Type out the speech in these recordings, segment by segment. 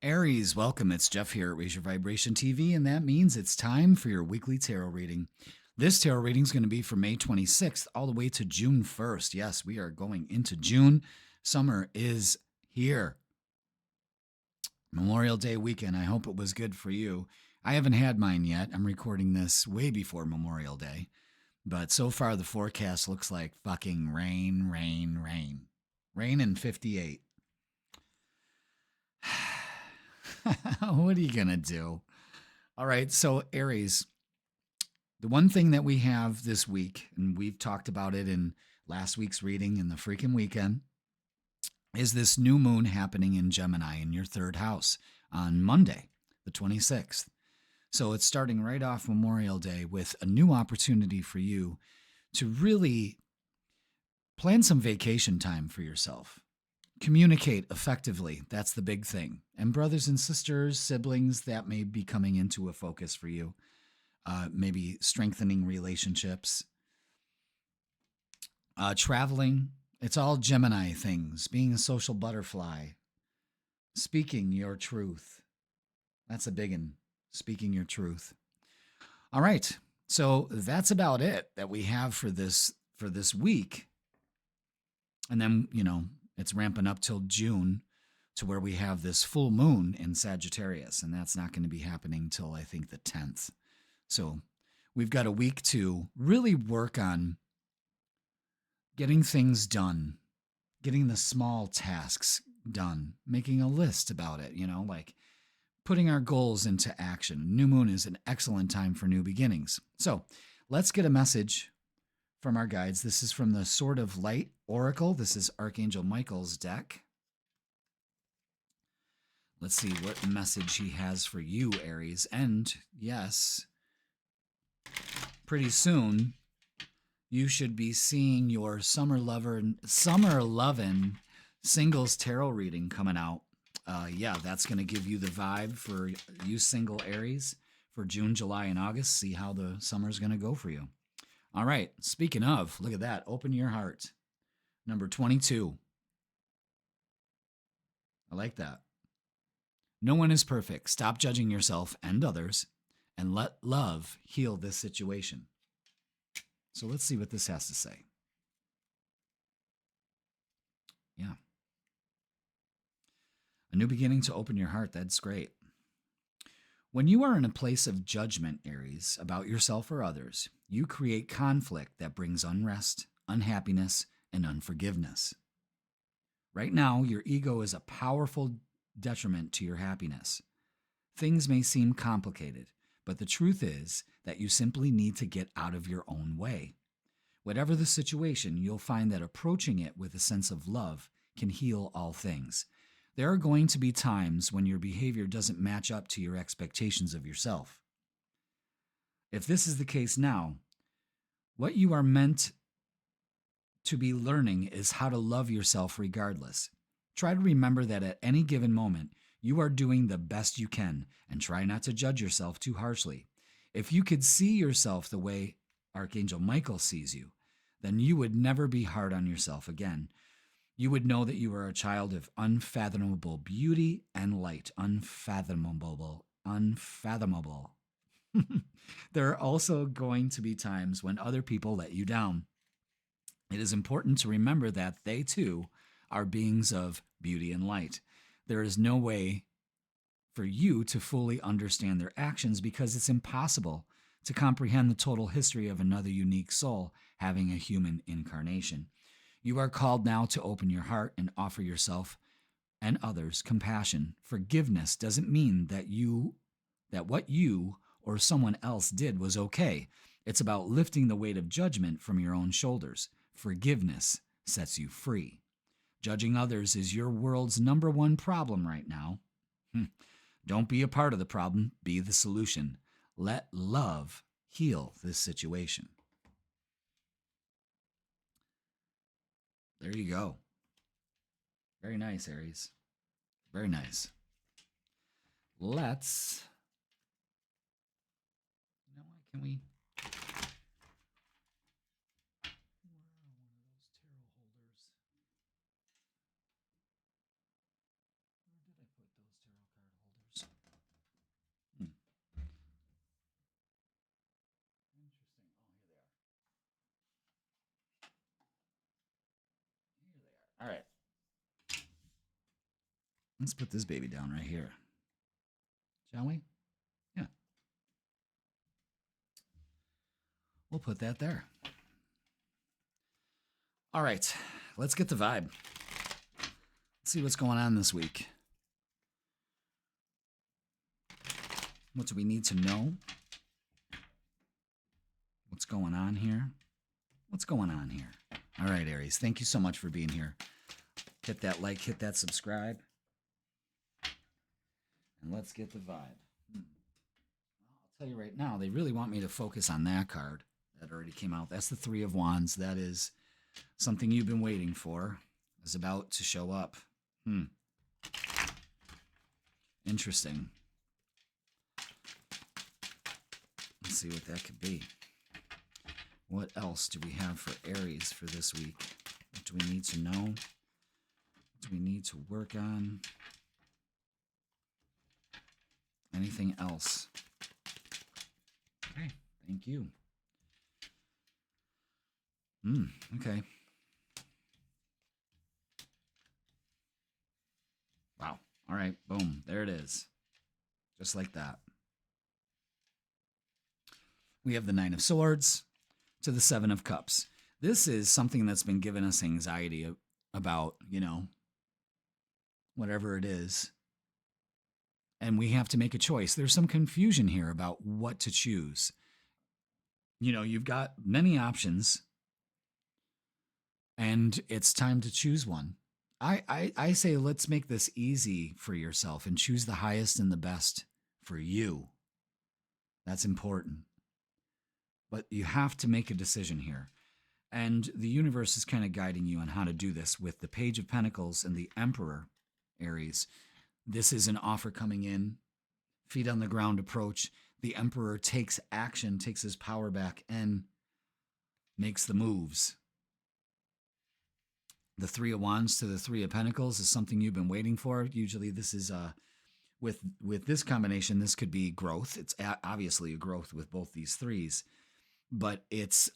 Aries, welcome. It's Jeff here at Raise Your Vibration TV, and that means it's time for your weekly tarot reading. This tarot reading is going to be from May 26th all the way to June 1st. Yes, we are going into June. Summer is here. Memorial Day weekend. I hope it was good for you. I haven't had mine yet. I'm recording this way before Memorial Day. But so far, the forecast looks like fucking rain, rain, rain. Rain in 58. What are you going to do? All right. So, Aries, the one thing that we have this week, and we've talked about it in last week's reading in the freaking weekend, is this new moon happening in Gemini in your third house on Monday, the 26th. So it's starting right off Memorial Day with a new opportunity for you to really plan some vacation time for yourself. Communicate effectively. That's the big thing. And brothers and sisters, siblings, that may be coming into a focus for you. Maybe strengthening relationships. Traveling. It's all Gemini things. Being a social butterfly. Speaking your truth. That's a big one. Speaking your truth. All right. So that's about it that we have for this week. And then, it's ramping up till June to where we have this full moon in Sagittarius, and that's not going to be happening till I think the 10th. So we've got a week to really work on getting things done, getting the small tasks done, making a list about it, like putting our goals into action. New moon is an excellent time for new beginnings. So let's get a message from our guides. This is from the Sword of Light Oracle. This is Archangel Michael's deck. Let's see what message he has for you, Aries. And yes, pretty soon you should be seeing your Summer Lovin' Singles Tarot reading coming out. That's going to give you the vibe for you single Aries for June, July, and August. See how the summer's going to go for you. All right, speaking of, look at that. Open your heart. Number 22. I like that. No one is perfect. Stop judging yourself and others and let love heal this situation. So let's see what this has to say. Yeah. A new beginning to open your heart. That's great. When you are in a place of judgment, Aries, about yourself or others, you create conflict that brings unrest, unhappiness, and unforgiveness. Right now, your ego is a powerful detriment to your happiness. Things may seem complicated, but the truth is that you simply need to get out of your own way. Whatever the situation, you'll find that approaching it with a sense of love can heal all things. There are going to be times when your behavior doesn't match up to your expectations of yourself. If this is the case now, what you are meant to be learning is how to love yourself regardless. Try to remember that at any given moment, you are doing the best you can, and try not to judge yourself too harshly. If you could see yourself the way Archangel Michael sees you, then you would never be hard on yourself again. You would know that you are a child of unfathomable beauty and light. Unfathomable. There are also going to be times when other people let you down. It is important to remember that they too are beings of beauty and light. There is no way for you to fully understand their actions because it's impossible to comprehend the total history of another unique soul having a human incarnation. You are called now to open your heart and offer yourself and others compassion. Forgiveness doesn't mean that what you or someone else did was okay. It's about lifting the weight of judgment from your own shoulders. Forgiveness sets you free. Judging others is your world's number one problem right now. Don't be a part of the problem, be the solution. Let love heal this situation. There you go. Very nice, Aries. Very nice. Let's... You know what? Can we... Where are one of those tarot holders? Where did I put those tarot card All right. Let's put this baby down right here. Shall we? Yeah. We'll put that there. All right. Let's get the vibe. Let's see what's going on this week. What do we need to know? What's going on here? What's going on here? All right, Aries. Thank you so much for being here. Hit that like, hit that subscribe. And let's get the vibe. I'll tell you right now, they really want me to focus on that card that already came out. That's the Three of Wands. That is something you've been waiting for. Is about to show up. Interesting. Let's see what that could be. What else do we have for Aries for this week? What do we need to know? What do we need to work on? Anything else? Okay, thank you. Okay. Wow. All right, boom. There it is. Just like that. We have the Nine of Swords to the Seven of Cups. This is something that's been giving us anxiety about, whatever it is. And we have to make a choice. There's some confusion here about what to choose. You've got many options, and it's time to choose one. I say let's make this easy for yourself and choose the highest and the best for you. That's important. But you have to make a decision here. And the universe is kind of guiding you on how to do this with the Page of Pentacles and the Emperor, Aries. This is an offer coming in, feet on the ground approach. The Emperor takes action, takes his power back, and makes the moves. The Three of Wands to the Three of Pentacles is something you've been waiting for. Usually this is, with this combination, this could be growth. It's obviously a growth with both these threes, but it's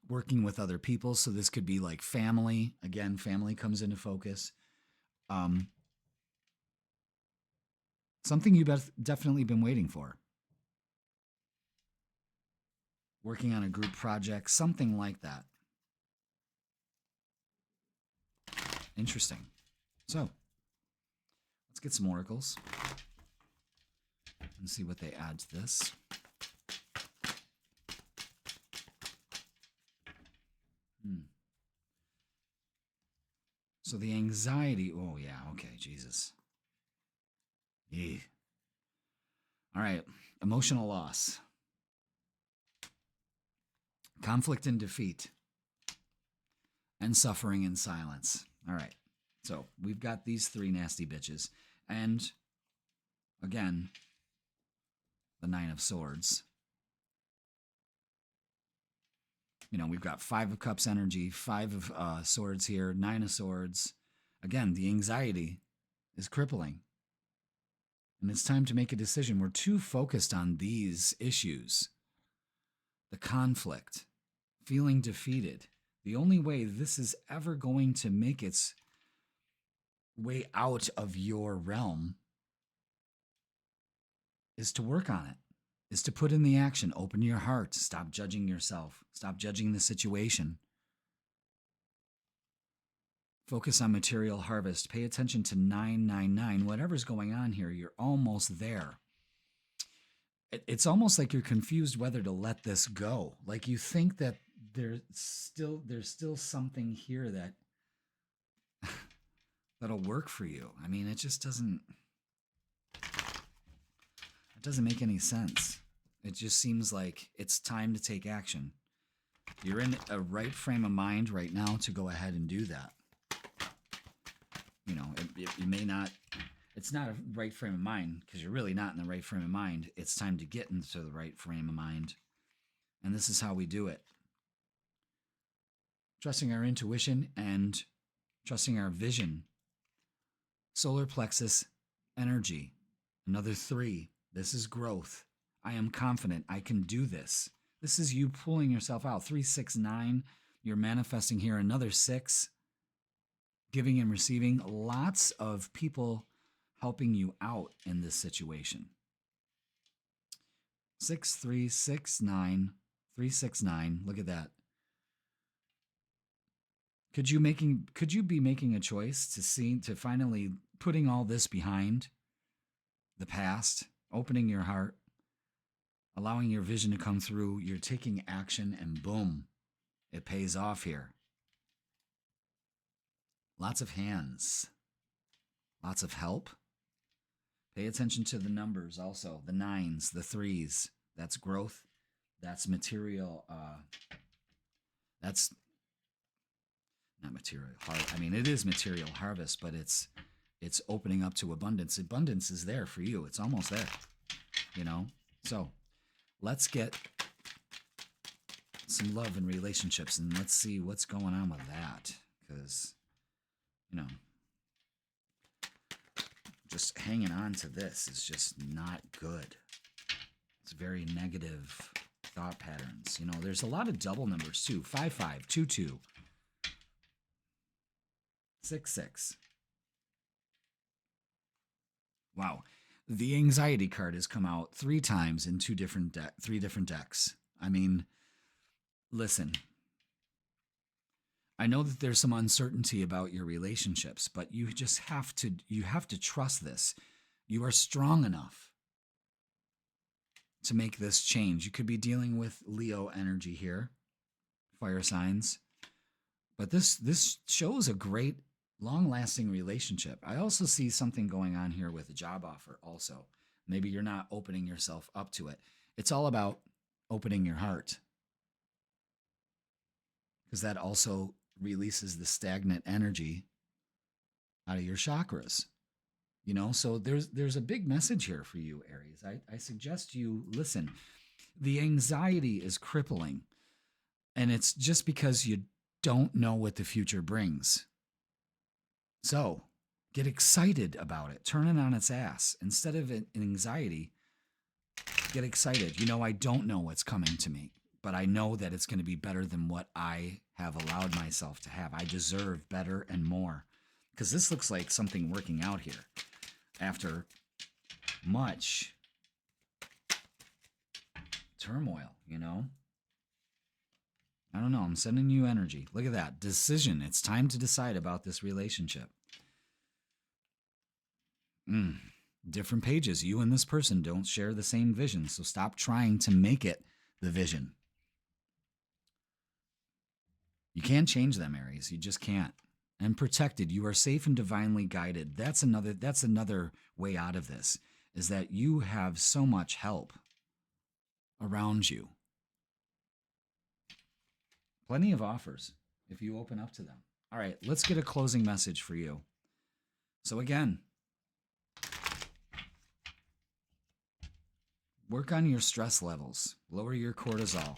working with other people. So this could be like family. Again, family comes into focus. Something you've definitely been waiting for. Working on a group project, something like that. Interesting. So, let's get some oracles and see what they add to this. So the anxiety, oh yeah, okay, Jesus. Yeah. All right, emotional loss. Conflict and defeat. And suffering in silence. All right, so we've got these three nasty bitches. And again, the Nine of Swords. We've got Five of Cups energy, Five of Swords here, Nine of Swords. Again, the anxiety is crippling. And it's time to make a decision. We're too focused on these issues. The conflict, feeling defeated. The only way this is ever going to make its way out of your realm is to work on it, is to put in the action. Open your heart. Stop judging yourself. Stop judging the situation. Focus on material harvest. Pay attention to 999. Whatever's going on here, you're almost there. It's almost like you're confused whether to let this go. Like you think that there's still something here that that'll work for you. I mean, it just doesn't make any sense. It just seems like it's time to take action. You're in a right frame of mind right now to go ahead and do that. You may not, it's not a right frame of mind because you're really not in the right frame of mind. It's time to get into the right frame of mind. And this is how we do it. Trusting our intuition and trusting our vision. Solar plexus energy. Another 3. This is growth. I am confident I can do this. This is you pulling yourself out. 3, 6, 9. You're manifesting here another 6. giving and receiving, lots of people helping you out in this situation. 6369369. Look at that. Could you be making a choice to finally putting all this behind the past, opening your heart, allowing your vision to come through? You're taking action, and boom, it pays off here. Lots of hands, lots of help. Pay attention to the numbers also, the 9s, the 3s. That's growth. That's material. That's not material. I mean, it is material harvest, but it's opening up to abundance. Abundance is there for you. It's almost there, you know? So let's get some love in relationships, and let's see what's going on with that. Because, you know, just hanging on to this is just not good. It's very negative thought patterns. You know, there's a lot of double numbers too. 55, 22, 66. Wow. The anxiety card has come out 3 times in 3 different decks. I mean, listen, I know that there's some uncertainty about your relationships, but you just have to trust this. You are strong enough to make this change. You could be dealing with Leo energy here, fire signs, but this shows a great long-lasting relationship. I also see something going on here with a job offer also. Maybe you're not opening yourself up to it. It's all about opening your heart, because that also releases the stagnant energy out of your chakras. You know, so there's a big message here for you, Aries. I suggest you listen. The anxiety is crippling, and it's just because you don't know what the future brings. So get excited about it. Turn it on its ass. Instead of an anxiety, get excited. You know, I don't know what's coming to me, but I know that it's going to be better than what I have allowed myself to have. I deserve better and more, because this looks like something working out here after much turmoil, you know? I don't know. I'm sending you energy. Look at that. Decision. It's time to decide about this relationship. Different pages. You and this person don't share the same vision, so stop trying to make it the vision. You can't change them, Aries. You just can't. And protected. You are safe and divinely guided. That's another way out of this, is that you have so much help around you. Plenty of offers if you open up to them. All right, let's get a closing message for you. So again, work on your stress levels. Lower your cortisol.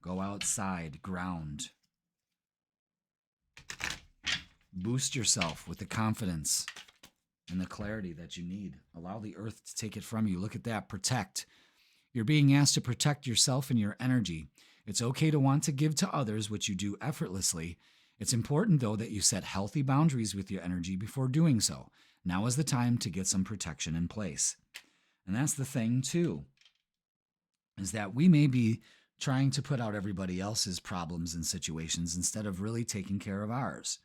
Go outside, ground. Boost yourself with the confidence and the clarity that you need. Allow the earth to take it from you. Look at that. Protect. You're being asked to protect yourself and your energy. It's okay to want to give to others, which you do effortlessly. It's important, though, that you set healthy boundaries with your energy before doing so. Now is the time to get some protection in place. And that's the thing, too, is that we may be trying to put out everybody else's problems and situations instead of really taking care of ours.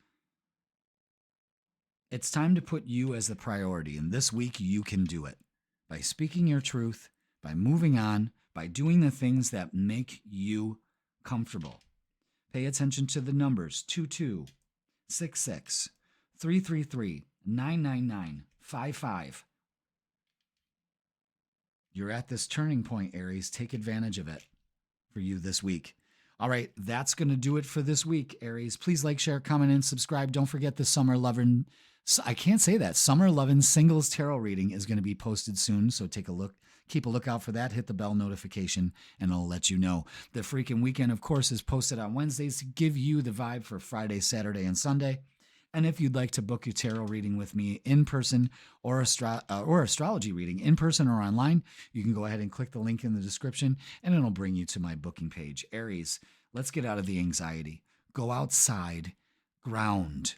It's time to put you as the priority, and this week you can do it by speaking your truth, by moving on, by doing the things that make you comfortable. Pay attention to the numbers 22, 66, 333, 999, 55. You're at this turning point, Aries. Take advantage of it for you this week. All right, that's going to do it for this week, Aries. Please like, share, comment, and subscribe. Don't forget the Summer Lovin', I can't say that, Summer Lovin' Singles Tarot reading is going to be posted soon, so take a look. Keep a lookout for that. Hit the bell notification, and I'll let you know. The freaking weekend, of course, is posted on Wednesdays to give you the vibe for Friday, Saturday, and Sunday. And if you'd like to book your tarot reading with me in person or astrology reading in person or online, you can go ahead and click the link in the description, and it'll bring you to my booking page. Aries, let's get out of the anxiety. Go outside, ground,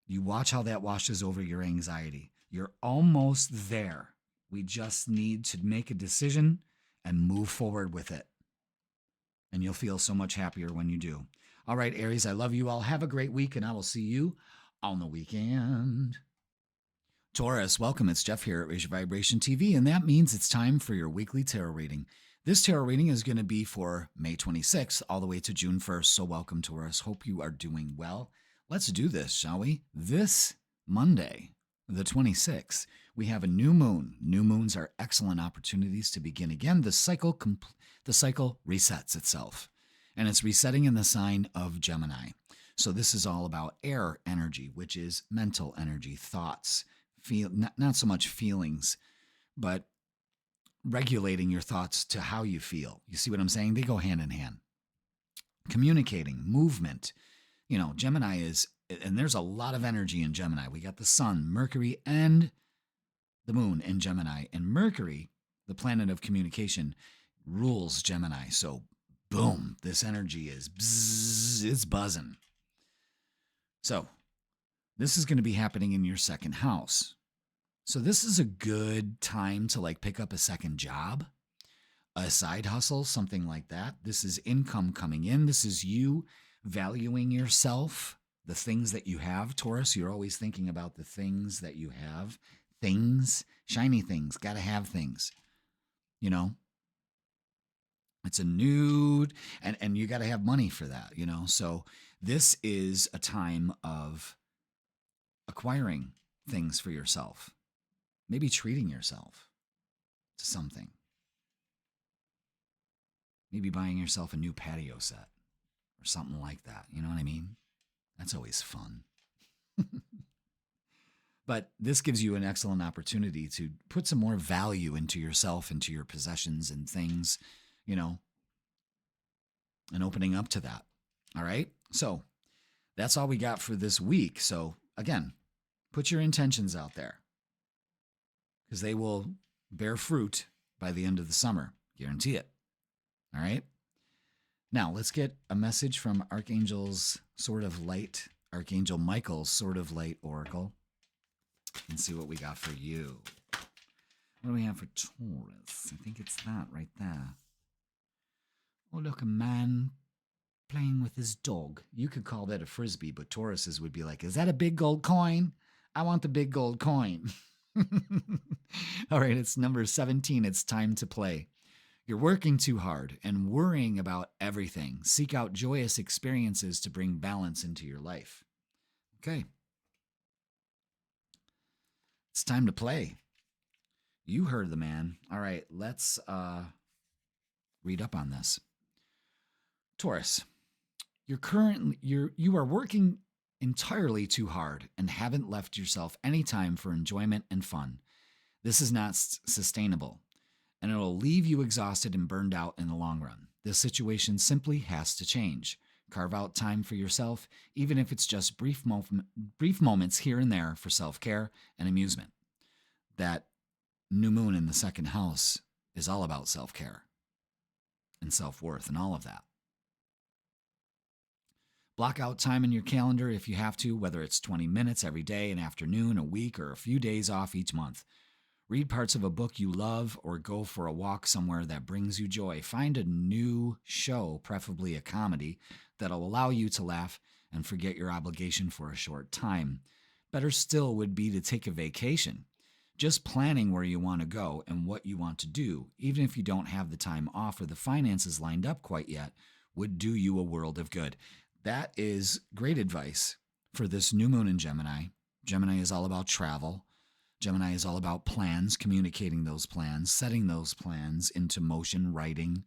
You watch how that washes over your anxiety. You're almost there. We just need to make a decision and move forward with it. And you'll feel so much happier when you do. All right, Aries, I love you all. Have a great week, and I will see you on the weekend. Taurus, welcome. It's Jeff here at Raise Your Vibration TV, and that means it's time for your weekly tarot reading. This tarot reading is going to be for May 26th all the way to June 1st, so welcome, Taurus. Hope you are doing well. Let's do this, shall we? This Monday, the 26th, we have a new moon. New moons are excellent opportunities to begin again. The cycle resets itself, and it's resetting in the sign of Gemini. So this is all about air energy, which is mental energy, thoughts, not so much feelings, but regulating your thoughts to how you feel. You see what I'm saying? They go hand in hand. Communicating, movement. You know, Gemini is, and there's a lot of energy in Gemini. We got the sun, Mercury, and the moon in Gemini. And Mercury, the planet of communication, rules Gemini. So, boom, this energy is bzzz, it's buzzing. So, this is going to be happening in your second house. So this is a good time to like pick up a second job, a side hustle, something like that. This is income coming in. This is you valuing yourself, the things that you have. Taurus, you're always thinking about the things that you have. Things, shiny things, got to have things, you know. It's a nude, and you got to have money for that, you know. So this is a time of acquiring things for yourself, maybe treating yourself to something, maybe buying yourself a new patio set or something like that. You know what I mean? That's always fun. But this gives you an excellent opportunity to put some more value into yourself, into your possessions and things, you know, and opening up to that. All right? So that's all we got for this week. So again, put your intentions out there because they will bear fruit by the end of the summer. Guarantee it. All right? Now, let's get a message from Archangel's Sword of Light, Archangel Michael's Sword of Light Oracle, and see what we got for you. What do we have for Taurus? I think it's that right there. Oh, look, a man playing with his dog. You could call that a frisbee, but Tauruses would be like, is that a big gold coin? I want the big gold coin. All right, it's number 17. It's time to play. You're working too hard and worrying about everything. Seek out joyous experiences to bring balance into your life. Okay. It's time to play. You heard the man. All right, let's read up on this. Taurus, you are working entirely too hard and haven't left yourself any time for enjoyment and fun. This is not sustainable, and it'll leave you exhausted and burned out in the long run. This situation simply has to change. Carve out time for yourself, even if it's just brief moments here and there for self-care and amusement. That new moon in the second house is all about self-care and self-worth and all of that. Block out time in your calendar if you have to, whether it's 20 minutes every day, an afternoon, a week, or a few days off each month. Read parts of a book you love or go for a walk somewhere that brings you joy. Find a new show, preferably a comedy, that'll allow you to laugh and forget your obligation for a short time. Better still would be to take a vacation. Just planning where you want to go and what you want to do, even if you don't have the time off or the finances lined up quite yet, would do you a world of good. That is great advice for this new moon in Gemini. Gemini is all about travel. Gemini is all about plans, communicating those plans, setting those plans into motion, writing.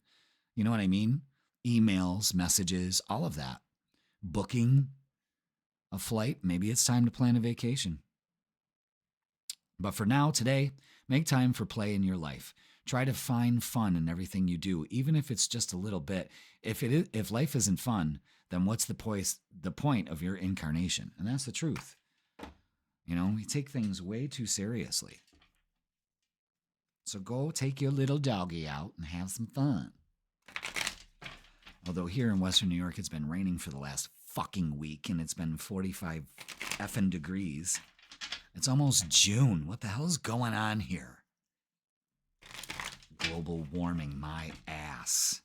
You know what I mean? Emails, messages, all of that. Booking a flight. Maybe it's time to plan a vacation. But for now, today, make time for play in your life. Try to find fun in everything you do, even if it's just a little bit. If life isn't fun, then what's the point of your incarnation? And that's the truth. You know, we take things way too seriously. So go take your little doggy out and have some fun. Although here in Western New York, it's been raining for the last fucking week, and it's been 45 effing degrees. It's almost June. What the hell's going on here? Global warming, my ass.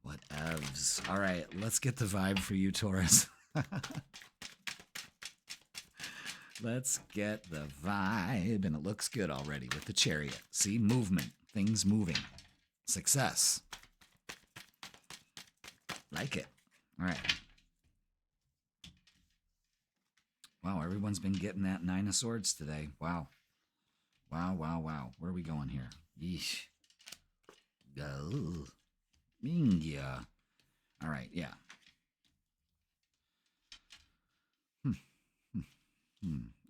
Whatevs. All right, let's get the vibe for you, Taurus. Let's get the vibe. And it looks good already with the Chariot. See, movement, things moving. Success. Like it. All right. Wow, everyone's been getting that Nine of Swords today. Wow. Wow, wow, wow. Where are we going here? Yeesh. Yeah. All right, yeah.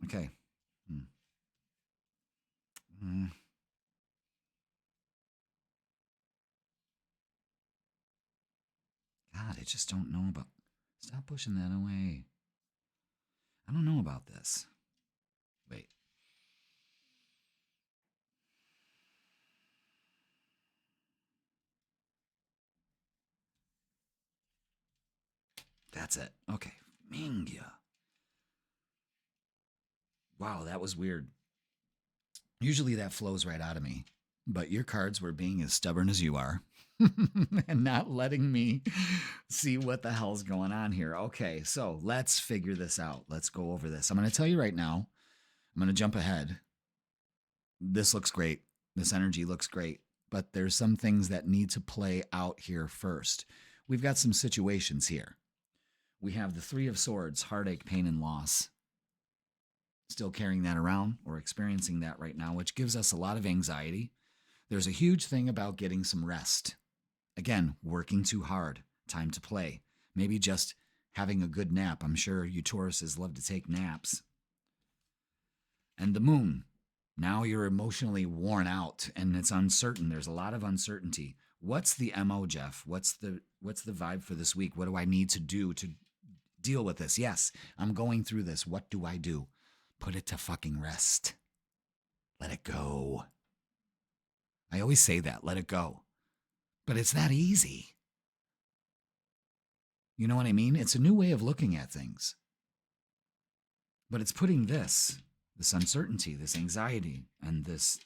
Okay. God, I just don't know about... Stop pushing that away. I don't know about this. Wait. That's it. Okay. Mingya. Wow, that was weird. Usually that flows right out of me. But your cards were being as stubborn as you are. And not letting me see what the hell's going on here. Okay, so let's figure this out. Let's go over this. I'm going to tell you right now. I'm going to jump ahead. This looks great. This energy looks great. But there's some things that need to play out here first. We've got some situations here. We have the Three of Swords, heartache, pain, and loss. Still carrying that around or experiencing that right now, which gives us a lot of anxiety. There's a huge thing about getting some rest. Again, working too hard, time to play. Maybe just having a good nap. I'm sure you Tauruses love to take naps. And the moon. Now you're emotionally worn out and it's uncertain. There's a lot of uncertainty. What's the MO, Jeff? What's the vibe for this week? What do I need to do to deal with this? Yes, I'm going through this. What do I do? Put it to fucking rest. Let it go. I always say that, let it go. But it's that easy. You know what I mean? It's a new way of looking at things. But it's putting this uncertainty, this anxiety, and this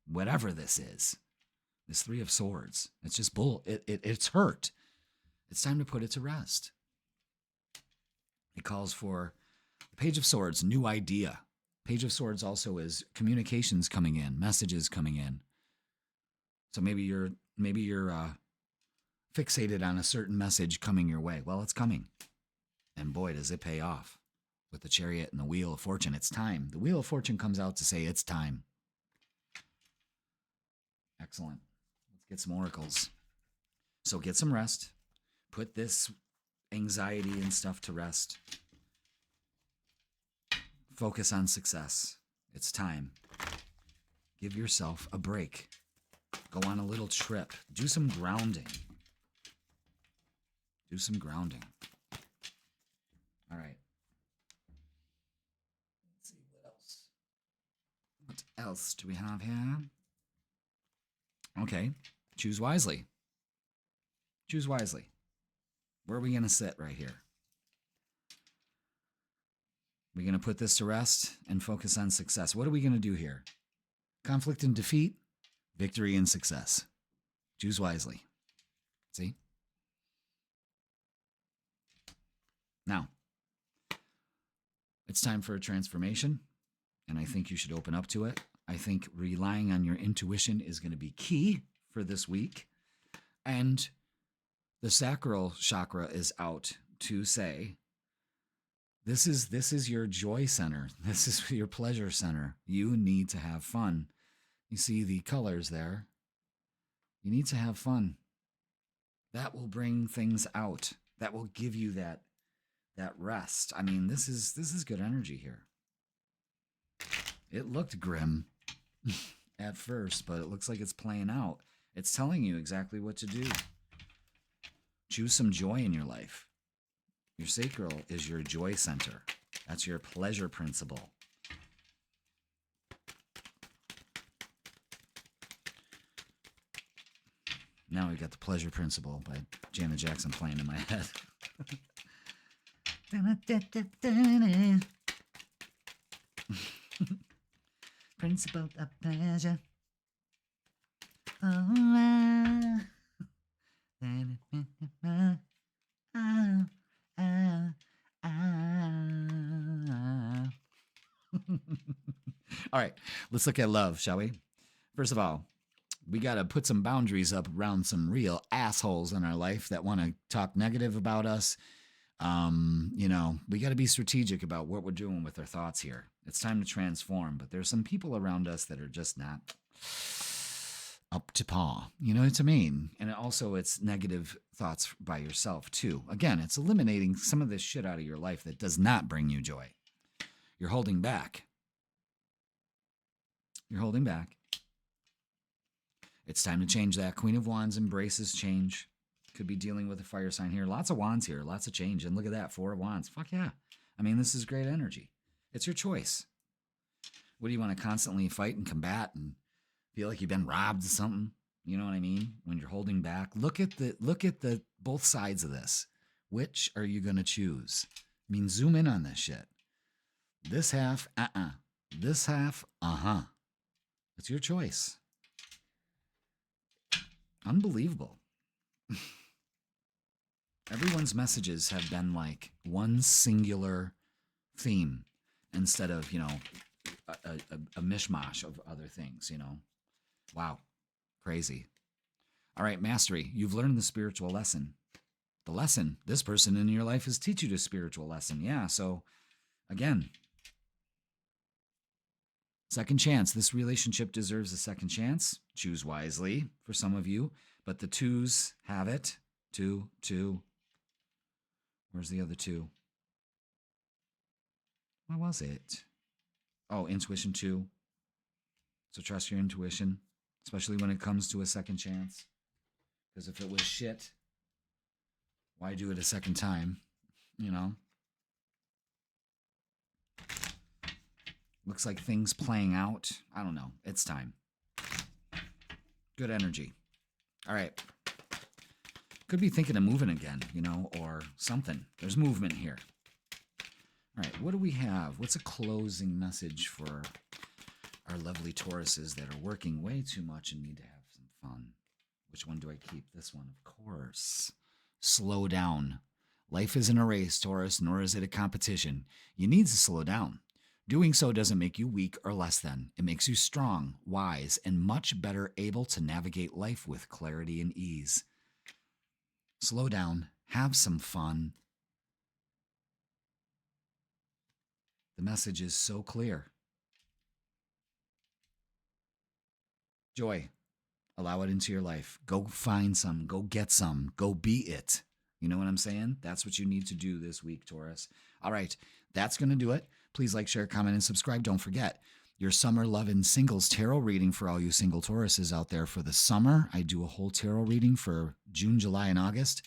whatever this is, this Three of Swords. It's just it's hurt. It's time to put it to rest. It calls for the Page of Swords, new idea. Page of Swords also is communications coming in, messages coming in. So maybe you're fixated on a certain message coming your way. Well, it's coming. And boy, does it pay off. With the Chariot and the Wheel of Fortune, it's time. The Wheel of Fortune comes out to say it's time. Excellent. Let's get some oracles. So get some rest. Put this anxiety and stuff to rest. Focus on success. It's time. Give yourself a break. Go on a little trip. Do some grounding. Do some grounding. All right. Let's see what else. What else do we have here? Okay. Choose wisely. Choose wisely. Where are we going to sit right here? We're going to put this to rest and focus on success. What are we going to do here? Conflict and defeat, victory and success. Choose wisely. See? Now, it's time for a transformation, and I think you should open up to it. I think relying on your intuition is going to be key for this week. And the sacral chakra is out to say, this is your joy center. This is your pleasure center. You need to have fun. You see the colors there. You need to have fun. That will bring things out. That will give you that rest. I mean, this is good energy here. It looked grim at first, but it looks like it's playing out. It's telling you exactly what to do. Choose some joy in your life. Your sacral is your joy center. That's your pleasure principle. Now we've got the pleasure principle by Janet Jackson playing in my head. Principle of pleasure. Oh, all right, let's look at love, shall we? First of all, we got to put some boundaries up around some real assholes in our life that want to talk negative about us. We got to be strategic about what we're doing with our thoughts here. It's time to transform, but there's some people around us that are just not up to par. You know what I mean? And also, it's negative thoughts by yourself, too. Again, it's eliminating some of this shit out of your life that does not bring you joy. You're holding back. You're holding back. It's time to change that. Queen of Wands embraces change. Could be dealing with a fire sign here. Lots of wands here. Lots of change. And look at that. 4 of Wands. Fuck yeah. I mean, this is great energy. It's your choice. What do you want to constantly fight and combat and feel like you've been robbed of something? You know what I mean? When you're holding back. Look at the both sides of this. Which are you going to choose? I mean, zoom in on this shit. This half, This half, It's your choice. Unbelievable. Everyone's messages have been like one singular theme instead of, a mishmash of other things, Wow. Crazy. All right, mastery. You've learned the spiritual lesson. The lesson, this person in your life is teach you the spiritual lesson. Yeah, so again, second chance. This relationship deserves a second chance. Choose wisely for some of you. But the 2s have it. 2. Where's the other 2? What was it? Oh, intuition 2. So trust your intuition, especially when it comes to a second chance. Because if it was shit, why do it a second time? Looks like things playing out. I don't know. It's time. Good energy. All right. Could be thinking of moving again, or something. There's movement here. All right. What do we have? What's a closing message for our lovely Tauruses that are working way too much and need to have some fun? Which one do I keep? This one, of course. Slow down. Life isn't a race, Taurus, nor is it a competition. You need to slow down. Doing so doesn't make you weak or less than. It makes you strong, wise, and much better able to navigate life with clarity and ease. Slow down. Have some fun. The message is so clear. Joy. Allow it into your life. Go find some. Go get some. Go be it. You know what I'm saying? That's what you need to do this week, Taurus. All right. That's going to do it. Please like, share, comment, and subscribe. Don't forget your Summer Love and Singles Tarot reading for all you single Tauruses out there for the summer. I do a whole tarot reading for June, July, and August.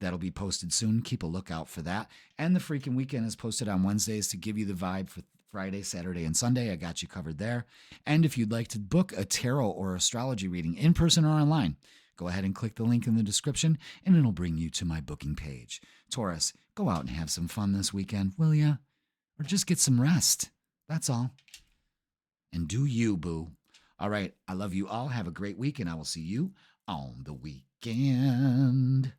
That'll be posted soon. Keep a lookout for that. And the freaking weekend is posted on Wednesdays to give you the vibe for Friday, Saturday, and Sunday. I got you covered there. And if you'd like to book a tarot or astrology reading in person or online, go ahead and click the link in the description, and it'll bring you to my booking page. Taurus, go out and have some fun this weekend, will ya? Or just get some rest. That's all. And do you, boo. All right. I love you all. Have a great week, and I will see you on the weekend.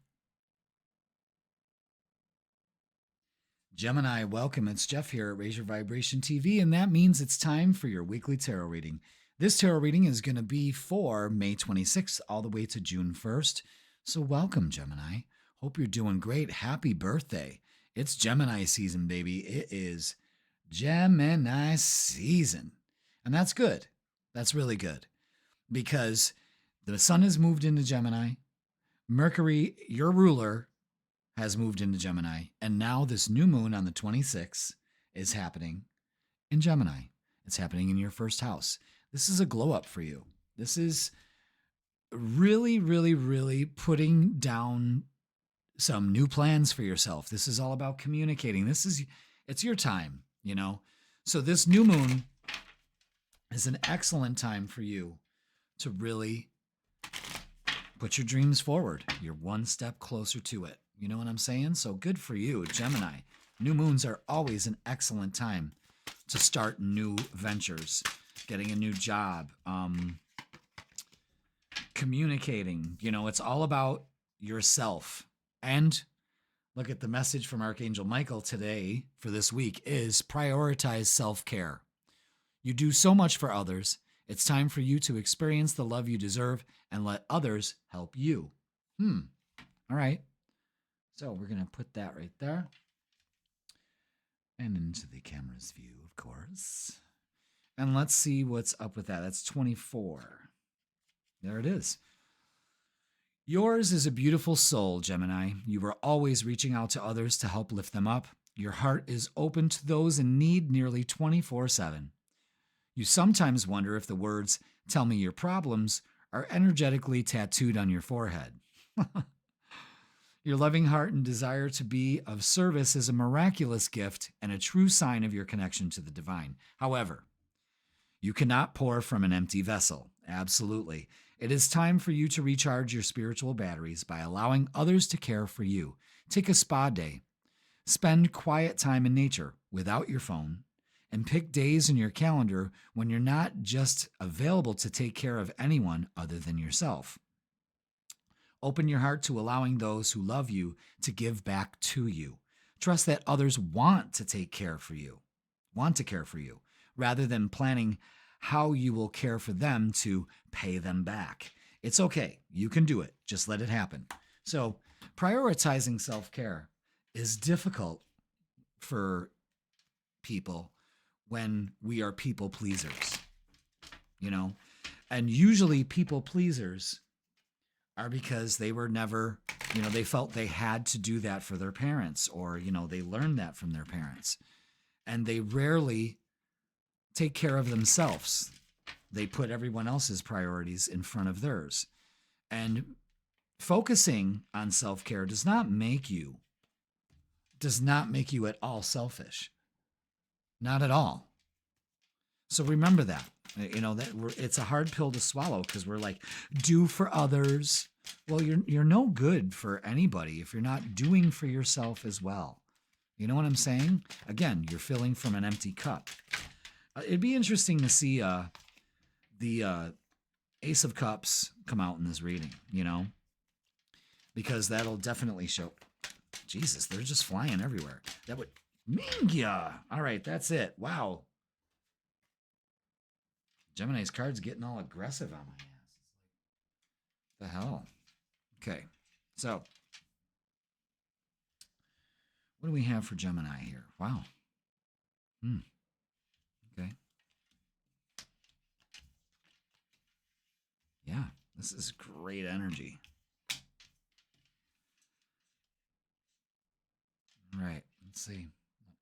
Gemini, welcome. It's Jeff here at Raise Your Vibration TV, and that means it's time for your weekly tarot reading. This tarot reading is going to be for May 26th all the way to June 1st. So welcome, Gemini. Hope you're doing great. Happy birthday. It's Gemini season, baby. It is Gemini season. And that's good. That's really good. Because the sun has moved into Gemini. Mercury, your ruler, has moved into Gemini. And now this new moon on the 26th is happening in Gemini. It's happening in your first house. This is a glow up for you. This is really, really, really putting down some new plans for yourself. This is all about communicating. It's your time, So this new moon is an excellent time for you to really put your dreams forward. You're one step closer to it. You know what I'm saying? So good for you, Gemini. New moons are always an excellent time to start new ventures, getting a new job, communicating. It's all about yourself. And look at the message from Archangel Michael today for this week is prioritize self-care. You do so much for others. It's time for you to experience the love you deserve and let others help you. All right. So we're going to put that right there. And into the camera's view, of course. And let's see what's up with that. That's 24. There it is. Yours is a beautiful soul, Gemini. You are always reaching out to others to help lift them up. Your heart is open to those in need nearly 24/7. You sometimes wonder if the words, "Tell me your problems," are energetically tattooed on your forehead. Your loving heart and desire to be of service is a miraculous gift and a true sign of your connection to the divine. However, you cannot pour from an empty vessel. Absolutely. It is time for you to recharge your spiritual batteries by allowing others to care for you. Take a spa day. Spend quiet time in nature without your phone, and pick days in your calendar when you're not just available to take care of anyone other than yourself. Open your heart to allowing those who love you to give back to you. Trust that others want to care for you, rather than planning how you will care for them to pay them back. It's okay. You can do it. Just let it happen. So prioritizing self-care is difficult for people when we are people pleasers, and usually people pleasers are because they were never, they felt they had to do that for their parents, or, they learned that from their parents. And they rarely take care of themselves. They put everyone else's priorities in front of theirs. And focusing on self-care does not make you at all selfish. Not at all. So remember that. It's a hard pill to swallow because we're like, do for others. Well, you're no good for anybody if you're not doing for yourself as well. You know what I'm saying? Again, you're filling from an empty cup. It'd be interesting to see the Ace of Cups come out in this reading, because that'll definitely show. Jesus, they're just flying everywhere. That would Mingya. All right, that's it. Wow. Gemini's card's getting all aggressive on my ass. The hell? Okay, so what do we have for Gemini here? Wow. Okay. Yeah, this is great energy. All right, let's see.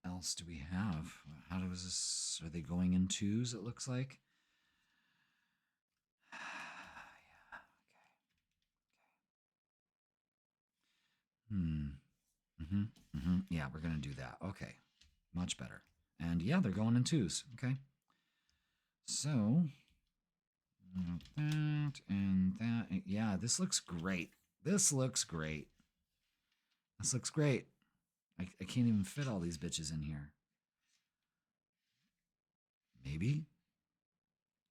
What else do we have? How does this? Are they going in twos, it looks like? Yeah, we're going to do that. Okay. Much better. And yeah, they're going in twos. Okay. So, that and that. Yeah, this looks great. This looks great. I can't even fit all these bitches in here. Maybe?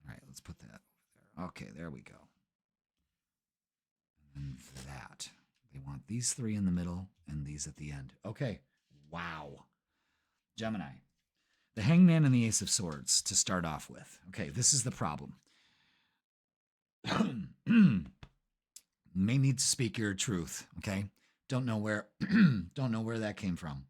All right, let's put that over there. Okay, there we go. And that. They want these three in the middle and these at the end. Okay. Wow. Gemini. The Hangman and the Ace of Swords to start off with. Okay, this is the problem. May need to speak your truth, okay? Don't know where that came from.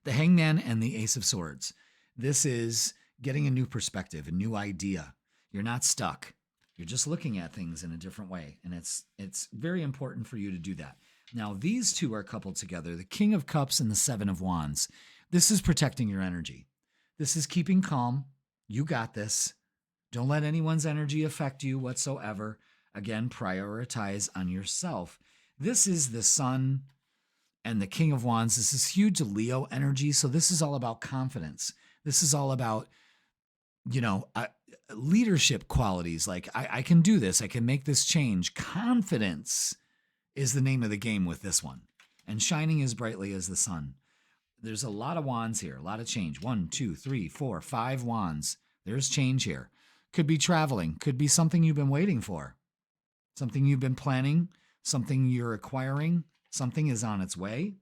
The Hangman and the Ace of Swords. This is getting a new perspective, a new idea. You're not stuck. You're just looking at things in a different way, and it's very important for you to do that. Now, these two are coupled together, the King of Cups and the Seven of Wands. This is protecting your energy. This is keeping calm. You got this. Don't let anyone's energy affect you whatsoever. Again, prioritize on yourself. This is the Sun and the King of Wands. This is huge Leo energy, so this is all about confidence. This is all about, leadership qualities. Like, I can do this. I can make this change. Confidence is the name of the game with this one. And shining as brightly as the sun. there's a lot of wands here, a lot of change. 1, 2, 3, 4, 5 wands. There's change here. Could be traveling, could be something you've been waiting for, something you've been planning, something you're acquiring, something is on its way.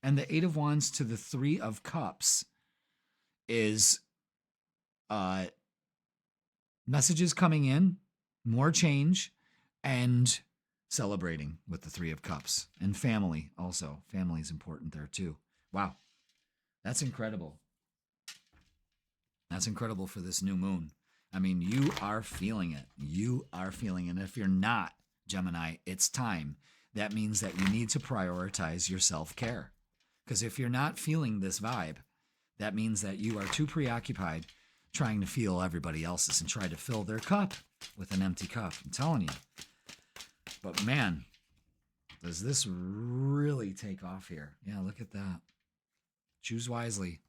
And the 8 of Wands to the 3 of Cups is messages coming in, more change, and celebrating with the 3 of Cups. And family also. Family is important there too. Wow. That's incredible. That's incredible for this new moon. I mean, you are feeling it. You are feeling it. And if you're not, Gemini, it's time. That means that you need to prioritize your self-care. Because if you're not feeling this vibe, that means that you are too preoccupied trying to feel everybody else's and try to fill their cup with an empty cup. I'm telling you. But man, does this really take off here? Yeah, look at that. Choose wisely.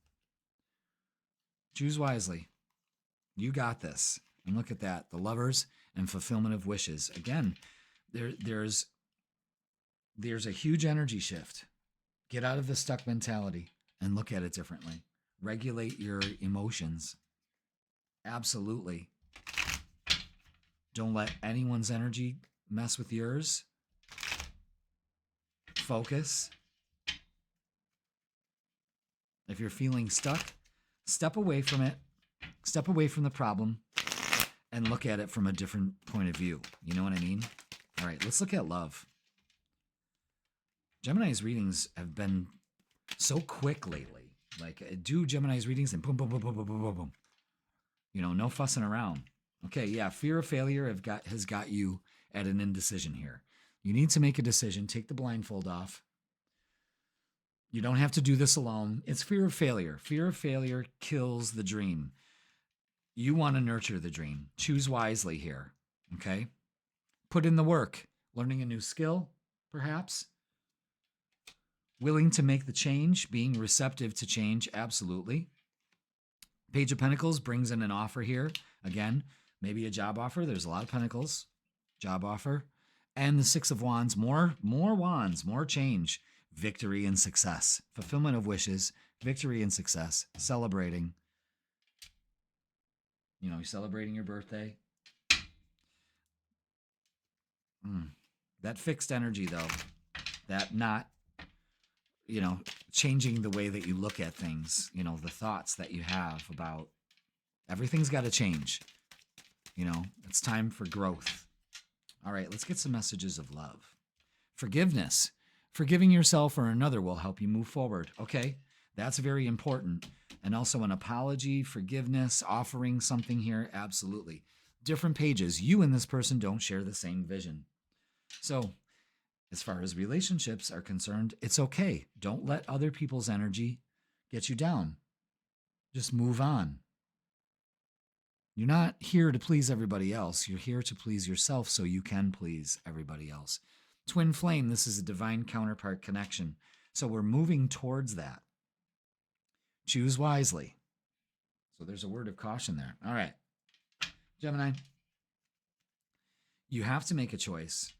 Choose wisely. You got this. And look at that. The Lovers and fulfillment of wishes. Again, there's a huge energy shift. Get out of the stuck mentality and look at it differently. Regulate your emotions. Absolutely. Don't let anyone's energy mess with yours. Focus. If you're feeling stuck, step away from it. Step away from the problem and look at it from a different point of view. You know what I mean? All right, let's look at love. Gemini's readings have been so quick lately. Like, do Gemini's readings and boom, boom, boom, boom, boom, boom, boom, boom. You know, no fussing around. Okay, yeah, fear of failure has got you at an indecision here. You need to make a decision. Take the blindfold off. You don't have to do this alone. It's fear of failure. Fear of failure kills the dream. You want to nurture the dream. Choose wisely here, okay? Put in the work. Learning a new skill, perhaps. Willing to make the change, being receptive to change, absolutely. Page of Pentacles brings in an offer here. Again, maybe a job offer. There's a lot of pentacles. Job offer. And the 6 of Wands, more wands, more change. Victory and success. Fulfillment of wishes, victory and success. Celebrating. You know, you're celebrating your birthday. That fixed energy, though. That not, you know, changing the way that you look at things. You know, the thoughts that you have about everything's got to change. You know, it's time for growth. All right, let's get some messages of love. Forgiveness. Forgiving yourself or another will help you move forward. Okay, that's very important. And also an apology, forgiveness, offering something here. Absolutely. Different pages. You and this person don't share the same vision. So as far as relationships are concerned, it's okay. Don't let other people's energy get you down. Just move on. You're not here to please everybody else. You're here to please yourself so you can please everybody else. Twin flame, this is a divine counterpart connection. So we're moving towards that. Choose wisely. So there's a word of caution there. All right. Gemini, you have to make a choice.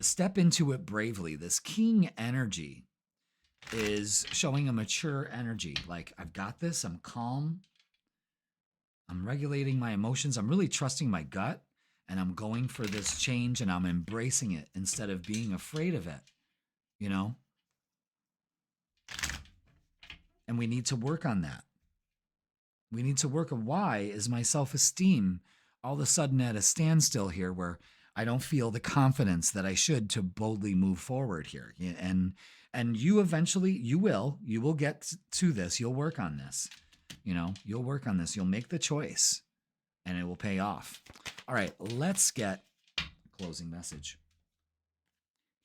Step into it bravely. This king energy is showing a mature energy. Like, I've got this. I'm calm. I'm regulating my emotions. I'm really trusting my gut. And I'm going for this change and I'm embracing it instead of being afraid of it. You know? And we need to work on that. We need to work on why is my self-esteem all of a sudden at a standstill here where I don't feel the confidence that I should to boldly move forward here. And you eventually, you will get to this. You'll work on this. You know, you'll work on this. You'll make the choice and it will pay off. All right, let's get a closing message.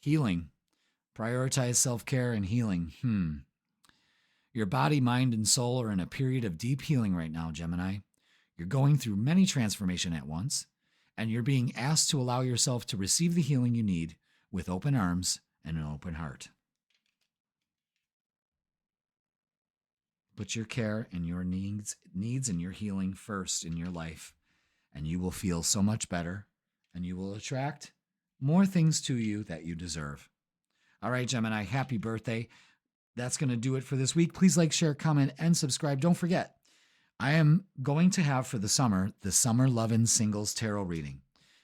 Healing. Prioritize self-care and healing. Your body, mind, and soul are in a period of deep healing right now, Gemini. You're going through many transformations at once, and you're being asked to allow yourself to receive the healing you need with open arms and an open heart. Put your care and your needs and your healing first in your life, and you will feel so much better, and you will attract more things to you that you deserve. All right, Gemini, happy birthday. That's going to do it for this week. Please like, share, comment, and subscribe. Don't forget, I am going to have for the Summer Lovin' Singles Tarot reading.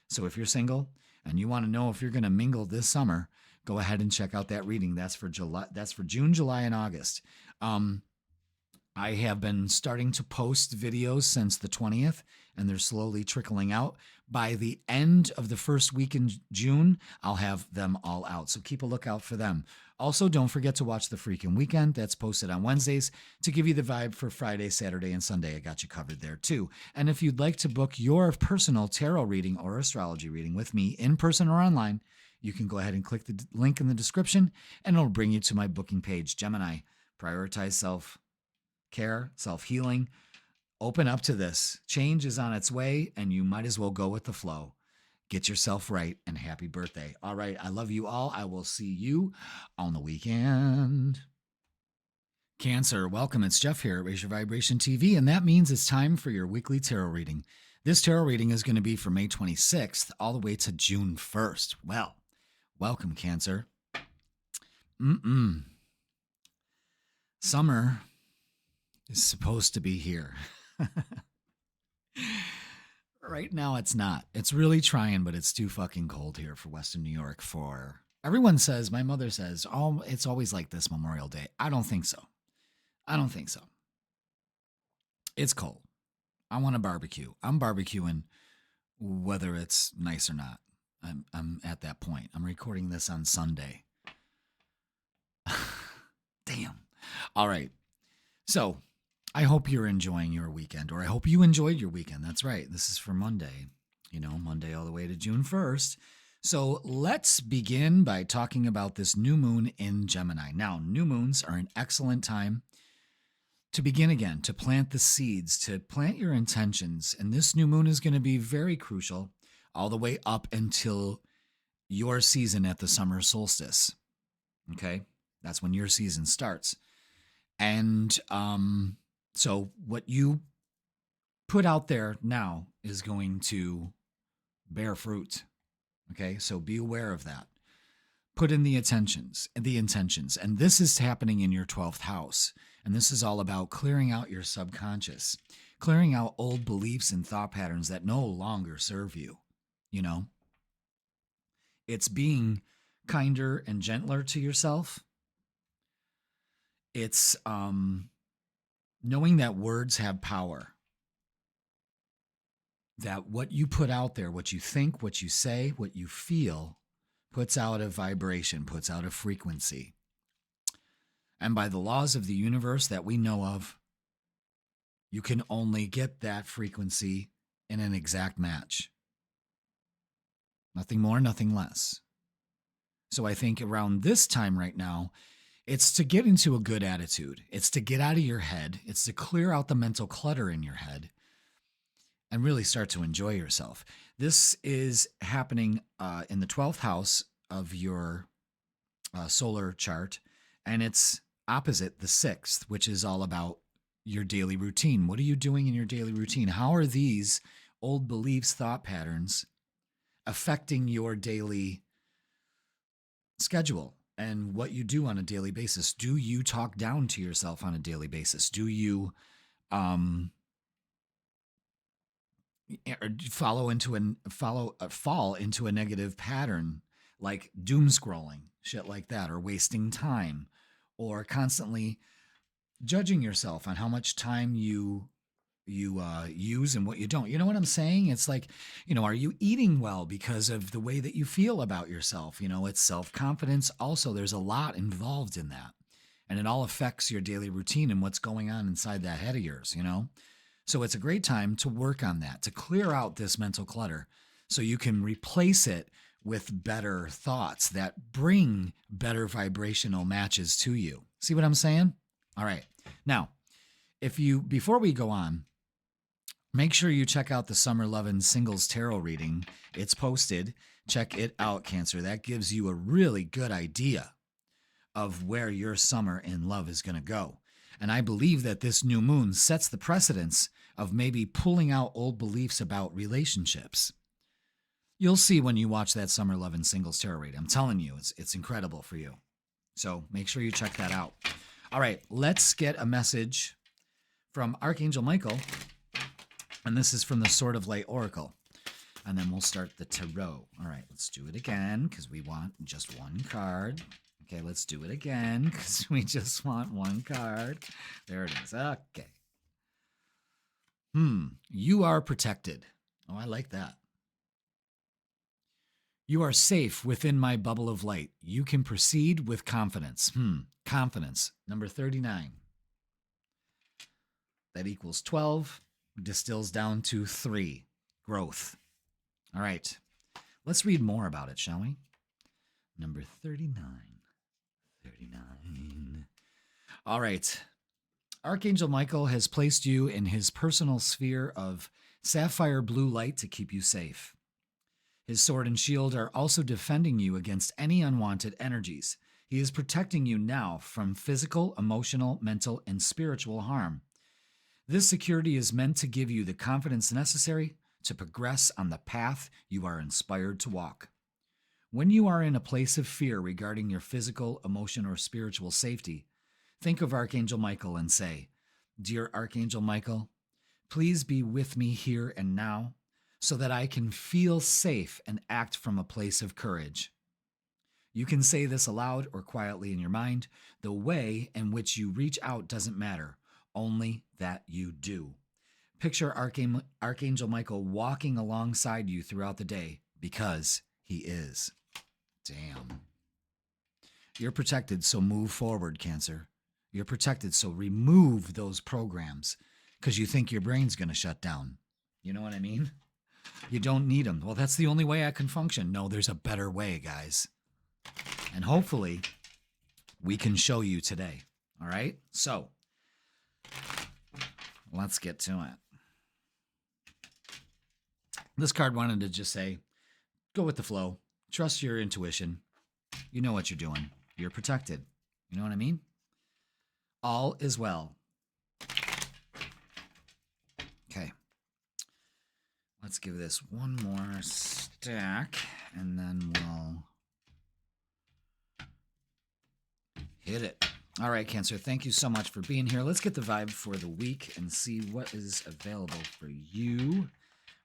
So if you're single and you want to know if you're going to mingle this summer, go ahead and check out that reading. That's for July. That's for June, July, and August. I have been starting to post videos since the 20th, and they're slowly trickling out. By the end of the first week in June, I'll have them all out. So keep a lookout for them. Also, don't forget to watch The Freaking Weekend. That's posted on Wednesdays to give you the vibe for Friday, Saturday, and Sunday. I got you covered there too. And if you'd like to book your personal tarot reading or astrology reading with me in person or online, you can go ahead and click the link in the description, and it'll bring you to my booking page. Gemini, prioritize self-care, self-healing. Open up to this. Change is on its way, and you might as well go with the flow. Get yourself right, and happy birthday. All right, I love you all. I will see you on the weekend. Cancer, welcome. It's Jeff here at Raise Your Vibration TV, and that means it's time for your weekly tarot reading. This tarot reading is going to be from May 26th all the way to June 1st. Well, welcome, Cancer. Summer is supposed to be here. Right now, it's not. It's really trying, but it's too fucking cold here for Western New York. For everyone says, my mother says, oh, it's always like this Memorial Day. I don't think so. I don't think so. It's cold. I want to barbecue. I'm barbecuing whether it's nice or not. I'm at that point. I'm recording this on Sunday. Damn. All right. So I hope you're enjoying your weekend, or I hope you enjoyed your weekend. That's right. This is for Monday, Monday all the way to June 1st. So let's begin by talking about this new moon in Gemini. Now, new moons are an excellent time to begin again, to plant the seeds, to plant your intentions. And this new moon is going to be very crucial all the way up until your season at the summer solstice. Okay? That's when your season starts. And so what you put out there now is going to bear fruit. Okay? So be aware of that. Put in the intentions. And this is happening in your 12th house. And this is all about clearing out your subconscious, clearing out old beliefs and thought patterns that no longer serve you. It's being kinder and gentler to yourself. It's knowing that words have power, that what you put out there, what you think, what you say, what you feel, puts out a vibration, puts out a frequency. And by the laws of the universe that we know of, you can only get that frequency in an exact match. Nothing more, nothing less. So I think around this time right now, it's to get into a good attitude. It's to get out of your head. It's to clear out the mental clutter in your head and really start to enjoy yourself. This is happening in the 12th house of your solar chart, and it's opposite the 6th, which is all about your daily routine. What are you doing in your daily routine? How are these old beliefs, thought patterns affecting your daily schedule and what you do on a daily basis? Do you talk down to yourself on a daily basis? Do you fall into a negative pattern like doom scrolling, shit like that, or wasting time, or constantly judging yourself on how much time you use and what you don't? You know what I'm saying? It's like, are you eating well because of the way that you feel about yourself? It's self-confidence. Also, there's a lot involved in that. And it all affects your daily routine and what's going on inside that head of yours, So it's a great time to work on that, to clear out this mental clutter so you can replace it with better thoughts that bring better vibrational matches to you. See what I'm saying? All right. Now, before we go on, make sure you check out the Summer Lovin' Singles Tarot reading. It's posted. Check it out, Cancer. That gives you a really good idea of where your summer in love is going to go. And I believe that this new moon sets the precedence of maybe pulling out old beliefs about relationships. You'll see when you watch that Summer Lovin' Singles Tarot reading. I'm telling you, it's incredible for you. So make sure you check that out. All right, let's get a message from Archangel Michael. And this is from the Sword of Light Oracle. And then we'll start the tarot. All right, let's do it again because we want just one card. Okay, let's do it again because we just want one card. There it is. Okay. You are protected. Oh, I like that. You are safe within my bubble of light. You can proceed with confidence. Confidence. Number 39. That equals 12. Distills down to 3. Growth. All right. Let's read more about it, shall we? Number 39. 39. All right. Archangel Michael has placed you in his personal sphere of sapphire blue light to keep you safe. His sword and shield are also defending you against any unwanted energies. He is protecting you now from physical, emotional, mental, and spiritual harm. This security is meant to give you the confidence necessary to progress on the path you are inspired to walk. When you are in a place of fear regarding your physical, emotional, or spiritual safety, think of Archangel Michael and say, "Dear Archangel Michael, please be with me here and now so that I can feel safe and act from a place of courage." You can say this aloud or quietly in your mind. The way in which you reach out doesn't matter, only that you do. Picture Archangel Michael walking alongside you throughout the day because he is. Damn. You're protected, so move forward, Cancer. You're protected, so remove those programs because you think your brain's going to shut down. You know what I mean? You don't need them. Well, that's the only way I can function. No, there's a better way, guys. And hopefully, we can show you today. All right? So, let's get to it. This card wanted to just say, go with the flow. Trust your intuition. You know what you're doing. You're protected. You know what I mean? All is well. Okay. Let's give this one more stack, and then we'll hit it. All right, Cancer, thank you so much for being here. Let's get the vibe for the week and see what is available for you,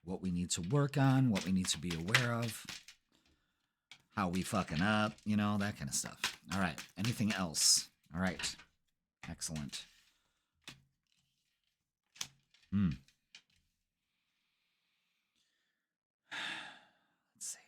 what we need to work on, what we need to be aware of, how we fucking up, you know, that kind of stuff. All right, anything else? All right, excellent. Let's see.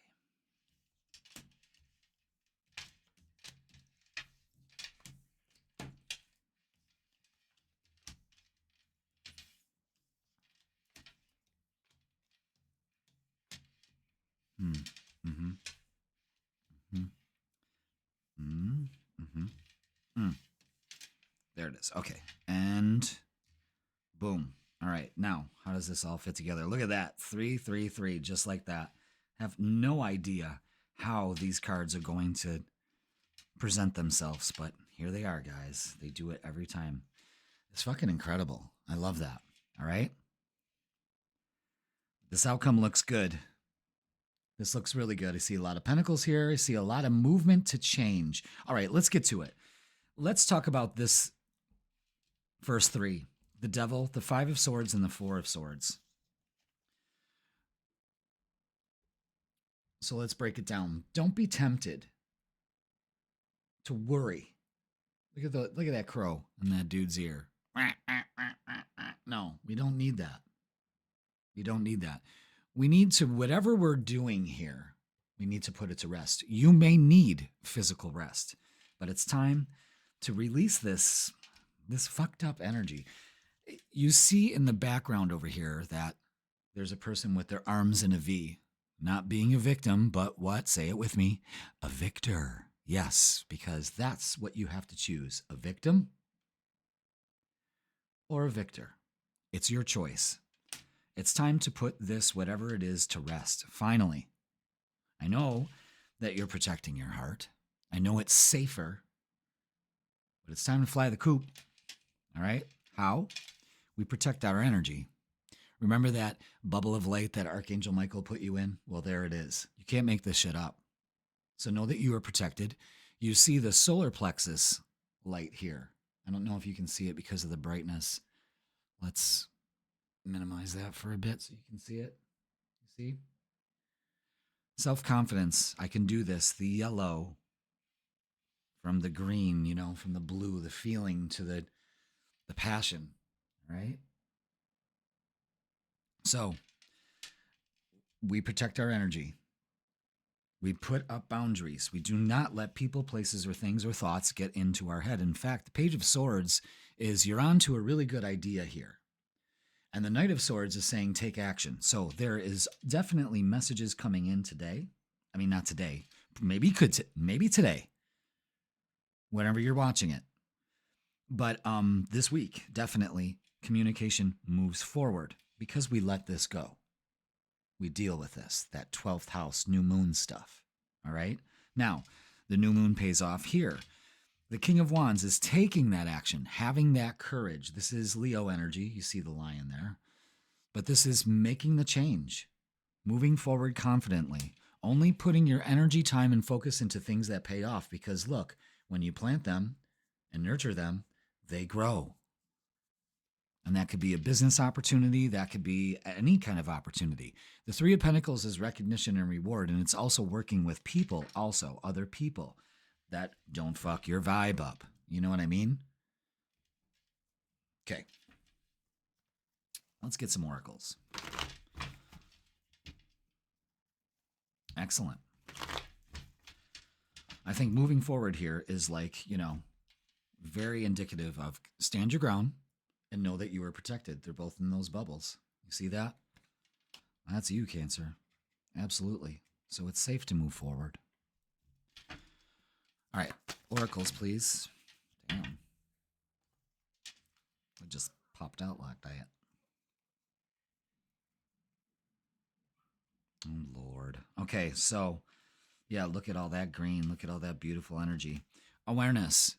There it is. Okay. And boom. All right. Now, how does this all fit together? Look at that. 3, 3, 3, just like that. Have no idea how these cards are going to present themselves, but here they are, guys. They do it every time. It's fucking incredible. I love that. All right. This outcome looks good. This looks really good. I see a lot of pentacles here. I see a lot of movement to change. All right, let's get to it. Let's talk about this first 3. The Devil, the 5 of Swords, and the 4 of Swords. So let's break it down. Don't be tempted to worry. Look at that crow in that dude's ear. No, we don't need that. We don't need that. We need to, whatever we're doing here, we need to put it to rest. You may need physical rest, but it's time to release this fucked up energy. You see in the background over here that there's a person with their arms in a V, not being a victim, but what? Say it with me. A victor. Yes, because that's what you have to choose. A victim or a victor. It's your choice. It's time to put this, whatever it is, to rest. Finally. I know that you're protecting your heart. I know it's safer, but it's time to fly the coop. All right? How? We protect our energy. Remember that bubble of light that Archangel Michael put you in? Well, there it is. You can't make this shit up. So know that you are protected. You see the solar plexus light here. I don't know if you can see it because of the brightness. Let's minimize that for a bit so you can see it. You see? Self-confidence. I can do this. The yellow from the green, you know, from the blue, the feeling to the passion, right? So we protect our energy. We put up boundaries. We do not let people, places, or things or thoughts get into our head. In fact, the Page of Swords is you're on to a really good idea here. And the Knight of Swords is saying take action. So there is definitely messages coming in today. I mean, not today. Maybe today, whenever you're watching it. But this week, definitely, communication moves forward because we let this go. We deal with this, that 12th house, new moon stuff. All right? Now, the new moon pays off here. The King of Wands is taking that action, having that courage. This is Leo energy. You see the lion there. But this is making the change, moving forward confidently, only putting your energy, time, and focus into things that pay off. Because look, when you plant them and nurture them, they grow. And that could be a business opportunity. That could be any kind of opportunity. The Three of Pentacles is recognition and reward. And it's also working with people, also other people that don't fuck your vibe up. You know what I mean? Okay. Let's get some oracles. Excellent. I think moving forward here is like, you know, very indicative of stand your ground and know that you are protected. They're both in those bubbles. You see that? That's you, Cancer. Absolutely. So it's safe to move forward. All right. Oracles, please. Damn. It just popped out like that. Oh, Lord. Okay, so, yeah, look at all that green. Look at all that beautiful energy. Awareness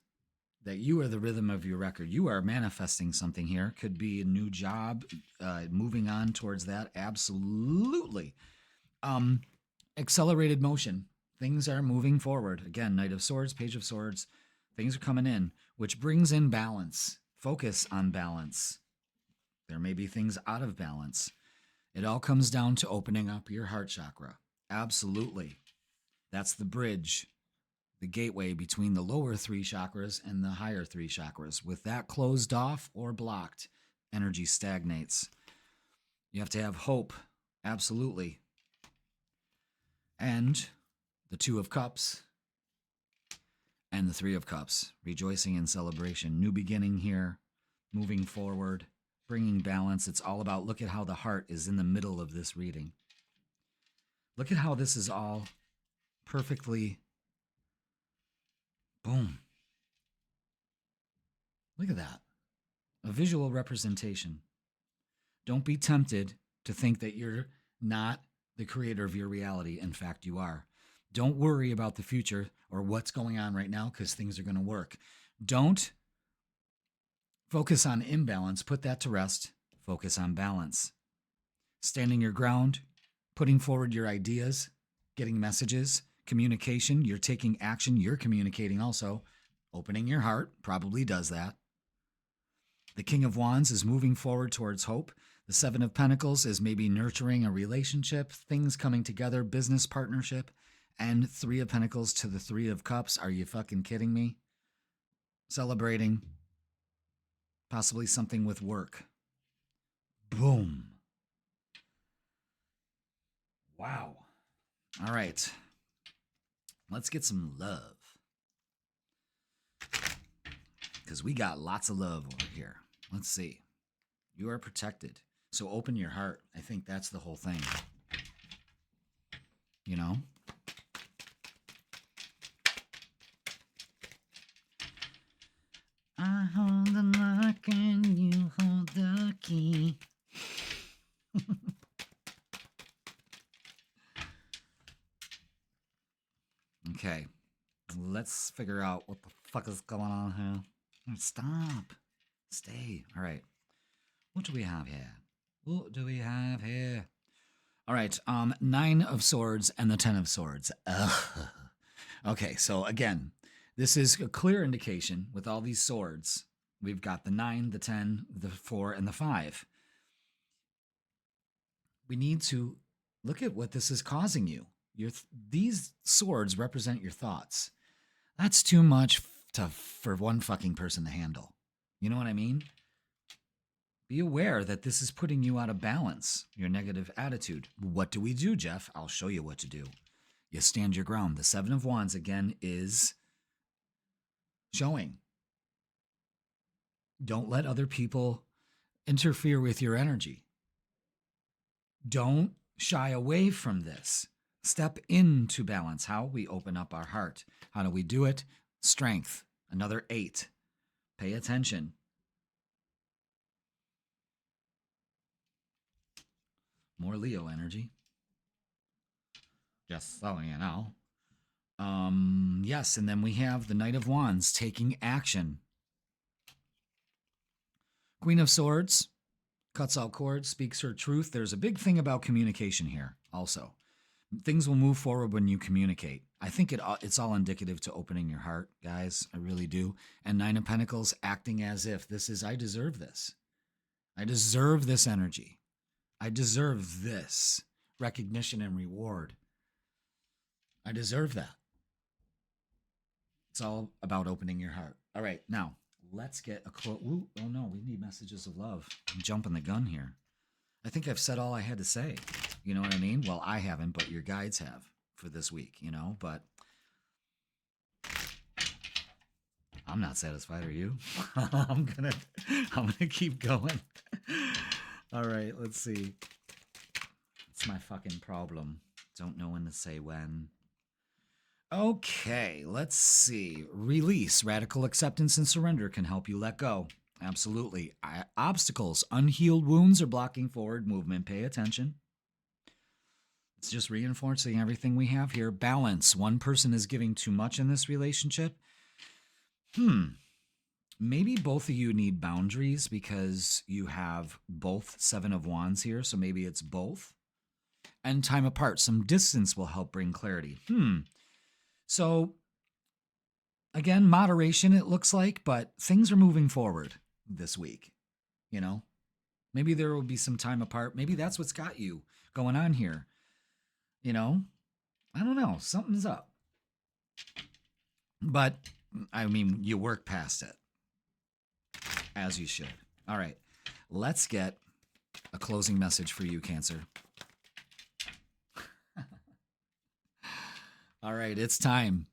that you are the rhythm of your record. You are manifesting something here. Could be a new job, moving on towards that. Absolutely. Accelerated motion. Things are moving forward. Again, Knight of Swords, Page of Swords. Things are coming in, which brings in balance. Focus on balance. There may be things out of balance. It all comes down to opening up your heart chakra. Absolutely. That's the bridge, the gateway between the lower three chakras and the higher three chakras. With that closed off or blocked, energy stagnates. You have to have hope. Absolutely. And the Two of Cups and the Three of Cups. Rejoicing and celebration. New beginning here. Moving forward. Bringing balance. It's all about, look at how the heart is in the middle of this reading. Look at how this is all perfectly, boom. Look at that. A visual representation. Don't be tempted to think that you're not the creator of your reality. In fact, you are. Don't worry about the future or what's going on right now because things are going to work. Don't focus on imbalance. Put that to rest. Focus on balance. Standing your ground, putting forward your ideas, getting messages, communication. You're taking action. You're communicating also. Opening your heart probably does that. The King of Wands is moving forward towards hope. The Seven of Pentacles is maybe nurturing a relationship, things coming together, business partnership. And Three of Pentacles to the Three of Cups. Are you fucking kidding me? Celebrating. Possibly something with work. Boom. Wow. All right. Let's get some love. Because we got lots of love over here. Let's see. You are protected. So open your heart. I think that's the whole thing. You know? I hold the lock and you hold the key. Okay. Let's figure out what the fuck is going on here. Stop. Stay. All right. What do we have here? What do we have here? All right. Nine of Swords and the Ten of Swords. Okay. So again, This is a clear indication with all these swords. We've got the 9, the 10, the 4, and the 5. We need to look at what this is causing you. These swords represent your thoughts. That's too much for one fucking person to handle. You know what I mean? Be aware that this is putting you out of balance, your negative attitude. What do we do, Jeff? I'll show you what to do. You stand your ground. The 7 of Wands, again, is showing. Don't let other people interfere with your energy. Don't shy away from this. Step into balance. How? We open up our heart. How do we do it? Strength. Another 8. Pay attention. More Leo energy. Just so you know. Yes, and then we have the Knight of Wands taking action. Queen of Swords cuts out cords, speaks her truth. There's a big thing about communication here also. Things will move forward when you communicate. I think it's all indicative to opening your heart, guys. I really do. And 9 of Pentacles acting as if I deserve this. I deserve this energy. I deserve this recognition and reward. I deserve that. It's all about opening your heart. All right, now let's get a quote. Oh no, we need messages of love. I'm jumping the gun here. I think I've said all I had to say. You know what I mean? Well, I haven't, but your guides have for this week, but I'm not satisfied. Are you? I'm gonna keep going. All right, let's see. It's my fucking problem. Don't know when to say when. Okay, let's see. Release, radical acceptance and surrender can help you let go. Absolutely. Obstacles, unhealed wounds are blocking forward movement. Pay attention. It's just reinforcing everything we have here. Balance. One person is giving too much in this relationship. Maybe both of you need boundaries because you have both 7 of Wands here, so maybe it's both. And time apart. Some distance will help bring clarity. So, again, moderation it looks like, but things are moving forward this week, Maybe there will be some time apart. Maybe that's what's got you going on here. I don't know. Something's up. But, you work past it. As you should. All right. Let's get a closing message for you, Cancer. All right. It's time.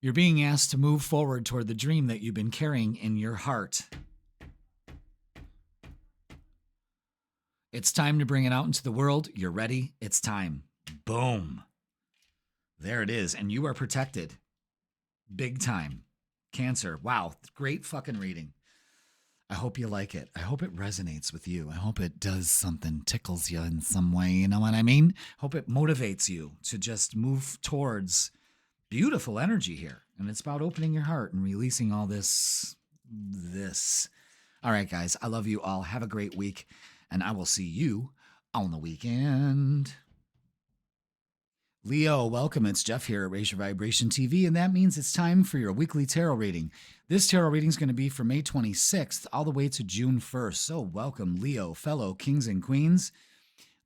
You're being asked to move forward toward the dream that you've been carrying in your heart. It's time to bring it out into the world. You're ready. It's time. Boom. There it is. And you are protected. Big time. Cancer. Wow. Great fucking reading. I hope you like it. I hope it resonates with you. I hope it does something, tickles you in some way. You know what I mean? Hope it motivates you to just move towards beautiful energy here. And it's about opening your heart and releasing all this. All right, guys. I love you all. Have a great week. And I will see you on the weekend. Leo, welcome. It's Jeff here at Raise Your Vibration TV, and that means it's time for your weekly tarot reading. This tarot reading is going to be from May 26th all the way to June 1st. So welcome, Leo, fellow kings and queens.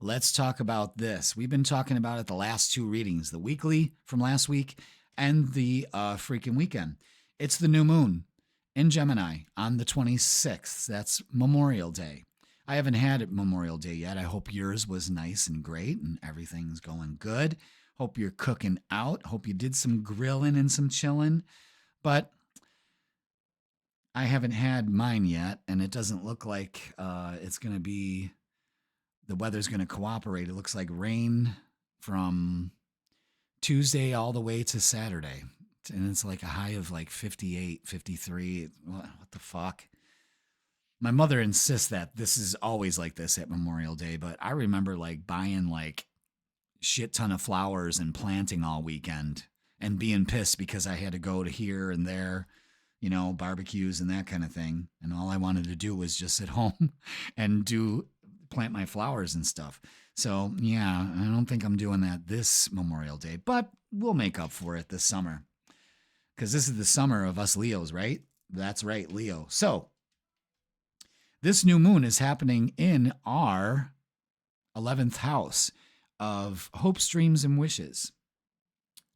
Let's talk about this. We've been talking about it the last 2 readings, the weekly from last week and the freaking weekend. It's the new moon in Gemini on the 26th. That's Memorial Day. I haven't had Memorial Day yet. I hope yours was nice and great and everything's going good. Hope you're cooking out. Hope you did some grilling and some chilling. But I haven't had mine yet, and it doesn't look like it's going to be, the weather's going to cooperate. It looks like rain from Tuesday all the way to Saturday. And it's like a high of like 58, 53. What the fuck? My mother insists that this is always like this at Memorial Day, but I remember like buying like shit ton of flowers and planting all weekend and being pissed because I had to go to here and there, barbecues and that kind of thing. And all I wanted to do was just sit home and plant my flowers and stuff. So yeah, I don't think I'm doing that this Memorial Day, but we'll make up for it this summer. because this is the summer of us Leos, right? That's right, Leo. So this new moon is happening in our 11th house of hopes, dreams, and wishes.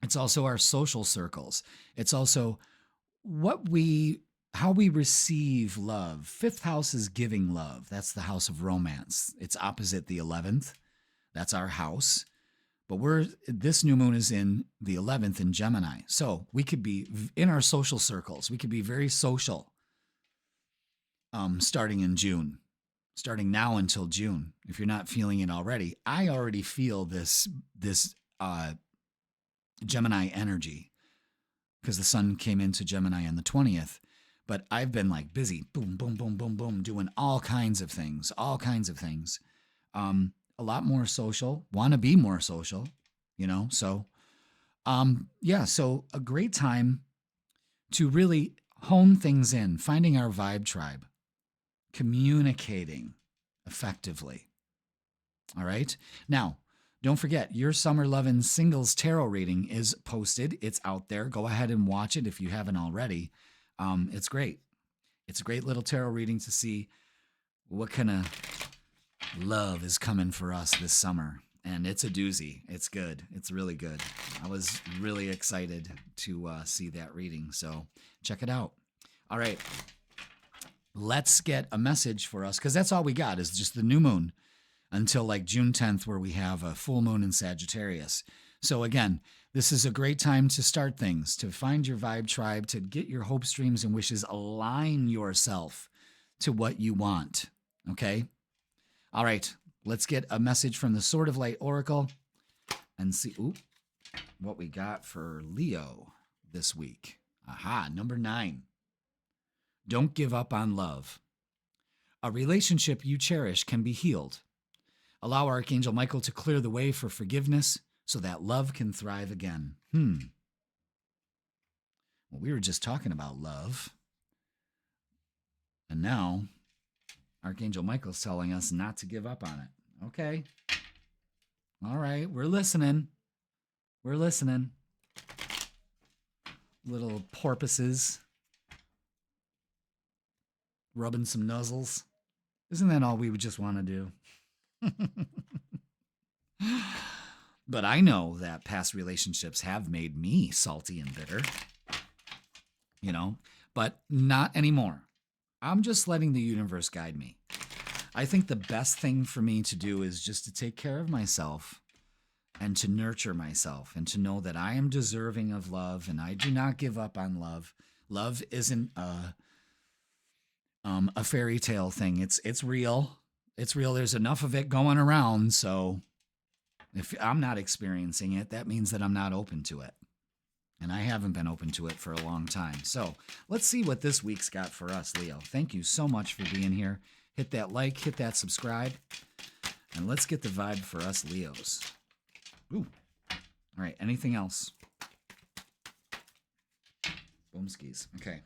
It's also our social circles. It's also how we receive love. Fifth house is giving love. That's the house of romance. It's opposite the 11th. That's our house. But this new moon is in the 11th in Gemini. So we could be in our social circles. We could be very social starting in June, starting now until June. If you're not feeling it already, I already feel this Gemini energy because the sun came into Gemini on the 20th. But I've been like busy, boom, boom, boom, boom, boom, doing all kinds of things. A lot more social, want to be more social, So, so a great time to really hone things in, finding our vibe tribe, communicating effectively. All right. Now, don't forget, your Summer Lovin' Singles Tarot reading is posted. It's out there. Go ahead and watch it if you haven't already. It's great. It's a great little tarot reading to see what kind of love is coming for us this summer. And it's a doozy. It's good. It's really good. I was really excited to see that reading. So check it out. All right. Let's get a message for us, because that's all we got is just the new moon until like June 10th, where we have a full moon in Sagittarius. So again, this is a great time to start things, to find your vibe tribe, to get your hopes, dreams, and wishes, align yourself to what you want. Okay? All right, let's get a message from the Sword of Light Oracle and see what we got for Leo this week. Aha, number 9. Don't give up on love. A relationship you cherish can be healed. Allow Archangel Michael to clear the way for forgiveness so that love can thrive again. Well, we were just talking about love. And now Archangel Michael's telling us not to give up on it. Okay. All right. We're listening. Little porpoises. Rubbing some nuzzles. Isn't that all we would just want to do? But I know that past relationships have made me salty and bitter. But not anymore. I'm just letting the universe guide me. I think the best thing for me to do is just to take care of myself and to nurture myself and to know that I am deserving of love and I do not give up on love. Love isn't a fairy tale thing. It's real. It's real. There's enough of it going around. So if I'm not experiencing it, that means that I'm not open to it. And I haven't been open to it for a long time. So let's see what this week's got for us, Leo. Thank you so much for being here. Hit that like, hit that subscribe, and let's get the vibe for us Leos. Ooh. All right, anything else? Boomskis. Okay.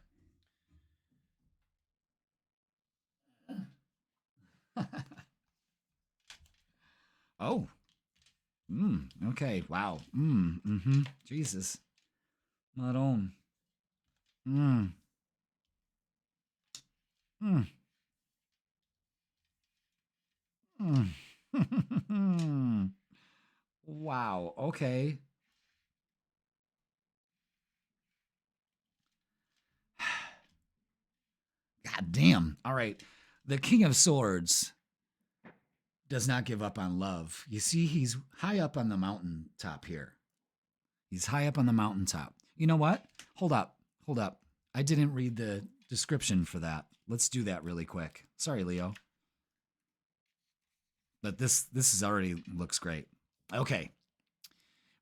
Oh. Okay. Wow. Jesus. Maron. Wow. Okay. God damn. All right. The King of Swords does not give up on love. You see, he's high up on the mountaintop here. He's high up on the mountaintop. You know what? Hold up. I didn't read the description for that. Let's do that really quick. Sorry, Leo. But this is already looks great. Okay.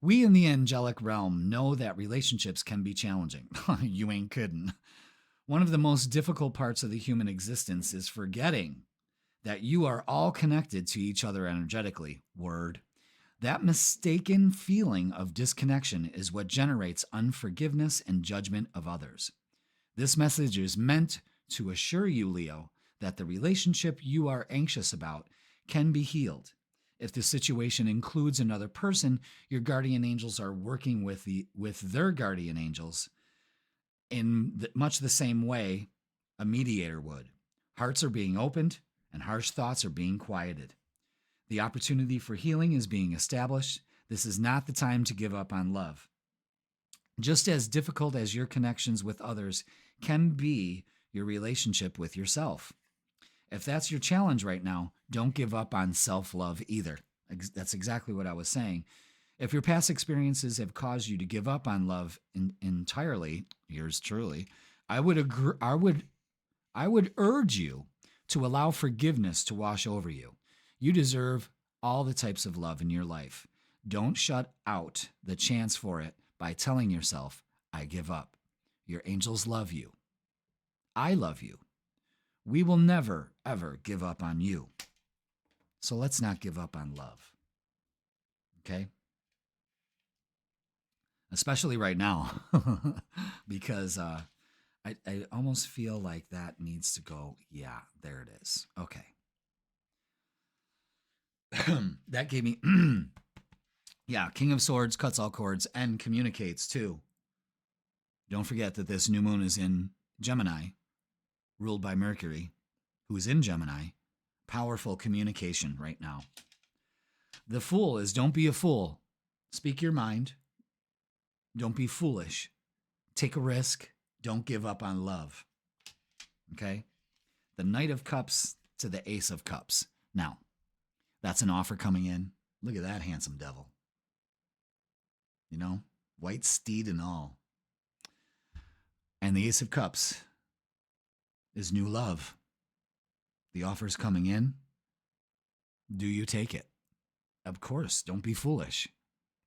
We in the angelic realm know that relationships can be challenging. You ain't kidding. One of the most difficult parts of the human existence is forgetting that you are all connected to each other energetically. Word. That mistaken feeling of disconnection is what generates unforgiveness and judgment of others. This message is meant to assure you, Leo, that the relationship you are anxious about can be healed. If the situation includes another person, your guardian angels are working with their guardian angels in much the same way a mediator would. Hearts are being opened and harsh thoughts are being quieted. The opportunity for healing is being established. This is not the time to give up on love. Just as difficult as your connections with others can be your relationship with yourself. If that's your challenge right now, don't give up on self-love either. That's exactly what I was saying. If your past experiences have caused you to give up on love entirely, yours truly, I would urge you to allow forgiveness to wash over you. You deserve all the types of love in your life. Don't shut out the chance for it by telling yourself, I give up. Your angels love you. I love you. We will never, ever give up on you. So let's not give up on love. Okay? Especially right now, because I almost feel like that needs to go. Yeah, there it is. Okay. That gave me, yeah, King of Swords cuts all cords and communicates too. Don't forget that this new moon is in Gemini, ruled by Mercury, who is in Gemini. Powerful communication right now. The Fool is don't be a fool. Speak your mind. Don't be foolish. Take a risk. Don't give up on love. Okay? The Knight of Cups to the Ace of Cups. Now, that's an offer coming in. Look at that handsome devil. You know, white steed and all. And the Ace of Cups is new love. The offer's coming in. Do you take it? Of course, don't be foolish.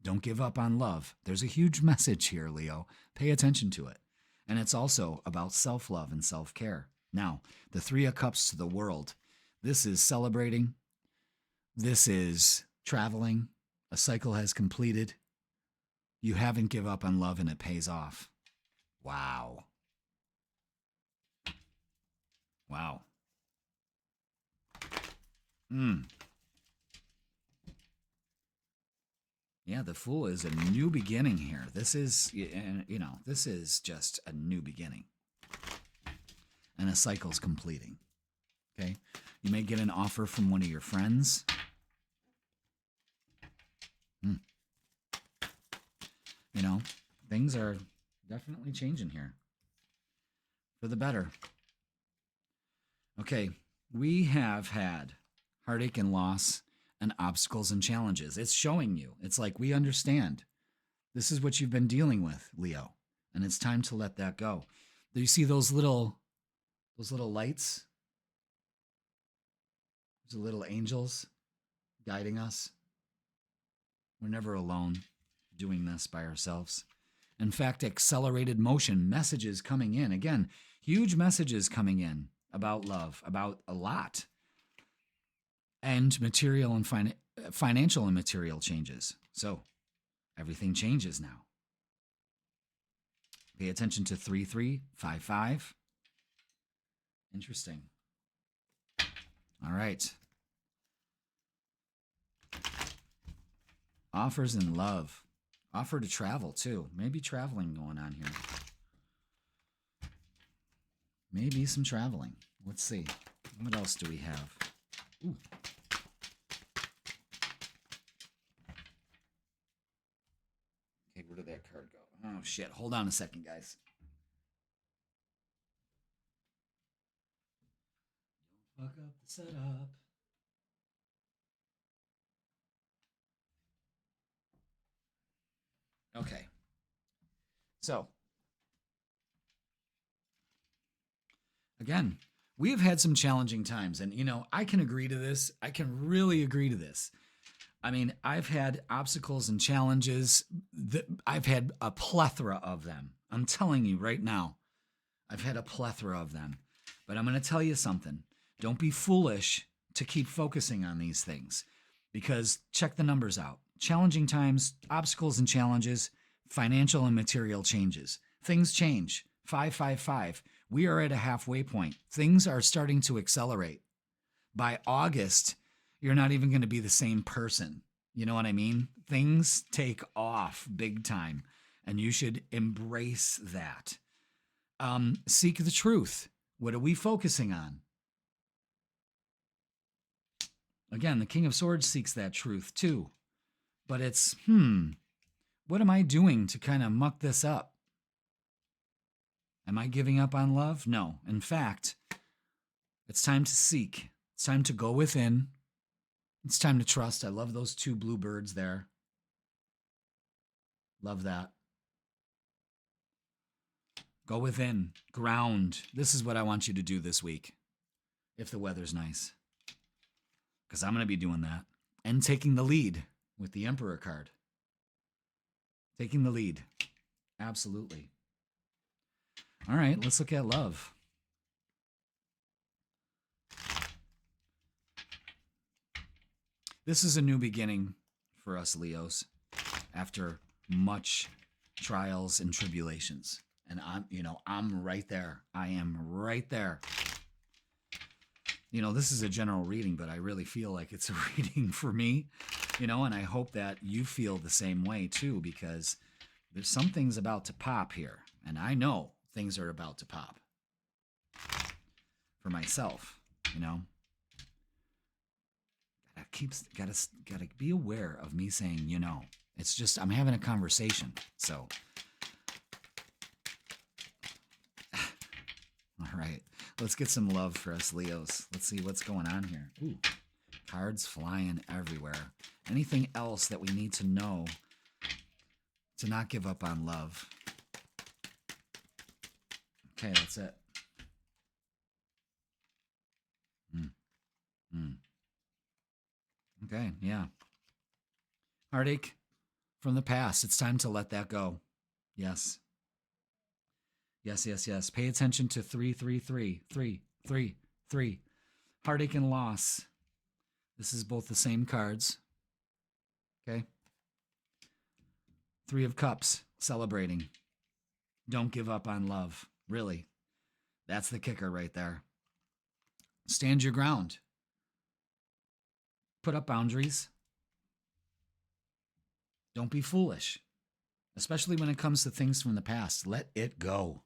Don't give up on love. There's a huge message here, Leo. Pay attention to it. And it's also about self-love and self-care. Now, the Three of Cups to the world. This is celebrating. This is traveling. A cycle has completed. You haven't given up on love and it pays off. Wow. Wow. Yeah, the Fool is a new beginning here. This is, this is just a new beginning. And a cycle's completing. Okay? You may get an offer from one of your friends. You know, things are definitely changing here. For the better. Okay, we have had heartache and loss and obstacles and challenges. It's showing you. It's like we understand. This is what you've been dealing with, Leo. And it's time to let that go. Do you see those little lights? Those little angels guiding us. We're never alone doing this by ourselves. In fact, accelerated motion, messages coming in. Again, huge messages coming in about love, about a lot. And material and financial and material changes. So everything changes now. Pay attention to 3355. Interesting. All right. Offers in love. Offer to travel too. Maybe traveling going on here. Maybe some traveling. Let's see. What else do we have? Ooh. Okay, where did that card go? Oh, shit. Hold on a second, guys. Don't fuck up the setup. Okay. So, again, we have had some challenging times. And, I can agree to this. I can really agree to this. I mean, I've had obstacles and challenges. I've had a plethora of them. I'm telling you right now, I've had a plethora of them. But I'm going to tell you something. Don't be foolish to keep focusing on these things, because check the numbers out. Challenging times, obstacles and challenges, financial and material changes. Things change. 555. We are at a halfway point. Things are starting to accelerate. By August, you're not even going to be the same person. You know what I mean? Things take off big time, and you should embrace that. Seek the truth. What are we focusing on? Again, the King of Swords seeks that truth too. But it's, what am I doing to kind of muck this up? Am I giving up on love? No. In fact, it's time to seek. It's time to go within. It's time to trust. I love those two blue birds there. Love that. Go within. Ground. This is what I want you to do this week, if the weather's nice. Because I'm going to be doing that. And taking the lead with the Emperor card. Taking the lead. Absolutely. All right, let's look at love. This is a new beginning for us Leos after much trials and tribulations. And I'm right there. I am right there. This is a general reading, but I really feel like it's a reading for me, and I hope that you feel the same way too, because there's some things about to pop here. And I know things are about to pop for myself, Gotta be aware of me saying, it's just, I'm having a conversation. So, all right, let's get some love for us Leos. Let's see what's going on here. Ooh, cards flying everywhere. Anything else that we need to know to not give up on love? Okay, that's it. Okay, yeah. Heartache from the past. It's time to let that go. Yes. Yes, yes, yes. Pay attention to 333. 3, 3, 3. Heartache and loss. This is both the same cards. Okay. 3 of Cups. Celebrating. Don't give up on love. Really. That's the kicker right there. Stand your ground. Put up boundaries. Don't be foolish, especially when it comes to things from the past. Let it go.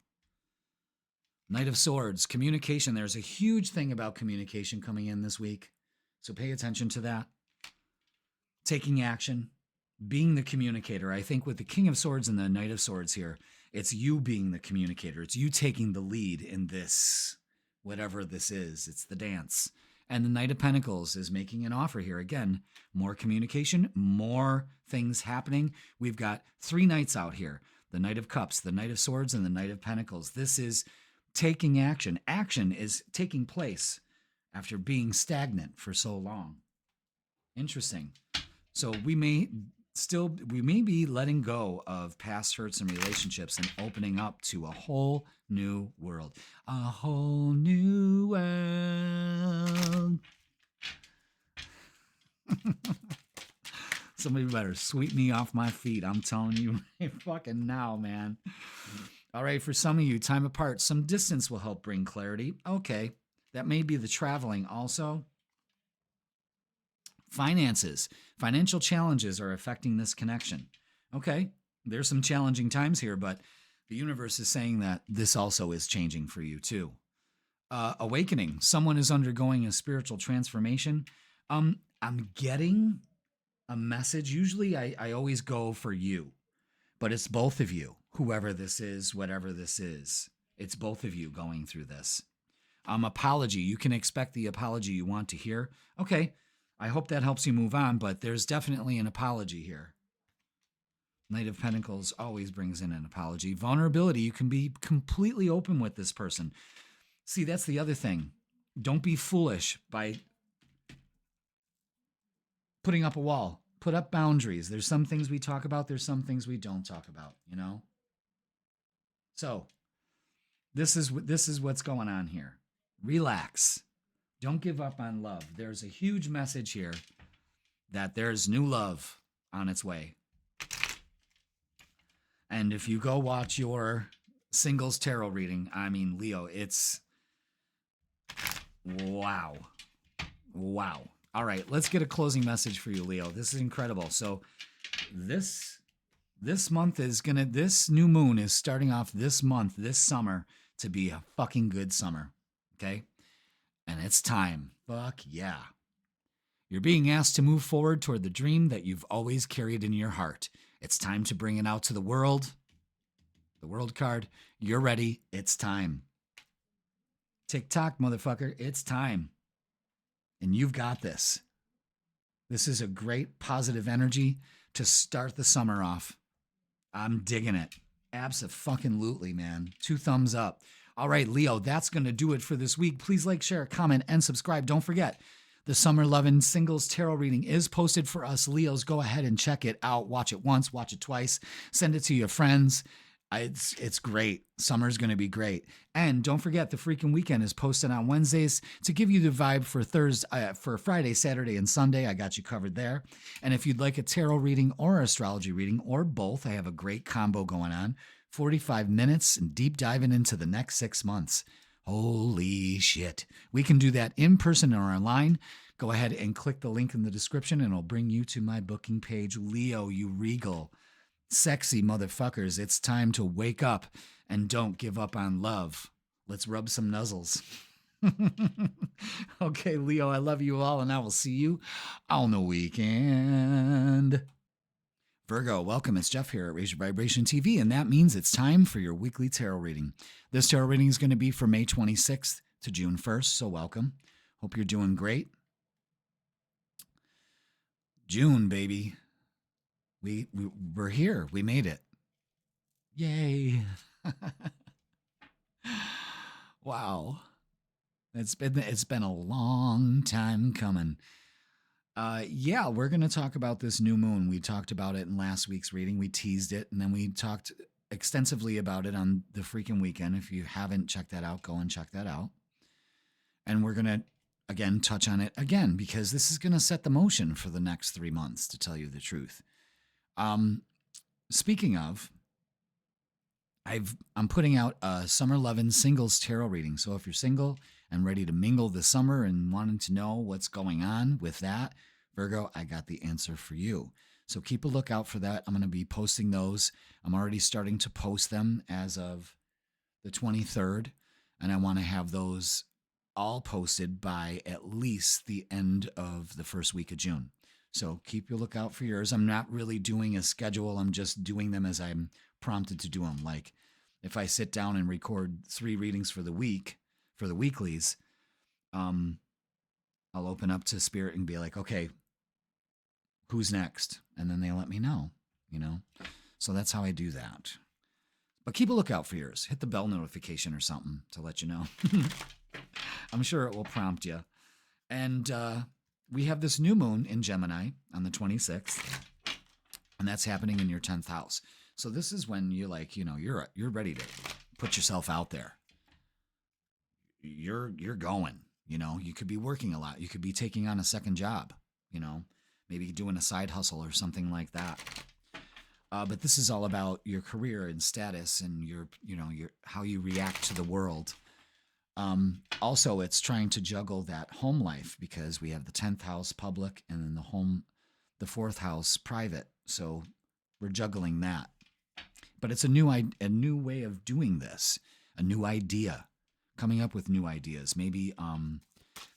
Knight of Swords, communication. There's a huge thing about communication coming in this week, so pay attention to that. Taking action, being the communicator. I think with the King of Swords and the Knight of Swords here, it's you being the communicator. It's you taking the lead in this, whatever this is. It's the dance. And the Knight of Pentacles is making an offer here. Again, more communication, more things happening. We've got 3 knights out here. The Knight of Cups, the Knight of Swords, and the Knight of Pentacles. This is taking action. Action is taking place after being stagnant for so long. Interesting. So we may be letting go of past hurts and relationships and opening up to a whole new world. A whole new world. Somebody better sweep me off my feet. I'm telling you right fucking now, man. All right, for some of you, time apart, some distance will help bring clarity. Okay, that may be the traveling also. Finances. Financial challenges are affecting this connection. Okay, there's some challenging times here, but the universe is saying that this also is changing for you too. Awakening. Someone is undergoing a spiritual transformation. I'm getting a message. Usually I always go for you, but it's both of you. Whoever this is, whatever this is, it's both of you going through this. Apology. You can expect the apology you want to hear. Okay, I hope that helps you move on, but there's definitely an apology here. Knight of Pentacles always brings in an apology. Vulnerability. You can be completely open with this person. See, that's the other thing. Don't be foolish by putting up a wall. Put up boundaries. There's some things we talk about. There's some things we don't talk about, you know? So this is what's going on here. Relax. Don't give up on love. There's a huge message here that there's new love on its way. And if you go watch your singles tarot reading, I mean, Leo, it's wow. Wow. All right, let's get a closing message for you, Leo. This is incredible. So this month is this new moon is starting off this month, this summer. to be a fucking good summer. Okay? And it's time. Fuck yeah. You're being asked to move forward toward the dream that you've always carried in your heart. It's time to bring it out to the world. The world card. You're ready. It's time. Tick-tock, motherfucker. It's time. And you've got this. This is a great positive energy to start the summer off. I'm digging it. Abso-fucking-lutely, man. 2 thumbs up. All right, Leo, that's going to do it for this week. Please like, share, comment, and subscribe. Don't forget, the Summer Lovin' Singles Tarot reading is posted for us Leos. Go ahead and check it out. Watch it once, watch it twice. Send it to your friends. It's great. Summer's going to be great. And don't forget, the freaking weekend is posted on Wednesdays to give you the vibe for Friday, Saturday, and Sunday. I got you covered there. And if you'd like a tarot reading or astrology reading or both, I have a great combo going on. 45 minutes and deep diving into the next 6 months. Holy shit. We can do that in person or online. Go ahead and click the link in the description and it'll bring you to my booking page. Leo, you regal, sexy motherfuckers. It's time to wake up and don't give up on love. Let's rub some nuzzles. Okay, Leo, I love you all and I will see you on the weekend. Virgo, welcome. It's Jeff here at Raise Your Vibration TV, and that means it's time for your weekly tarot reading. This tarot reading is going to be from May 26th to June 1st, so welcome. Hope you're doing great. June, baby. We're here. We made it. Yay. Wow. It's been a long time coming. Yeah, we're going to talk about this new moon. We talked about it in last week's reading. We teased it, and then we talked extensively about it on the freaking weekend. If you haven't checked that out, go and check that out. And we're going to, again, touch on it again, because this is going to set the motion for the next 3 months, to tell you the truth. Speaking of, I'm putting out a Summer Lovin' Singles Tarot reading. So if you're single and ready to mingle this summer and wanting to know what's going on with that, Virgo, I got the answer for you. So keep a lookout for that. I'm going to be posting those. I'm already starting to post them as of the 23rd, and I want to have those all posted by at least the end of the first week of June. So keep your lookout for yours. I'm not really doing a schedule. I'm just doing them as I'm prompted to do them. Like if I sit down and record 3 readings for the week, for the weeklies, I'll open up to Spirit and be like, okay, who's next? And then they let me know, you know? So that's how I do that. But keep a lookout for yours. Hit the bell notification or something to let you know. I'm sure it will prompt you. And we have this new moon in Gemini on the 26th, and that's happening in your 10th house. So this is when you're like, you know, you're ready to put yourself out there. You're going, you know, you could be working a lot. You could be taking on a second job, you know, maybe doing a side hustle or something like that. But this is all about your career and status and your how you react to the world. Also, it's trying to juggle that home life because we have the 10th house public and then the 4th house private. So we're juggling that. But it's a new way of doing this, a new idea, coming up with new ideas. Maybe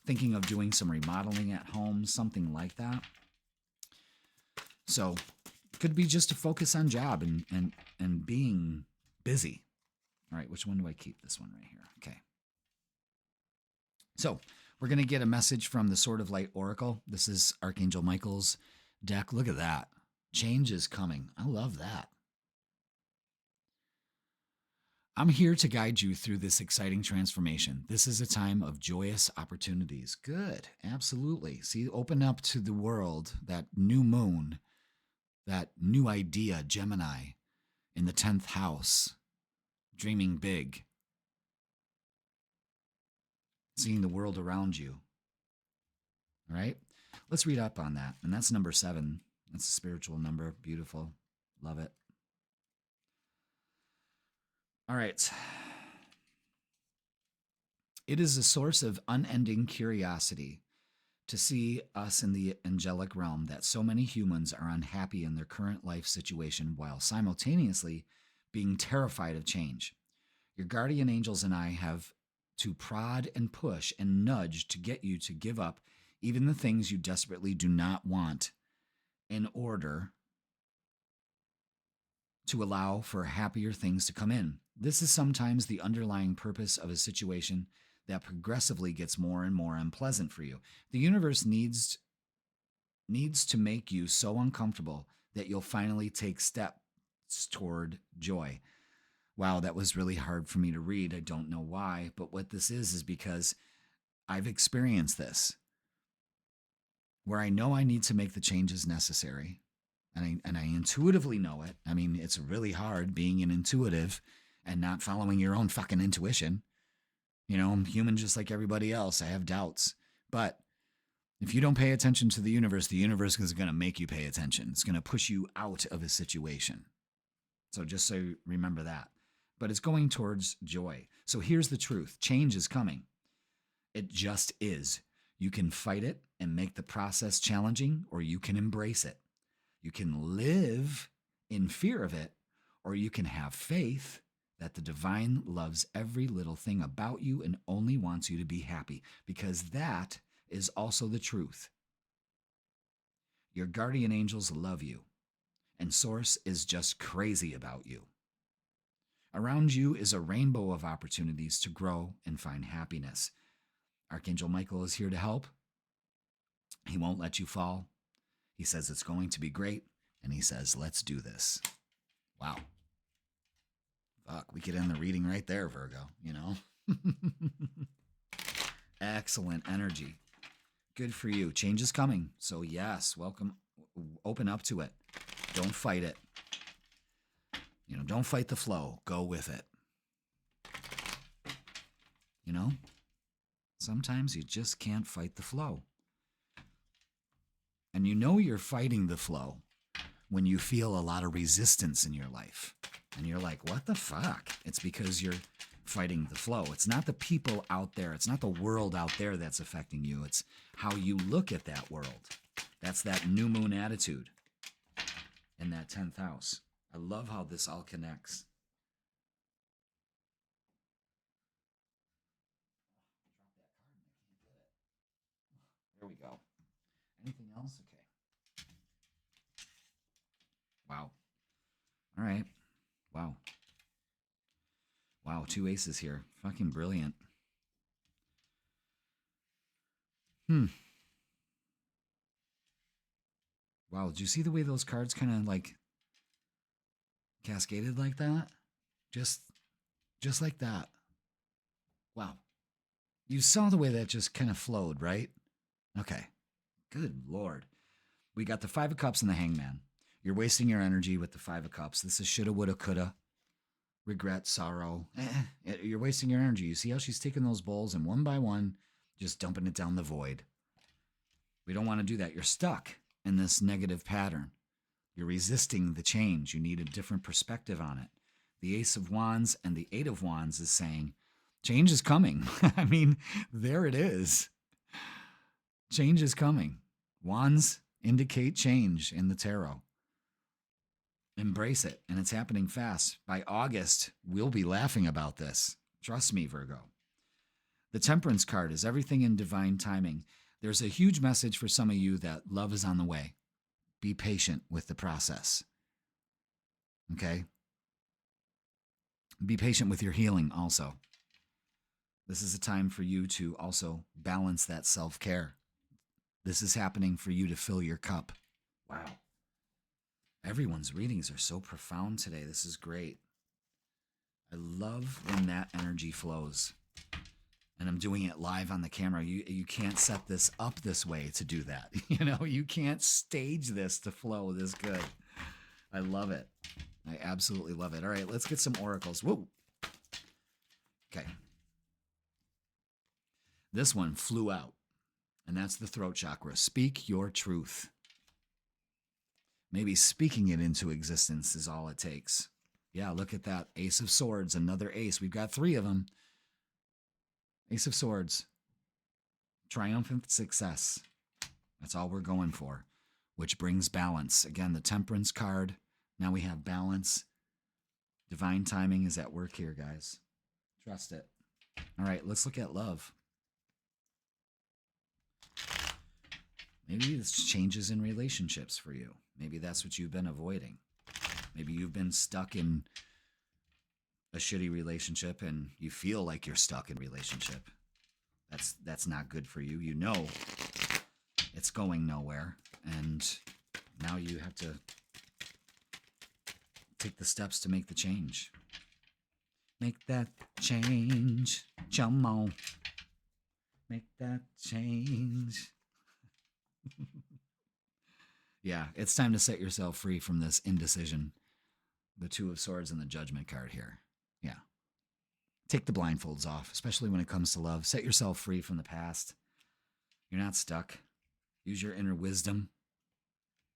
thinking of doing some remodeling at home, something like that. So could be just to focus on job and being busy. All right, which one do I keep? This one right here. Okay. So we're going to get a message from the Sword of Light Oracle. This is Archangel Michael's deck. Look at that. Change is coming. I love that. I'm here to guide you through this exciting transformation. This is a time of joyous opportunities. Good. Absolutely. See, open up to the world, that new moon, that new idea, Gemini, in the 10th house, dreaming big, seeing the world around you. All right? Let's read up on that. And that's number 7. That's a spiritual number. Beautiful. Love it. All right. It is a source of unending curiosity to see us in the angelic realm that so many humans are unhappy in their current life situation while simultaneously being terrified of change. Your guardian angels and I have to prod and push and nudge to get you to give up even the things you desperately do not want in order to allow for happier things to come in. This is sometimes the underlying purpose of a situation that progressively gets more and more unpleasant for you. The universe needs to make you so uncomfortable that you'll finally take steps toward joy. Wow, that was really hard for me to read. I don't know why, but what this is because I've experienced this, where I know I need to make the changes necessary, and I intuitively know it. I mean, it's really hard being an intuitive and not following your own fucking intuition. You know, I'm human just like everybody else. I have doubts. But if you don't pay attention to the universe is going to make you pay attention. It's going to push you out of a situation. So just so you remember that. But it's going towards joy. So here's the truth. Change is coming. It just is. You can fight it and make the process challenging, or you can embrace it. You can live in fear of it, or you can have faith that the divine loves every little thing about you and only wants you to be happy, because that is also the truth. Your guardian angels love you, and Source is just crazy about you. Around you is a rainbow of opportunities to grow and find happiness. Archangel Michael is here to help. He won't let you fall. He says it's going to be great, and he says, let's do this. Wow. Fuck, we could end the reading right there, Virgo, you know? Excellent energy. Good for you. Change is coming. So yes, welcome. Open up to it. Don't fight it. You know, don't fight the flow. Go with it. You know, sometimes you just can't fight the flow. And you know you're fighting the flow when you feel a lot of resistance in your life. And you're like, what the fuck? It's because you're fighting the flow. It's not the people out there. It's not the world out there that's affecting you. It's how you look at that world. That's that new moon attitude in that 10th house. I love how this all connects. There we go. Anything else? Okay. Wow. All right. Wow. Wow, 2 aces here. Fucking brilliant. Wow, did you see the way those cards kind of like cascaded like that? Just like that. Wow. You saw the way that just kind of flowed, right? Okay. Good Lord. We got the 5 of Cups and the Hangman. You're wasting your energy with the 5 of Cups. This is shoulda, woulda, coulda. Regret, sorrow. You're wasting your energy. You see how she's taking those bowls and one by one, just dumping it down the void. We don't want to do that. You're stuck in this negative pattern. You're resisting the change. You need a different perspective on it. The Ace of Wands and the 8 of Wands is saying, change is coming. I mean, there it is. Change is coming. Wands indicate change in the tarot. Embrace it, and it's happening fast. By August, we'll be laughing about this. Trust me, Virgo. The Temperance card is everything in divine timing. There's a huge message for some of you that love is on the way. Be patient with the process. Okay? Be patient with your healing also. This is a time for you to also balance that self-care. This is happening for you to fill your cup. Wow. Everyone's readings are so profound today. This is great. I love when that energy flows. And I'm doing it live on the camera. You can't set this up this way to do that. You know, you can't stage this to flow this good. I love it. I absolutely love it. All right, let's get some oracles. Whoa. Okay. This one flew out, and that's the throat chakra. Speak your truth. Maybe speaking it into existence is all it takes. Yeah, look at that. Ace of Swords, another ace. We've got 3 of them. Ace of Swords. Triumphant success. That's all we're going for, which brings balance. Again, the Temperance card. Now we have balance. Divine timing is at work here, guys. Trust it. All right, let's look at love. Maybe this changes in relationships for you. Maybe that's what you've been avoiding. Maybe you've been stuck in a shitty relationship and you feel like you're stuck in a relationship. That's not good for you. You know it's going nowhere, and now you have to take the steps to make the change. Make that change. Come on. Make that change. Yeah, it's time to set yourself free from this indecision. The Two of Swords and the Judgment card here. Yeah. Take the blindfolds off, especially when it comes to love. Set yourself free from the past. You're not stuck. Use your inner wisdom.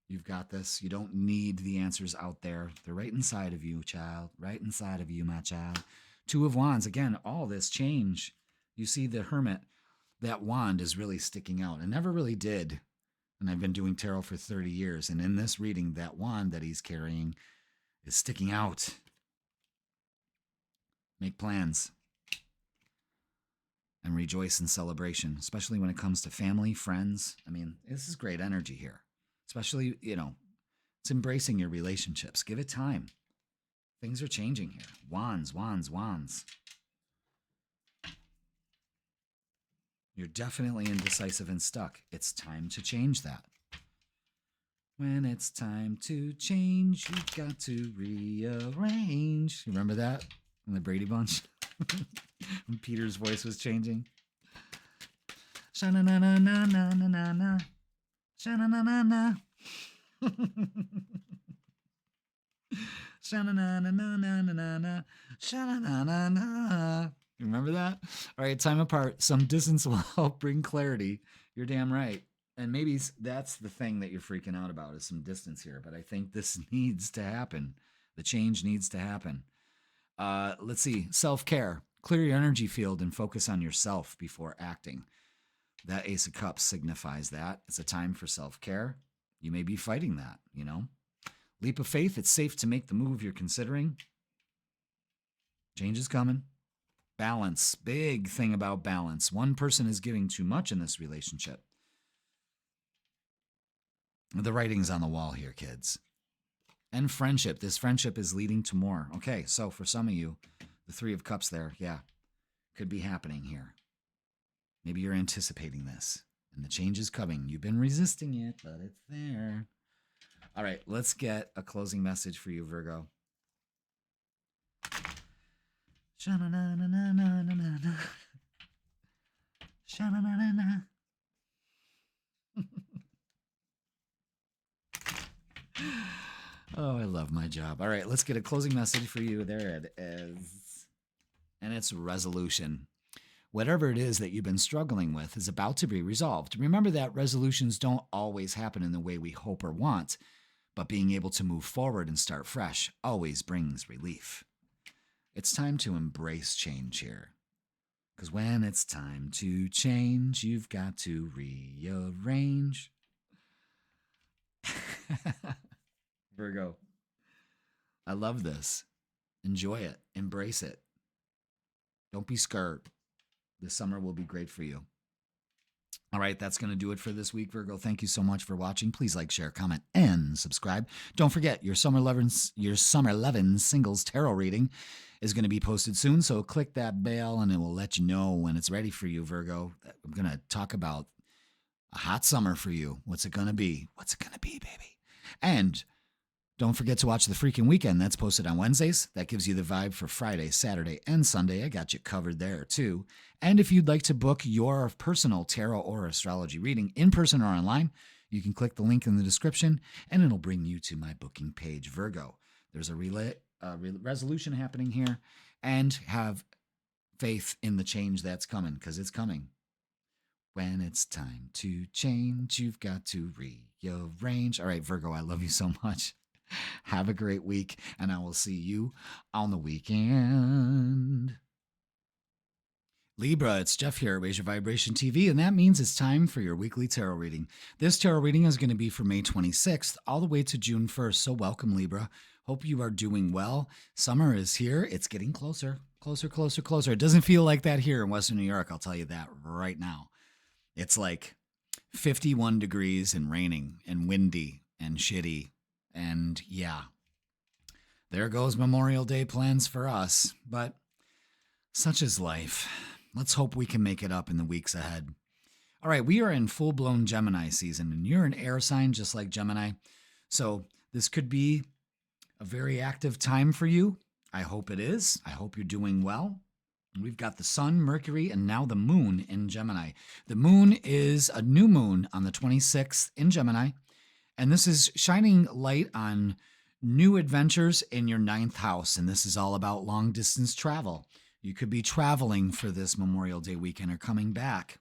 You've got this. You don't need the answers out there. They're right inside of you, child. Right inside of you, my child. Two of Wands. Again, all this change. You see the Hermit. That wand is really sticking out. It never really did. And I've been doing tarot for 30 years. And in this reading, that wand that he's carrying is sticking out. Make plans. And rejoice in celebration, especially when it comes to family, friends. I mean, this is great energy here. Especially, it's embracing your relationships. Give it time. Things are changing here. Wands, wands, wands. You're definitely indecisive and stuck. It's time to change that. When it's time to change, you've got to rearrange. You remember that in the Brady Bunch? When Peter's voice was changing. Sha-na-na-na-na-na-na-na. Sha-na-na-na-na. Sha-na-na-na-na-na-na-na. Sha-na-na-na-na. You remember that? All right, time apart. Some distance will help bring clarity. You're damn right. And maybe that's the thing that you're freaking out about, is some distance here. But I think this needs to happen. The change needs to happen. Let's see. Self-care. Clear your energy field and focus on yourself before acting. That Ace of Cups signifies that. It's a time for self-care. You may be fighting that, Leap of faith. It's safe to make the move you're considering. Change is coming. Balance. Big thing about balance. One person is giving too much in this relationship. The writing's on the wall here, kids. And friendship. This friendship is leading to more. Okay, so for some of you, the Three of Cups there, yeah, could be happening here. Maybe you're anticipating this, and the change is coming. You've been resisting it, but it's there. All right, let's get a closing message for you, Virgo. Sha-na-na-na-na-na-na-na. Sha-na-na-na-na. Oh, I love my job. All right, let's get a closing message for you. There it is. And it's resolution. Whatever it is that you've been struggling with is about to be resolved. Remember that resolutions don't always happen in the way we hope or want, but being able to move forward and start fresh always brings relief. It's time to embrace change here. Because when it's time to change, you've got to rearrange. Virgo, I love this. Enjoy it. Embrace it. Don't be scared. This summer will be great for you. All right, that's going to do it for this week, Virgo. Thank you so much for watching. Please like, share, comment, and subscribe. Don't forget, your Summer Lovin' Singles Tarot reading is going to be posted soon, so click that bell and it will let you know when it's ready for you, Virgo. I'm going to talk about a hot summer for you. What's it going to be? What's it going to be, baby? And don't forget to watch The Freaking Weekend. That's posted on Wednesdays. That gives you the vibe for Friday, Saturday, and Sunday. I got you covered there, too. And if you'd like to book your personal tarot or astrology reading in person or online, you can click the link in the description, and it'll bring you to my booking page, Virgo. There's a resolution happening here, and have faith in the change that's coming, because it's coming. When it's time to change, you've got to rearrange. All right, Virgo, I love you so much. Have a great week, and I will see you on the weekend. Libra, it's Jeff here at Raise Your Vibration TV, and that means it's time for your weekly tarot reading. This tarot reading is going to be for May 26th all the way to June 1st, so welcome, Libra. Hope you are doing well. Summer is here. It's getting closer, closer, closer, closer. It doesn't feel like that here in Western New York. I'll tell you that right now. It's like 51 degrees and raining and windy and shitty. And yeah, there goes Memorial Day plans for us. But such is life. Let's hope we can make it up in the weeks ahead. All right, we are in full-blown Gemini season, and you're an air sign just like Gemini. So this could be a very active time for you. I hope it is. I hope you're doing well. We've got the sun, Mercury, and now the moon in Gemini. The moon is a new moon on the 26th in Gemini, and this is shining light on new adventures in your 9th house, and this is all about long-distance travel. You could be traveling for this Memorial Day weekend or coming back.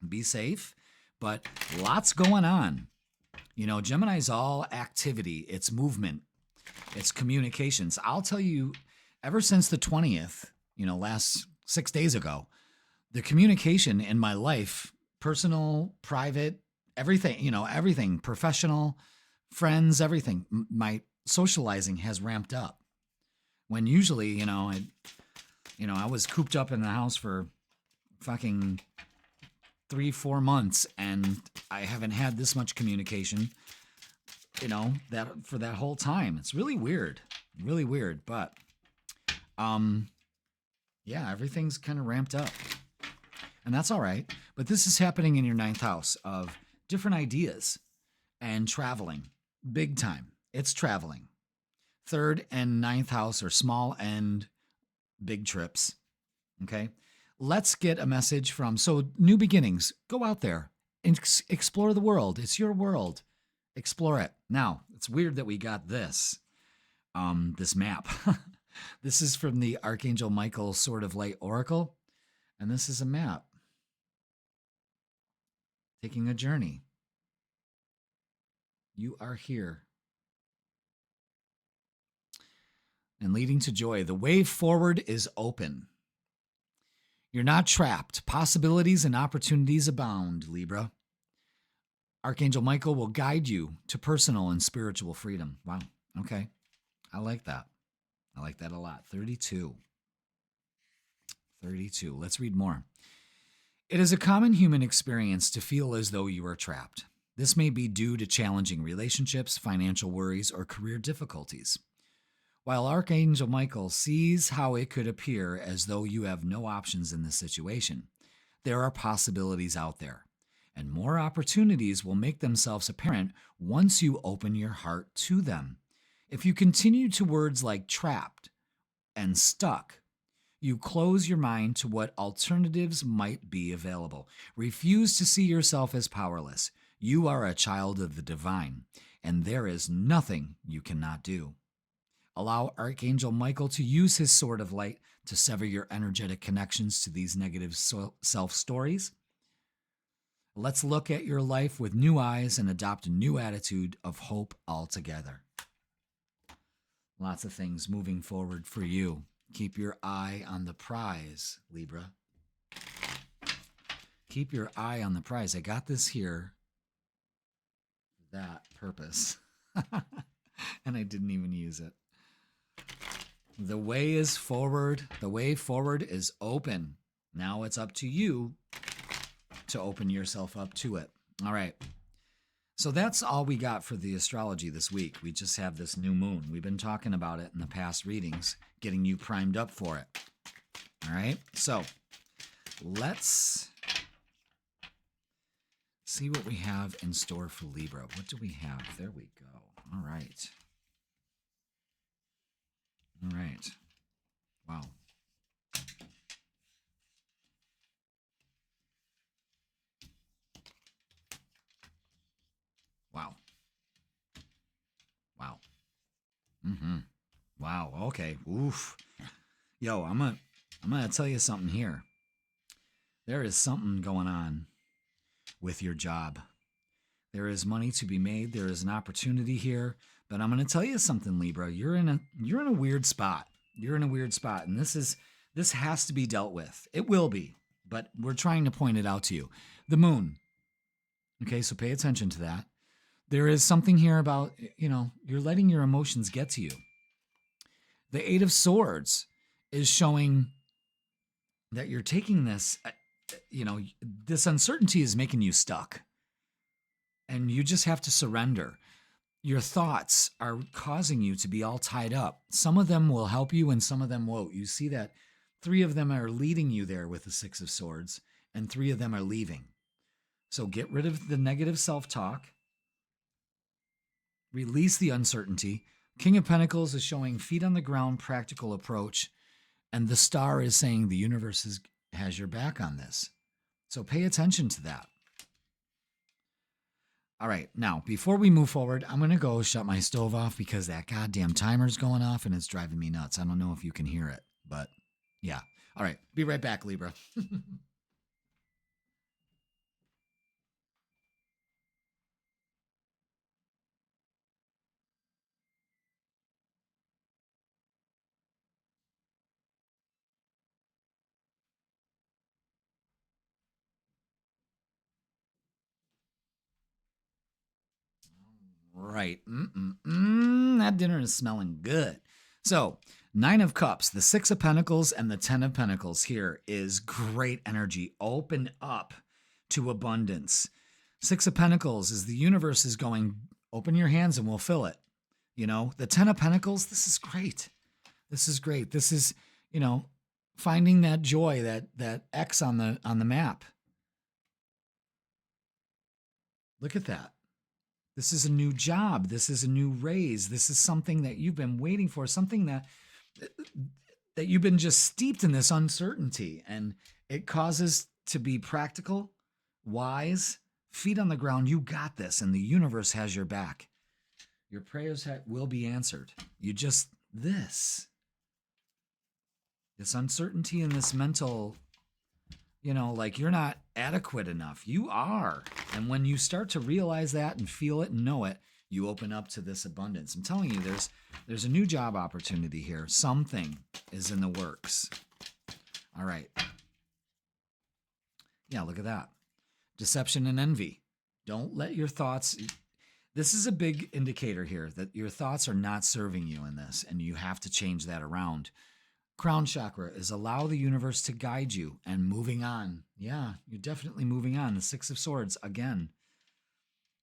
Be safe, but lots going on. You know, Gemini's all activity. It's movement. It's communications. I'll tell you, ever since the 20th, last 6 days ago, the communication in my life, personal, private, everything, everything, professional, friends, everything, my socializing has ramped up. When usually, I was cooped up in the house for fucking 3-4 months, and I haven't had this much communication, that for that whole time. It's really weird, but, yeah, everything's kind of ramped up, and that's all right. But this is happening in your 9th house of different ideas and traveling, big time. It's traveling. 3rd and 9th house are small and big trips. Okay. Let's get a message so new beginnings. Go out there and explore the world. It's your world. Explore it. Now, it's weird that we got this map. This is from the Archangel Michael Sword of Light Oracle, and this is a map taking a journey. You are here. And leading to joy. The way forward is open. You're not trapped. Possibilities and opportunities abound, Libra. Archangel Michael will guide you to personal and spiritual freedom. Wow. Okay. I like that. I like that a lot. 32. Let's read more. It is a common human experience to feel as though you are trapped. This may be due to challenging relationships, financial worries, or career difficulties. While Archangel Michael sees how it could appear as though you have no options in this situation, there are possibilities out there, and more opportunities will make themselves apparent once you open your heart to them. If you continue to words like trapped and stuck, you close your mind to what alternatives might be available. Refuse to see yourself as powerless. You are a child of the divine, and there is nothing you cannot do. Allow Archangel Michael to use his sword of light to sever your energetic connections to these negative self-stories. Let's look at your life with new eyes and adopt a new attitude of hope altogether. Lots of things moving forward for you. Keep your eye on the prize, Libra. Keep your eye on the prize. I got this here for that purpose, and I didn't even use it. The way is forward. The way forward is open. Now it's up to you to open yourself up to it. All right. So that's all we got for the astrology this week. We just have this new moon. We've been talking about it in the past readings, getting you primed up for it. All right. So let's see what we have in store for Libra. What do we have? There we go. All right. All right. Wow. Wow. Wow. Mm-hmm. Wow. Okay. Oof. Yo, I'm gonna tell you something here. There is something going on with your job. There is money to be made. There is an opportunity here. But I'm going to tell you something, Libra. You're in a weird spot. You're in a weird spot, and this has to be dealt with. It will be, but we're trying to point it out to you. The moon. Okay, so pay attention to that. There is something here about, you're letting your emotions get to you. The Eight of Swords is showing that you're taking this, this uncertainty is making you stuck. And you just have to surrender. Your thoughts are causing you to be all tied up. Some of them will help you and some of them won't. You see that 3 of them are leading you there with the 6 of Swords, and 3 of them are leaving. So get rid of the negative self-talk. Release the uncertainty. King of Pentacles is showing feet on the ground, practical approach. And the Star is saying the universe has your back on this. So pay attention to that. All right, now, before we move forward, I'm going to go shut my stove off because that goddamn timer's going off and it's driving me nuts. I don't know if you can hear it, but yeah. All right, be right back, Libra. Right. That dinner is smelling good. So, 9 of Cups, the 6 of Pentacles, and the 10 of Pentacles here is great energy. Open up to abundance. 6 of Pentacles is the universe is going, open your hands and we'll fill it. The 10 of Pentacles, this is great. This is great. This is, finding that joy, that X on the map. Look at that. This is a new job. This is a new raise. This is something that you've been waiting for, something that you've been just steeped in this uncertainty, and it causes to be practical, wise, feet on the ground. You got this, and the universe has your back. Your prayers will be answered. This uncertainty and this mental, like you're not adequate enough. You are. And when you start to realize that and feel it and know it, you open up to this abundance. I'm telling you, there's a new job opportunity here. Something is in the works. All right. Yeah, look at that. Deception and envy. Don't let your thoughts... This is a big indicator here that your thoughts are not serving you in this, and you have to change that around. Crown chakra is allow the universe to guide you and moving on. Yeah, you're definitely moving on. The 6 of Swords again.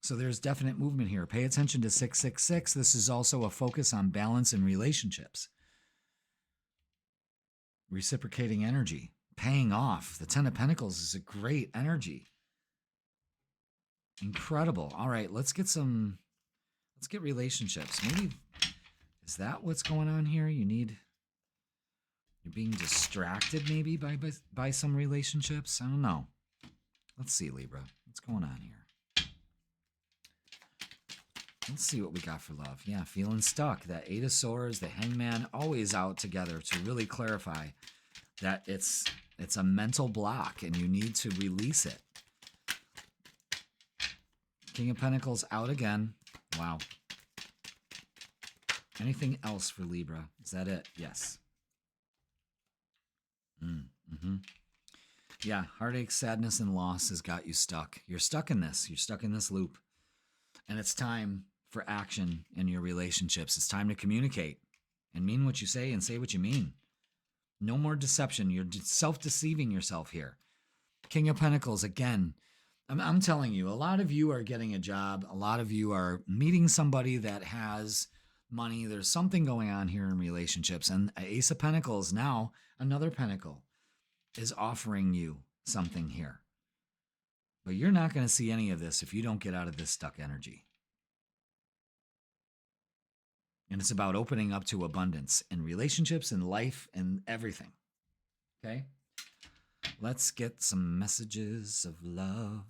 So there's definite movement here. Pay attention to 666. This is also a focus on balance in relationships. Reciprocating energy. Paying off. The 10 of Pentacles is a great energy. Incredible. All right, let's get relationships. Maybe, is that what's going on here? You're being distracted maybe by some relationships? I don't know. Let's see, Libra. What's going on here? Let's see what we got for love. Yeah, feeling stuck. That 8 of Swords, the Hangman, always out together to really clarify that it's a mental block and you need to release it. King of Pentacles out again. Wow. Anything else for Libra? Is that it? Yes. Yeah, heartache, sadness, and loss has got you stuck. You're stuck in this. You're stuck in this loop. And it's time for action in your relationships. It's time to communicate and mean what you say and say what you mean. No more deception. You're self-deceiving yourself here. King of Pentacles, again, I'm telling you, a lot of you are getting a job. A lot of you are meeting somebody that has money. There's something going on here in relationships. And Ace of Pentacles, now another pentacle, is offering you something here. But you're not going to see any of this if you don't get out of this stuck energy. And it's about opening up to abundance in relationships, in life, and everything. Okay? Let's get some messages of love.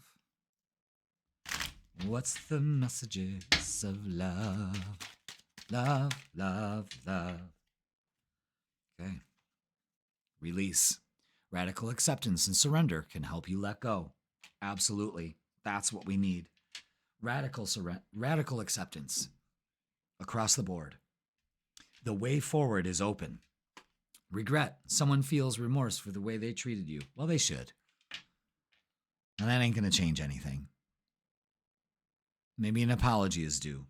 What's the messages of love? Love, love, love. Okay. Release. Radical acceptance and surrender can help you let go. Absolutely. That's what we need. Radical acceptance across the board. The way forward is open. Regret. Someone feels remorse for the way they treated you. Well, they should. And that ain't going to change anything. Maybe an apology is due.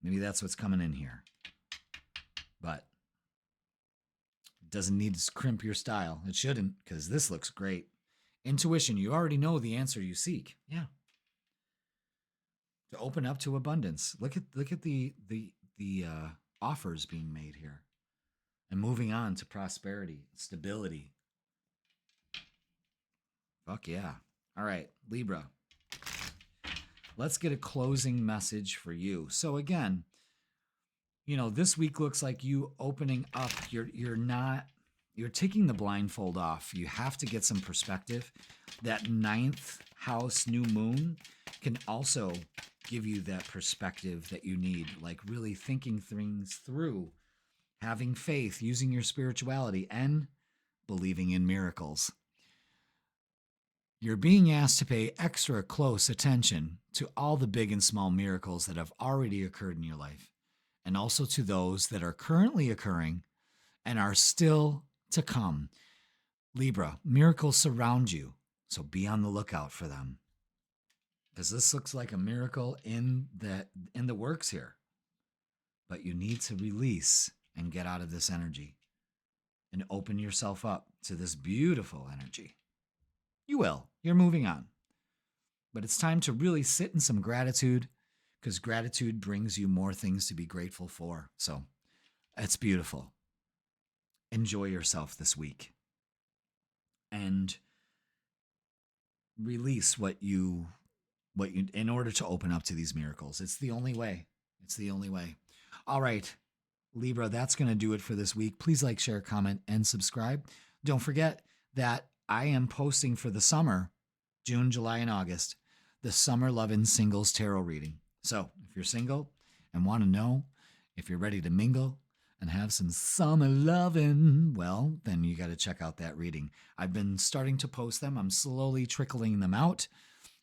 Maybe that's what's coming in here. But it doesn't need to crimp your style. It shouldn't, because this looks great. Intuition, you already know the answer you seek. Yeah. To open up to abundance. Look at the offers being made here. And moving on to prosperity, stability. Fuck yeah. All right, Libra. Let's get a closing message for you. So again, you know, this week looks like you opening up. You're taking the blindfold off. You have to get some perspective. That 9th house new moon can also give you that perspective that you need, like really thinking things through, having faith, using your spirituality, and believing in miracles. You're being asked to pay extra close attention to all the big and small miracles that have already occurred in your life, and also to those that are currently occurring and are still to come. Libra, miracles surround you, so be on the lookout for them. Because this looks like a miracle in the works here. But you need to release and get out of this energy and open yourself up to this beautiful energy. You will. You're moving on. But it's time to really sit in some gratitude, because gratitude brings you more things to be grateful for. So it's beautiful. Enjoy yourself this week and release what you in order to open up to these miracles. It's the only way. It's the only way. All right, Libra, that's going to do it for this week. Please like, share, comment, and subscribe. Don't forget that I am posting for the summer, June, July, and August, the Summer Lovin' Singles Tarot reading. So if you're single and want to know if you're ready to mingle and have some summer lovin', well, then you got to check out that reading. I've been starting to post them. I'm slowly trickling them out,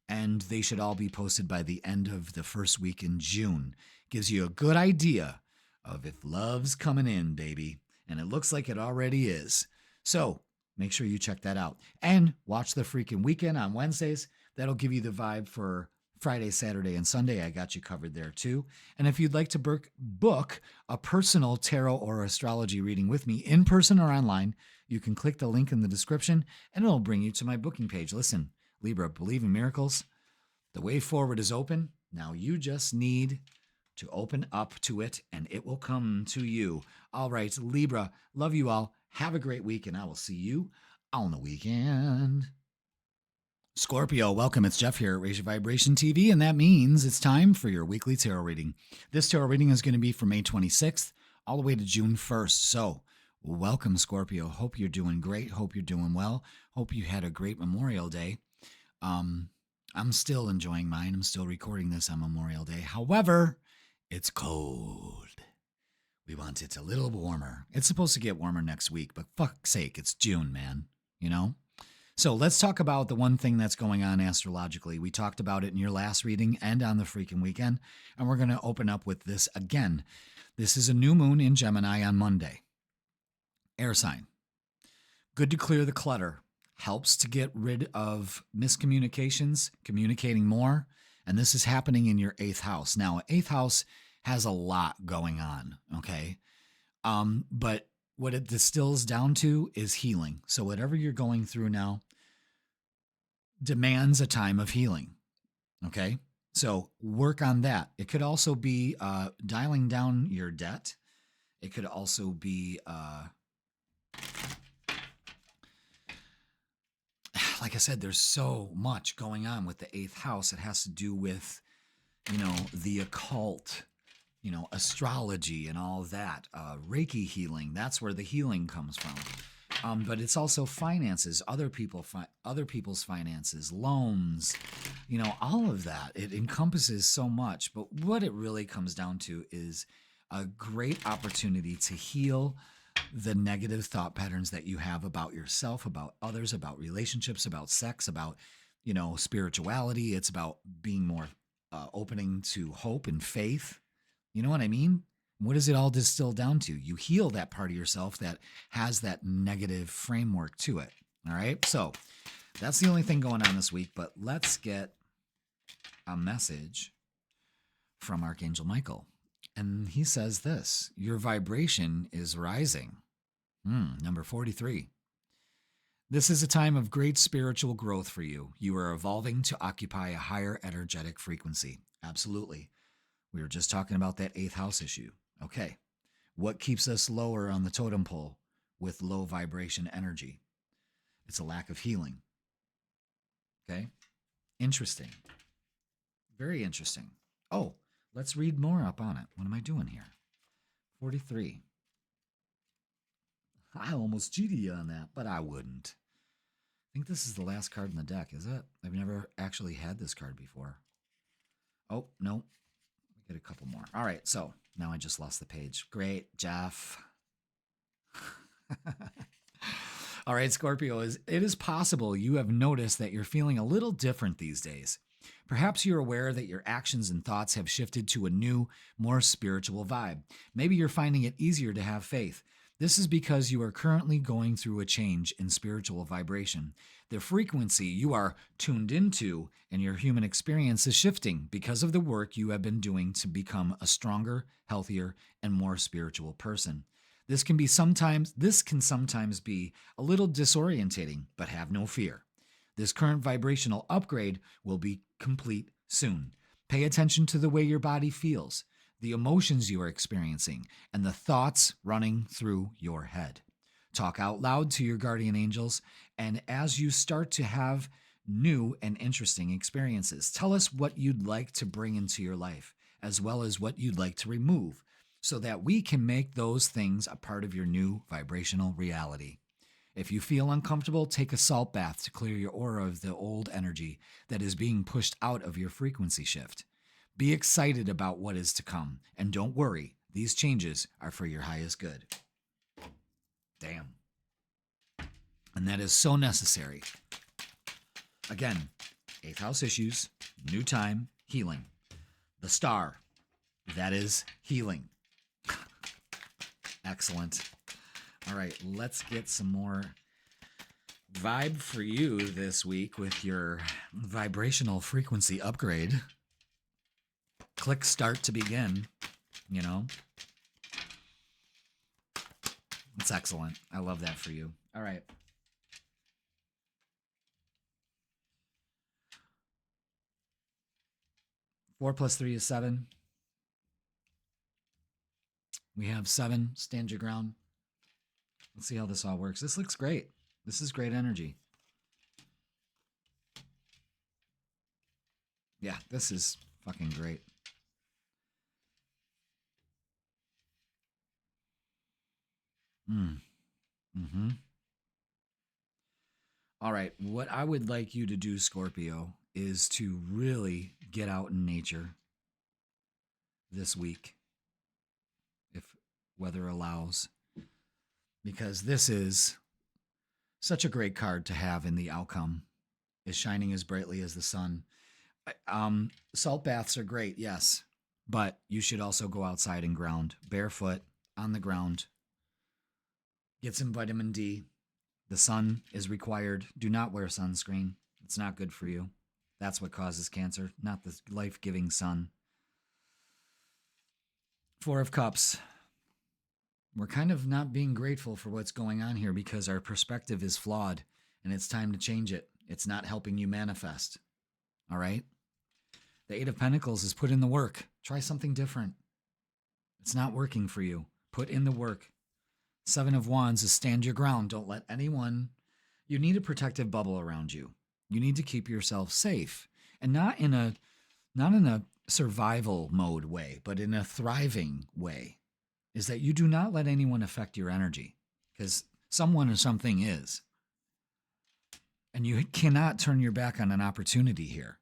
and they should all be posted by the end of the first week in June. Gives you a good idea of if love's coming in, baby. And it looks like it already is. So make sure you check that out. And watch the freaking weekend on Wednesdays. That'll give you the vibe for Friday, Saturday, and Sunday. I got you covered there too. And if you'd like to book a personal tarot or astrology reading with me in person or online, you can click the link in the description and it'll bring you to my booking page. Listen, Libra, believe in miracles. The way forward is open. Now you just need to open up to it and it will come to you. All right, Libra, love you all. Have a great week and I will see you on the weekend. Scorpio, welcome. It's Jeff here at Raise Your Vibration TV, and that means it's time for your weekly tarot reading. This tarot reading is going to be from May 26th all the way to June 1st. So welcome, Scorpio. Hope you're doing great. Hope you're doing well. Hope you had a great Memorial Day. I'm still enjoying mine. I'm still recording this on Memorial Day. However, it's cold. We want it a little warmer. It's supposed to get warmer next week, but fuck's sake, it's June, man. You know? So let's talk about the one thing that's going on astrologically. We talked about it in your last reading and on the freaking weekend, and we're going to open up with this again. This is a new moon in Gemini on Monday. Air sign. Good to clear the clutter. Helps to get rid of miscommunications, communicating more, and this is happening in your 8th house. Now, 8th house has a lot going on, okay? But what it distills down to is healing. So whatever you're going through now demands a time of healing, okay? So work on that. It could also be dialing down your debt. It could also be, like I said, there's so much going on with the 8th house. It has to do with, the occult, astrology and all that, Reiki healing. That's where the healing comes from. But it's also finances, other people's finances, loans, all of that. It encompasses so much. But what it really comes down to is a great opportunity to heal the negative thought patterns that you have about yourself, about others, about relationships, about sex, about, spirituality. It's about being more opening to hope and faith. You know what I mean? What does it all distill down to? You heal that part of yourself that has that negative framework to it. All right. So that's the only thing going on this week, but let's get a message from Archangel Michael. And he says this: your vibration is rising. Number 43. This is a time of great spiritual growth for you. You are evolving to occupy a higher energetic frequency. Absolutely. We were just talking about that 8th house issue. Okay. What keeps us lower on the totem pole with low vibration energy? It's a lack of healing. Okay. Interesting. Very interesting. Oh, let's read more up on it. What am I doing here? 43. I almost cheated you on that, but I wouldn't. I think this is the last card in the deck, is it? I've never actually had this card before. Oh, no. We get a couple more. All right, so now I just lost the page. Great, Jeff. All right, Scorpio, it is possible you have noticed that you're feeling a little different these days. Perhaps you're aware that your actions and thoughts have shifted to a new, more spiritual vibe. Maybe you're finding it easier to have faith. This is because you are currently going through a change in spiritual vibration. The frequency you are tuned into and your human experience is shifting because of the work you have been doing to become a stronger, healthier, and more spiritual person. This can sometimes be a little disorientating, but have no fear. This current vibrational upgrade will be complete soon. Pay attention to the way your body feels, the emotions you are experiencing, and the thoughts running through your head. Talk out loud to your guardian angels, and as you start to have new and interesting experiences, tell us what you'd like to bring into your life, as well as what you'd like to remove, so that we can make those things a part of your new vibrational reality. If you feel uncomfortable, take a salt bath to clear your aura of the old energy that is being pushed out of your frequency shift. Be excited about what is to come, and don't worry, these changes are for your highest good. Damn. And that is so necessary. Again, 8th house issues, new time, healing. The star, that is healing. Excellent. All right, let's get some more vibe for you this week with your vibrational frequency upgrade. Click start to begin, you know. It's excellent. I love that for you. All right. Four plus 3 is 7. We have 7. Stand your ground. Let's see how this all works. This looks great. This is great energy. Yeah, this is fucking great. All right, what I would like you to do, Scorpio, is to really get out in nature this week, if weather allows, because this is such a great card to have in the outcome, is shining as brightly as the sun. Salt baths are great, yes, but you should also go outside and ground, barefoot, on the ground. Get some vitamin D. The sun is required. Do not wear sunscreen. It's not good for you. That's what causes cancer, not the life-giving sun. 4 of Cups. We're kind of not being grateful for what's going on here because our perspective is flawed, and it's time to change it. It's not helping you manifest. All right? The 8 of Pentacles is put in the work. Try something different. It's not working for you. Put in the work. 7 of Wands is stand your ground. Don't let anyone... You need a protective bubble around you. You need to keep yourself safe, and not in a survival mode way, but in a thriving way. Is that you do not let anyone affect your energy, because someone or something is. And you cannot turn your back on an opportunity here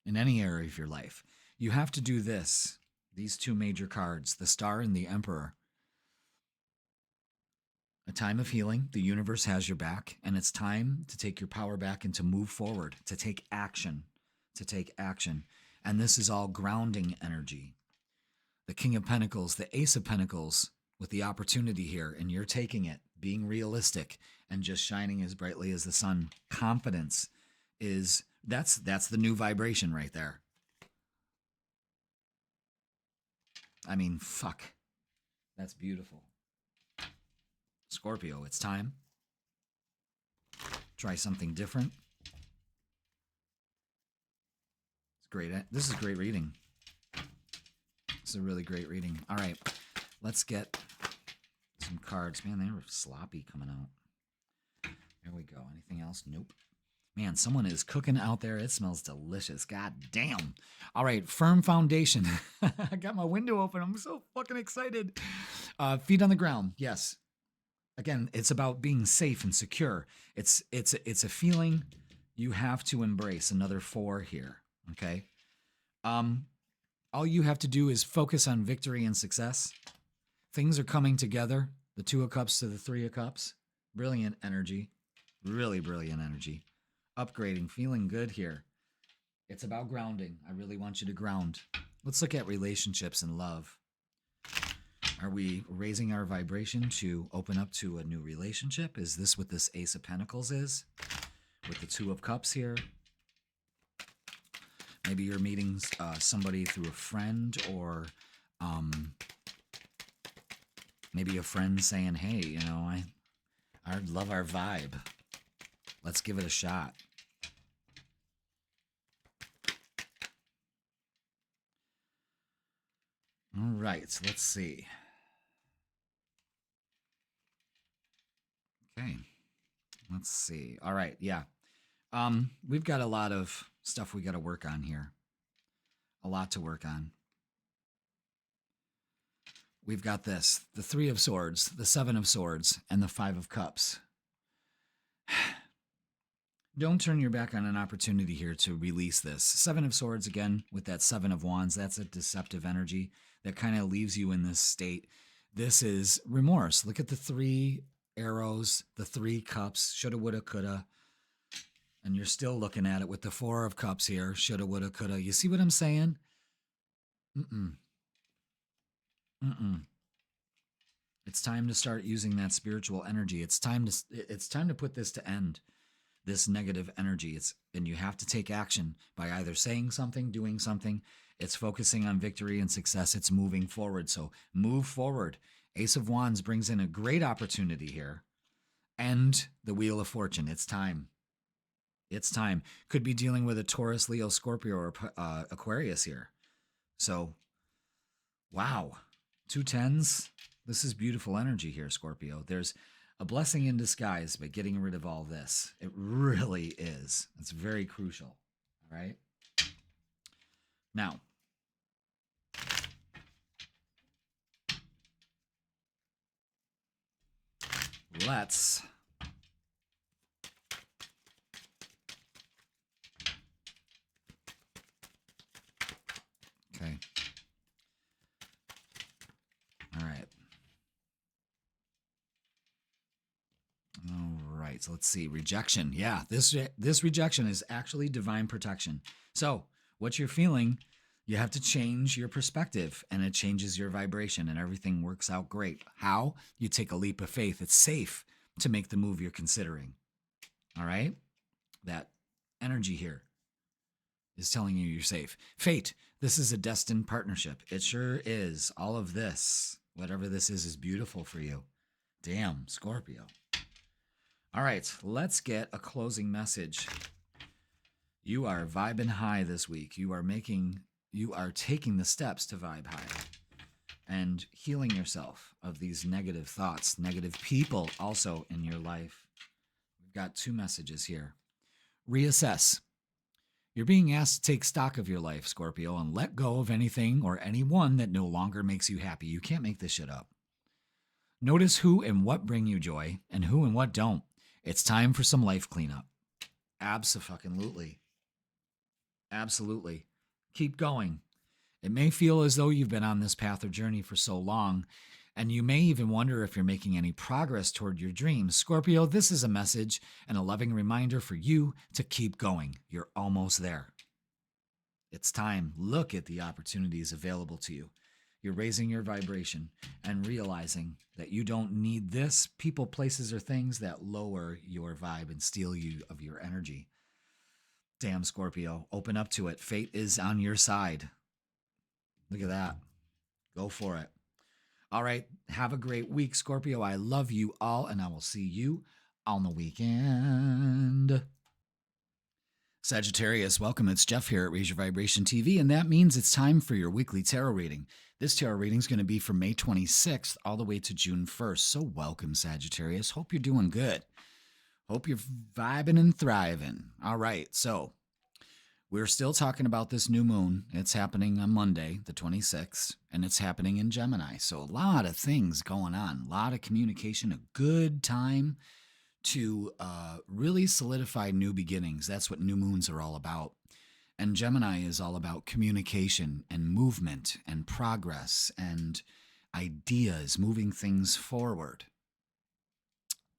in any area of your life. You have to do this. These 2 major cards, the Star and the Emperor. A time of healing. The universe has your back, and it's time to take your power back and to move forward, to take action, And this is all grounding energy. The King of Pentacles, the Ace of Pentacles, with the opportunity here, and you're taking it, being realistic, and just shining as brightly as the sun. Confidence is, that's the new vibration right there. I mean, fuck. That's beautiful. Scorpio, it's time. Try something different. It's great. This is great reading. This is a really great reading. All right, let's get some cards. Man, they were sloppy coming out. There we go. Anything else? Nope. Man, someone is cooking out there. It smells delicious. God damn. All right, firm foundation. I got my window open. I'm so fucking excited. Feet on the ground. Yes. Again, it's about being safe and secure. It's a feeling you have to embrace. Another 4 here. Okay. All you have to do is focus on victory and success. Things are coming together. The 2 of Cups to the 3 of Cups. Brilliant energy. Really brilliant energy. Upgrading, feeling good here. It's about grounding. I really want you to ground. Let's look at relationships and love. Are we raising our vibration to open up to a new relationship? Is this what this Ace of Pentacles is? With the 2 of Cups here. Maybe you're meeting somebody through a friend, or maybe a friend saying, hey, you know, I love our vibe. Let's give it a shot. All right, so let's see. Okay, let's see. All right, yeah. We've got a lot of stuff we got to work on here. A lot to work on. We've got this, the 3 of Swords, the 7 of Swords, and the 5 of Cups. Don't turn your back on an opportunity here to release this. 7 of Swords, again, with that 7 of Wands, that's a deceptive energy that kind of leaves you in this state. This is remorse. Look at the 3 arrows, the 3 cups, shoulda, woulda, coulda. And you're still looking at it with the 4 of Cups here, shoulda, woulda, coulda. You see what I'm saying? It's time to start using that spiritual energy. It's time to put this to end. This negative energy. And you have to take action by either saying something, doing something. It's focusing on victory and success. It's moving forward. So move forward. Ace of Wands brings in a great opportunity here. And the Wheel of Fortune. It's time. It's time. Could be dealing with a Taurus, Leo, Scorpio, or Aquarius here. So, wow. 2 10s. This is beautiful energy here, Scorpio. There's a blessing in disguise by getting rid of all this. It really is. It's very crucial. All right? Now, let's okay. All right. All right. So let's see. Rejection. Yeah, this rejection is actually divine protection. So what you're feeling, you have to change your perspective, and it changes your vibration, and everything works out great. How? You take a leap of faith. It's safe to make the move you're considering. All right? That energy here is telling you you're safe. Fate. This is a destined partnership. It sure is. All of this, whatever this is beautiful for you. Damn, Scorpio. All right, let's get a closing message. You are vibing high this week. You are taking the steps to vibe high and healing yourself of these negative thoughts, negative people also in your life. We've got 2 messages here. Reassess. You're being asked to take stock of your life, Scorpio, and let go of anything or anyone that no longer makes you happy. You can't make this shit up. Notice who and what bring you joy and who and what don't. It's time for some life cleanup. Abso-fucking-lutely. Absolutely. Keep going. It may feel as though you've been on this path or journey for so long, and you may even wonder if you're making any progress toward your dreams. Scorpio, this is a message and a loving reminder for you to keep going. You're almost there. It's time. Look at the opportunities available to you. You're raising your vibration and realizing that you don't need this, people, places, or things that lower your vibe and steal you of your energy. Damn, Scorpio, open up to it. Fate is on your side. Look at that. Go for it. All right. Have a great week, Scorpio. I love you all, and I will see you on the weekend. Sagittarius, welcome. It's Jeff here at Raise Your Vibration TV, and that means it's time for your weekly tarot reading. This tarot reading is going to be from May 26th all the way to June 1st. So welcome, Sagittarius. Hope you're doing good. Hope you're vibing and thriving. All right, so we're still talking about this new moon. It's happening on Monday, the 26th, and it's happening in Gemini. So a lot of things going on, a lot of communication, a good time to really solidify new beginnings. That's what new moons are all about. And Gemini is all about communication and movement and progress and ideas, moving things forward.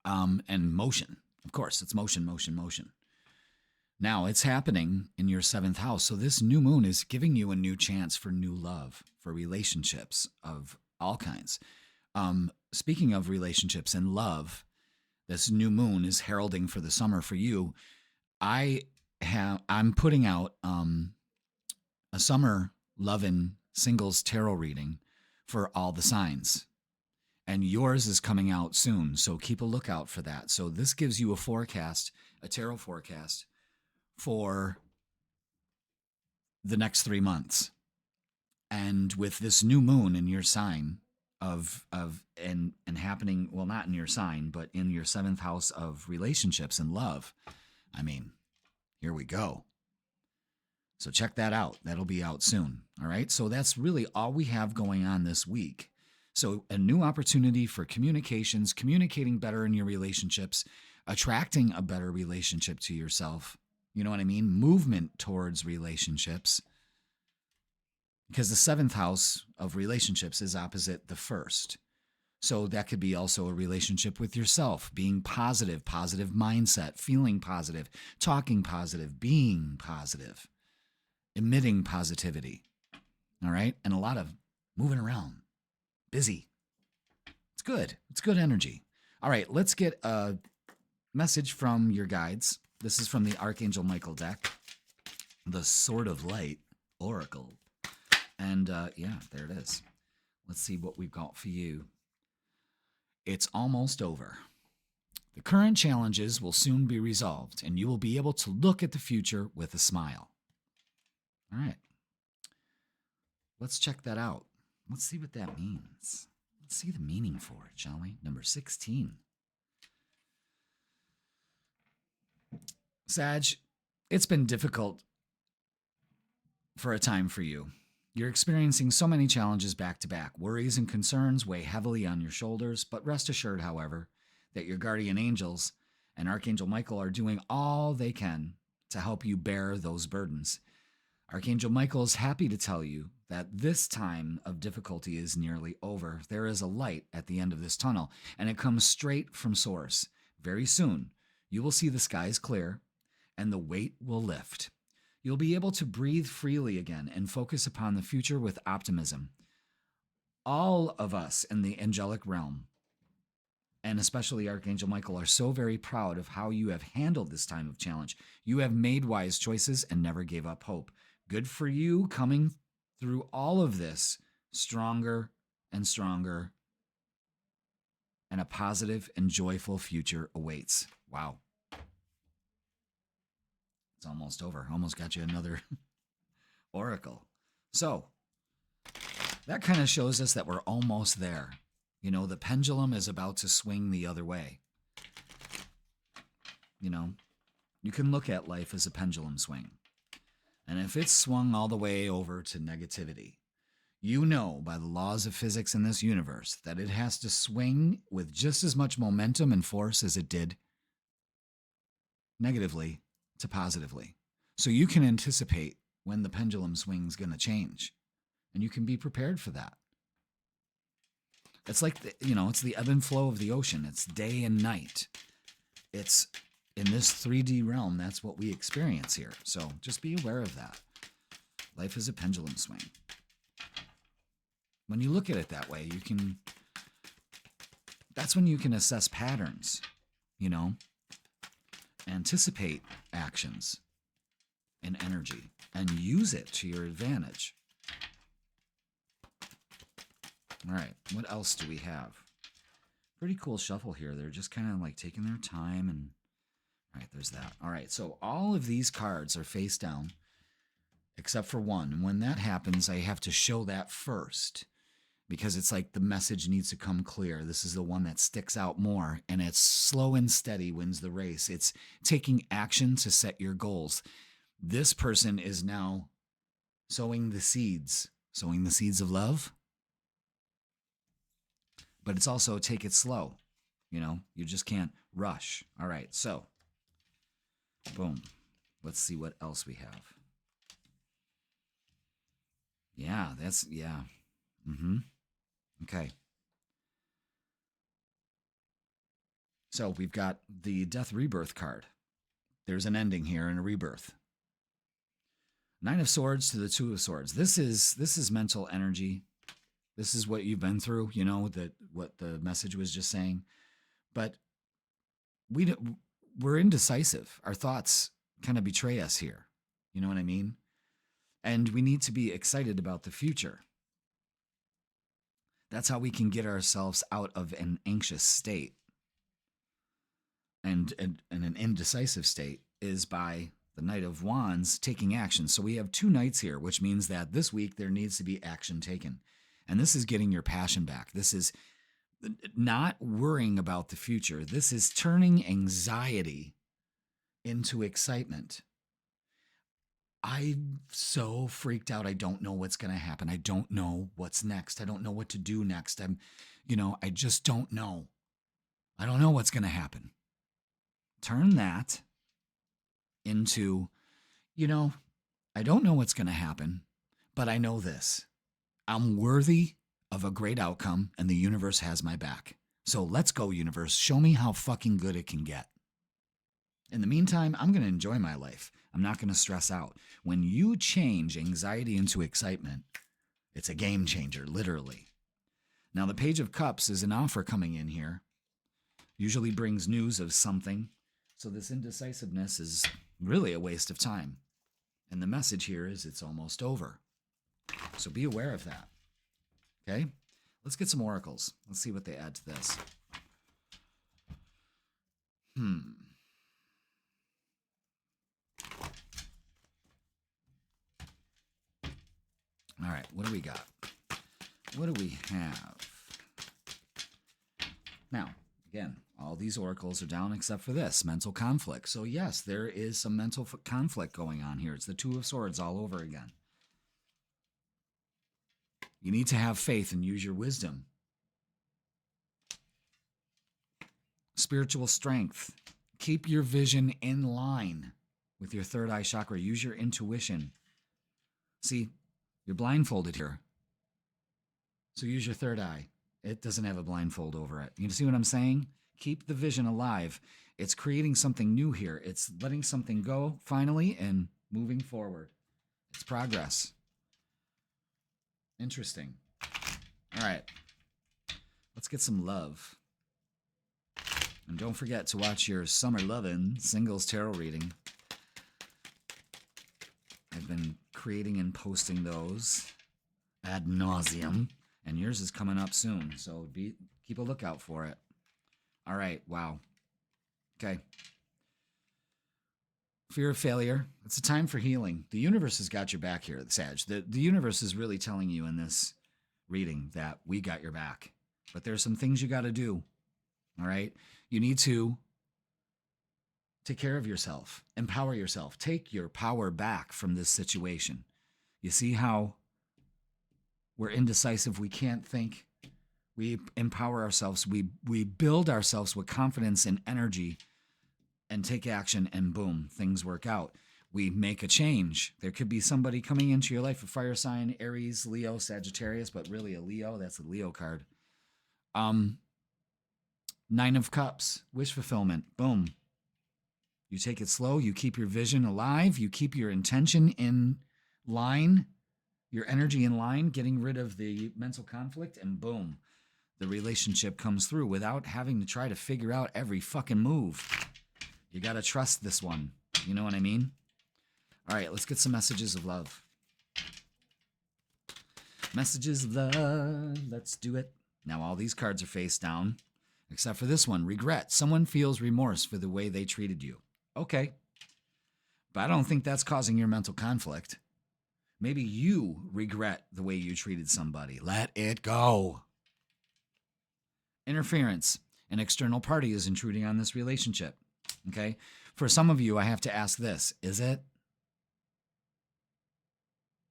And motion. Of course, it's motion, motion, motion. Now, it's happening in your 7th house. So this new moon is giving you a new chance for new love, for relationships of all kinds. Speaking of relationships and love, this new moon is heralding for the summer for you. I'm putting out a summer loving singles tarot reading for all the signs. And yours is coming out soon, so keep a lookout for that. So this gives you a forecast, a tarot forecast for the next 3 months. And with this new moon in your sign and happening, well, not in your sign, but in your 7th house of relationships and love. I mean, here we go. So check that out. That'll be out soon. All right. So that's really all we have going on this week. So a new opportunity for communications, communicating better in your relationships, attracting a better relationship to yourself. You know what I mean? Movement towards relationships. Because the 7th house of relationships is opposite the 1st. So that could be also a relationship with yourself, being positive, positive mindset, feeling positive, talking positive, being positive, emitting positivity. All right? And a lot of moving around, busy. It's good. It's good energy. All right, let's get a message from your guides. This is from the Archangel Michael deck, the Sword of Light Oracle. And yeah, there it is. Let's see what we've got for you. It's almost over. The current challenges will soon be resolved, and you will be able to look at the future with a smile. All right. Let's check that out. Let's see what that means. Let's see the meaning for it, shall we? Number 16. Sag, it's been difficult for a time for you. You're experiencing so many challenges back to back. Worries and concerns weigh heavily on your shoulders, but rest assured, however, that your guardian angels and Archangel Michael are doing all they can to help you bear those burdens. Archangel Michael is happy to tell you that this time of difficulty is nearly over. There is a light at the end of this tunnel, and it comes straight from source. Very soon, you will see the skies clear, and the weight will lift. You'll be able to breathe freely again and focus upon the future with optimism. All of us in the angelic realm, and especially Archangel Michael, are so very proud of how you have handled this time of challenge. You have made wise choices and never gave up hope. Good for you, coming through all of this stronger and stronger, and a positive and joyful future awaits. Wow. It's almost over. Almost got you another oracle. So that kind of shows us that we're almost there. You know, the pendulum is about to swing the other way. You know, you can look at life as a pendulum swing. And if it's swung all the way over to negativity, you know by the laws of physics in this universe that it has to swing with just as much momentum and force as it did negatively to positively. So you can anticipate when the pendulum swing's going to change, and you can be prepared for that. It's like, it's the ebb and flow of the ocean. It's day and night. It's in this 3D realm. That's what we experience here. So just be aware of that. Life is a pendulum swing. When you look at it that way, that's when you can assess patterns, anticipate actions and energy and use it to your advantage. All right, what else do we have? Pretty cool shuffle here. They're just kind of like taking their time and... All right, there's that. All right, so all of these cards are face down except for one. And when that happens, I have to show that first because it's like the message needs to come clear. This is the one that sticks out more, and it's slow and steady wins the race. It's taking action to set your goals. This person is now sowing the seeds of love, but it's also take it slow. You know, you just can't rush. All right, so boom. Let's see what else we have. Yeah, that's, yeah. Okay. So we've got the Death Rebirth card. There's an ending here and a rebirth. Nine of Swords to the Two of Swords. This is mental energy. This is what you've been through, you know, what the message was just saying. But we're indecisive. Our thoughts kind of betray us here. You know what I mean? And we need to be excited about the future. That's how we can get ourselves out of an anxious state. And an indecisive state is by the Knight of Wands taking action. So we have two knights here, which means that this week there needs to be action taken. And this is getting your passion back. This is not worrying about the future. This is turning anxiety into excitement. I'm so freaked out. I don't know what's going to happen. I don't know what's next. I don't know what to do next. I just don't know. I don't know what's going to happen. Turn that into, I don't know what's going to happen, but I know this. I'm worthy of a great outcome, and the universe has my back. So let's go, universe. Show me how fucking good it can get. In the meantime, I'm going to enjoy my life. I'm not going to stress out. When you change anxiety into excitement, it's a game changer, literally. Now, the Page of Cups is an offer coming in here. Usually brings news of something. So this indecisiveness is really a waste of time. And the message here is it's almost over. So be aware of that. Okay? Let's get some oracles. Let's see what they add to this. All right, what do we got? What do we have? Now, again, all these oracles are down except for this, mental conflict. So yes, there is some mental conflict going on here. It's the Two of Swords all over again. You need to have faith and use your wisdom. Spiritual strength. Keep your vision in line with your third eye chakra. Use your intuition. See, you're blindfolded here. So use your third eye. It doesn't have a blindfold over it. You see what I'm saying? Keep the vision alive. It's creating something new here. It's letting something go finally and moving forward. It's progress. Interesting. All right. Let's get some love. And don't forget to watch your Summer Lovin' Singles Tarot reading. I've been creating and posting those ad nauseum, and yours is coming up soon, so keep a lookout for it. All right, wow. Okay. Fear of failure. It's a time for healing. The universe has got your back here, Sag. The universe is really telling you in this reading that we got your back. But there's some things you got to do, all right? You need to take care of yourself, empower yourself, take your power back from this situation. You see how we're indecisive, we can't think, we empower ourselves, we build ourselves with confidence and energy and take action, and boom, things work out. We make a change. There could be somebody coming into your life, a fire sign, Aries, Leo, Sagittarius, but really a Leo, that's a Leo card. Nine of Cups, wish fulfillment, boom. You take it slow, you keep your vision alive, you keep your intention in line, your energy in line, getting rid of the mental conflict, and boom, the relationship comes through without having to try to figure out every fucking move. You got to trust this one. You know what I mean? All right, let's get some messages of love. Messages, love. Let's do it. Now all these cards are face down, except for this one. Regret. Someone feels remorse for the way they treated you. Okay. But I don't think that's causing your mental conflict. Maybe you regret the way you treated somebody. Let it go. Interference. An external party is intruding on this relationship. Okay? For some of you, I have to ask this. Is it?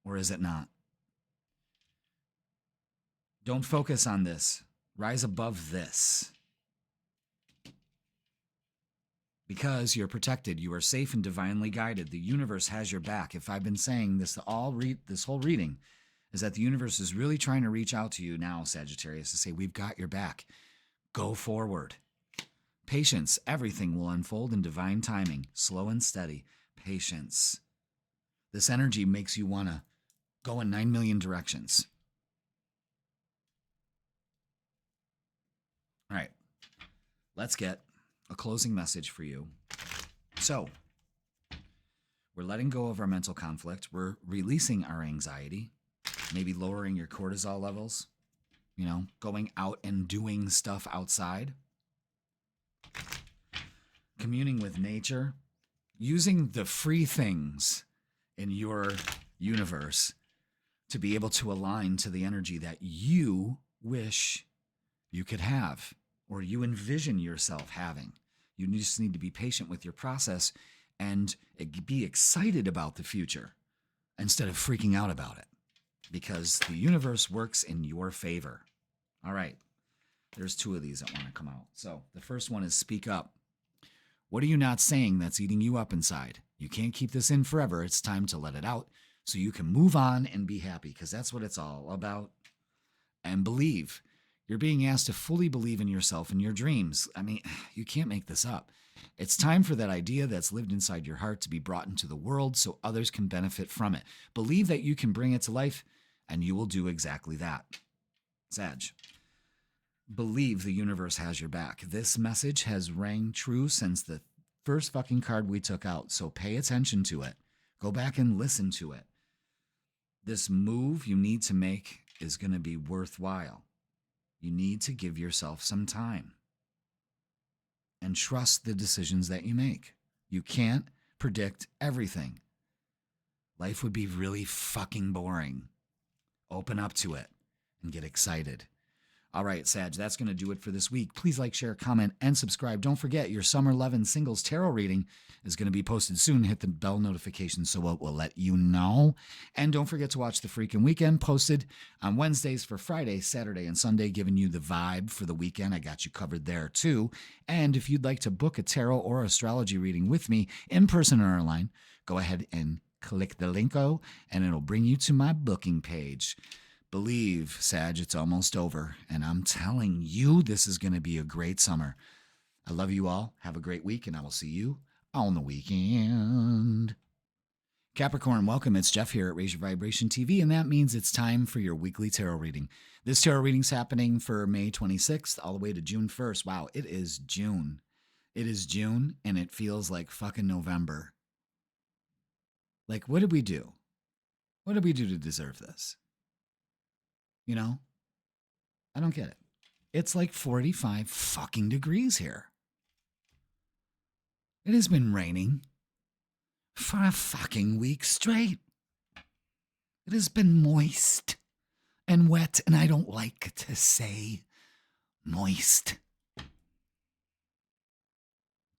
Or is it not? Don't focus on this. Rise above this. Because you're protected, you are safe and divinely guided. The universe has your back. If I've been saying this this whole reading, is that the universe is really trying to reach out to you now, Sagittarius, to say, we've got your back. Go forward. Patience. Everything will unfold in divine timing. Slow and steady. Patience. This energy makes you want to go in 9 million directions. All right. Let's get a closing message for you. So, we're letting go of our mental conflict. We're releasing our anxiety, maybe lowering your cortisol levels, going out and doing stuff outside, communing with nature, using the free things in your universe to be able to align to the energy that you wish you could have, or you envision yourself having. You just need to be patient with your process and be excited about the future instead of freaking out about it, because the universe works in your favor. All right. There's 2 of these that want to come out. So the first one is speak up. What are you not saying that's eating you up inside? You can't keep this in forever. It's time to let it out so you can move on and be happy, because that's what it's all about. And believe. You're being asked to fully believe in yourself and your dreams. I mean, you can't make this up. It's time for that idea that's lived inside your heart to be brought into the world so others can benefit from it. Believe that you can bring it to life, and you will do exactly that. Sag. Believe the universe has your back. This message has rang true since the first fucking card we took out, so pay attention to it. Go back and listen to it. This move you need to make is going to be worthwhile. You need to give yourself some time and trust the decisions that you make. You can't predict everything. Life would be really fucking boring. Open up to it and get excited. All right, Sag, that's going to do it for this week. Please like, share, comment, and subscribe. Don't forget, your Summer 11 Singles Tarot reading is going to be posted soon. Hit the bell notification so it will let you know. And don't forget to watch The Freakin' Weekend, posted on Wednesdays for Friday, Saturday, and Sunday, giving you the vibe for the weekend. I got you covered there, too. And if you'd like to book a tarot or astrology reading with me, in person or online, go ahead and click the linko, and it'll bring you to my booking page. Believe, Sag, it's almost over. And I'm telling you, this is going to be a great summer. I love you all. Have a great week, and I will see you on the weekend. Capricorn, welcome. It's Jeff here at Raise Your Vibration TV, and that means it's time for your weekly tarot reading. This tarot reading's happening for May 26th all the way to June 1st. Wow, it is June. It is June, and it feels like fucking November. Like, what did we do? What did we do to deserve this? I don't get it. It's like 45 fucking degrees here. It has been raining for a fucking week straight. It has been moist and wet, and I don't like to say moist.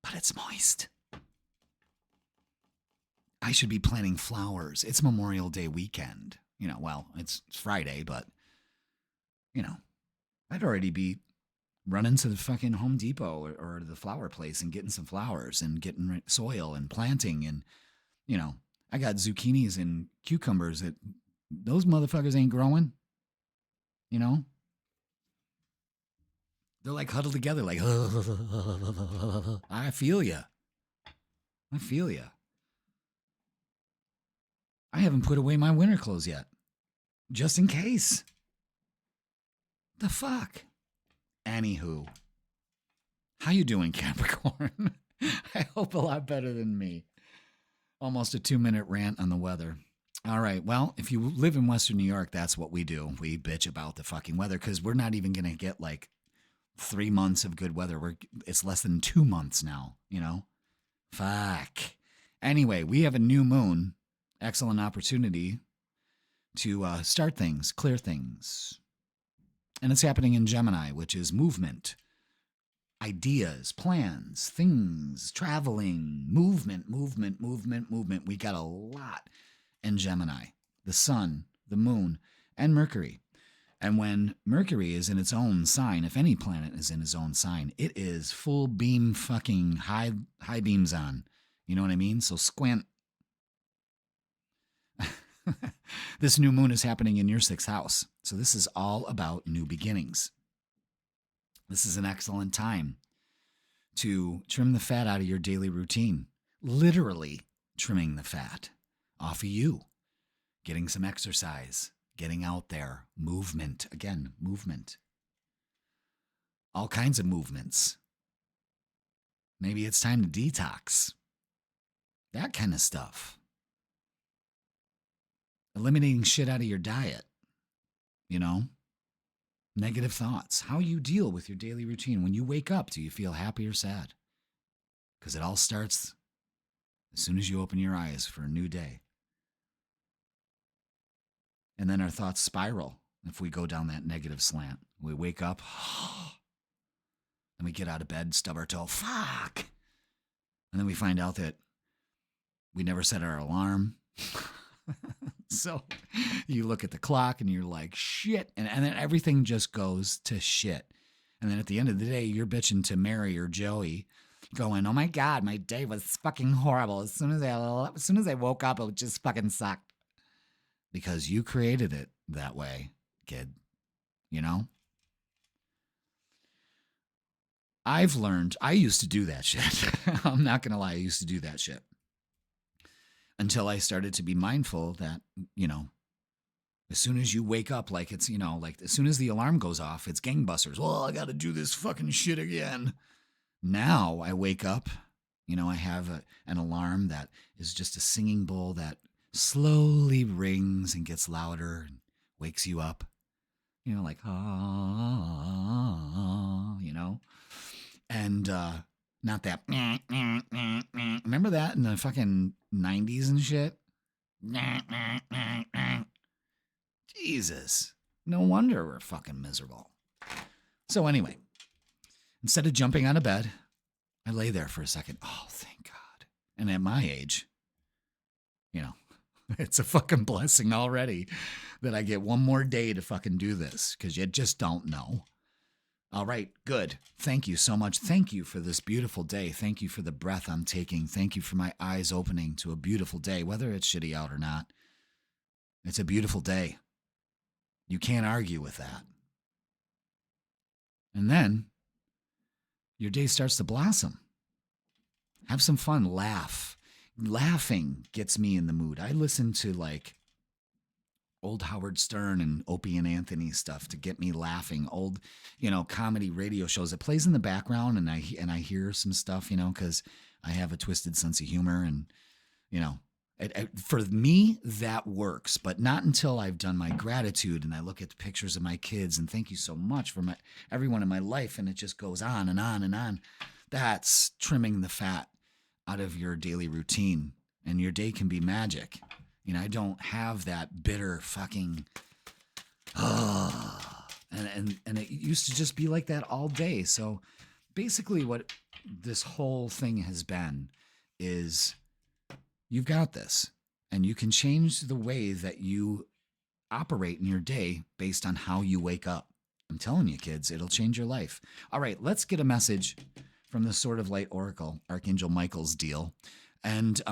But it's moist. I should be planting flowers. It's Memorial Day weekend. It's Friday, but I'd already be running to the fucking Home Depot or the flower place and getting some flowers and getting soil and planting. And, I got zucchinis and cucumbers that those motherfuckers ain't growing. They're like huddled together like, I feel ya. I feel ya. I haven't put away my winter clothes yet, just in case. The fuck? Anywho, how you doing, Capricorn? I hope a lot better than me. Almost a 2-minute rant on the weather. All right. Well, if you live in Western New York, that's what we do. We bitch about the fucking weather because we're not even going to get like 3 months of good weather. It's less than 2 months now, you know? Fuck. Anyway, we have a new moon. Excellent opportunity to start things, clear things. And it's happening in Gemini, which is movement, ideas, plans, things, traveling, movement, movement, movement, movement. We got a lot in Gemini, the sun, the moon, and Mercury. And when Mercury is in its own sign, if any planet is in his own sign, it is full beam fucking high beams on. You know what I mean? So squint. This new moon is happening in your 6th house. So this is all about new beginnings. This is an excellent time to trim the fat out of your daily routine. Literally trimming the fat off of you. Getting some exercise. Getting out there. Movement. Again, movement. All kinds of movements. Maybe it's time to detox. That kind of stuff. Eliminating shit out of your diet. You know? Negative thoughts. How you deal with your daily routine. When you wake up, do you feel happy or sad? Because it all starts as soon as you open your eyes for a new day. And then our thoughts spiral if we go down that negative slant. We wake up, and we get out of bed, stub our toe, fuck. And then we find out that we never set our alarm. So you look at the clock and you're like, shit. And then everything just goes to shit. And then at the end of the day, you're bitching to Mary or Joey going, oh my God, my day was fucking horrible. As soon as I woke up, it just fucking sucked. Because you created it that way, kid. You know? I've learned, I used to do that shit. I'm not going to lie, I used to do that shit. Until I started to be mindful that, you know, as soon as you wake up, like it's, you know, like as soon as the alarm goes off, it's gangbusters. Well, I got to do this fucking shit again. Now I wake up, you know, I have an alarm that is just a singing bowl that slowly rings and gets louder and wakes you up. You know, like, ah, you know, and not that. Remember that in the fucking 90s and shit? Jesus. No wonder we're fucking miserable. So anyway, instead of jumping out of bed, I lay there for a second. Oh, thank God. And at my age, you know, it's a fucking blessing already that I get one more day to fucking do this because you just don't know. All right, good. Thank you so much. Thank you for this beautiful day. Thank you for the breath I'm taking. Thank you for my eyes opening to a beautiful day, whether it's shitty out or not. It's a beautiful day. You can't argue with that. And then your day starts to blossom. Have some fun. Laugh. Laughing gets me in the mood. I listen to like old Howard Stern and Opie and Anthony stuff to get me laughing. Old, you know, comedy radio shows. It plays in the background, and I hear some stuff, you know, because I have a twisted sense of humor, and you know, for me that works. But not until I've done my gratitude and I look at the pictures of my kids and thank you so much for everyone in my life, and it just goes on and on and on. That's trimming the fat out of your daily routine, and your day can be magic. You know, I don't have that bitter fucking, and it used to just be like that all day. So basically what this whole thing has been is you've got this, and you can change the way that you operate in your day based on how you wake up. I'm telling you, kids, it'll change your life. All right, let's get a message from the Sword of Light Oracle, Archangel Michael's deal. And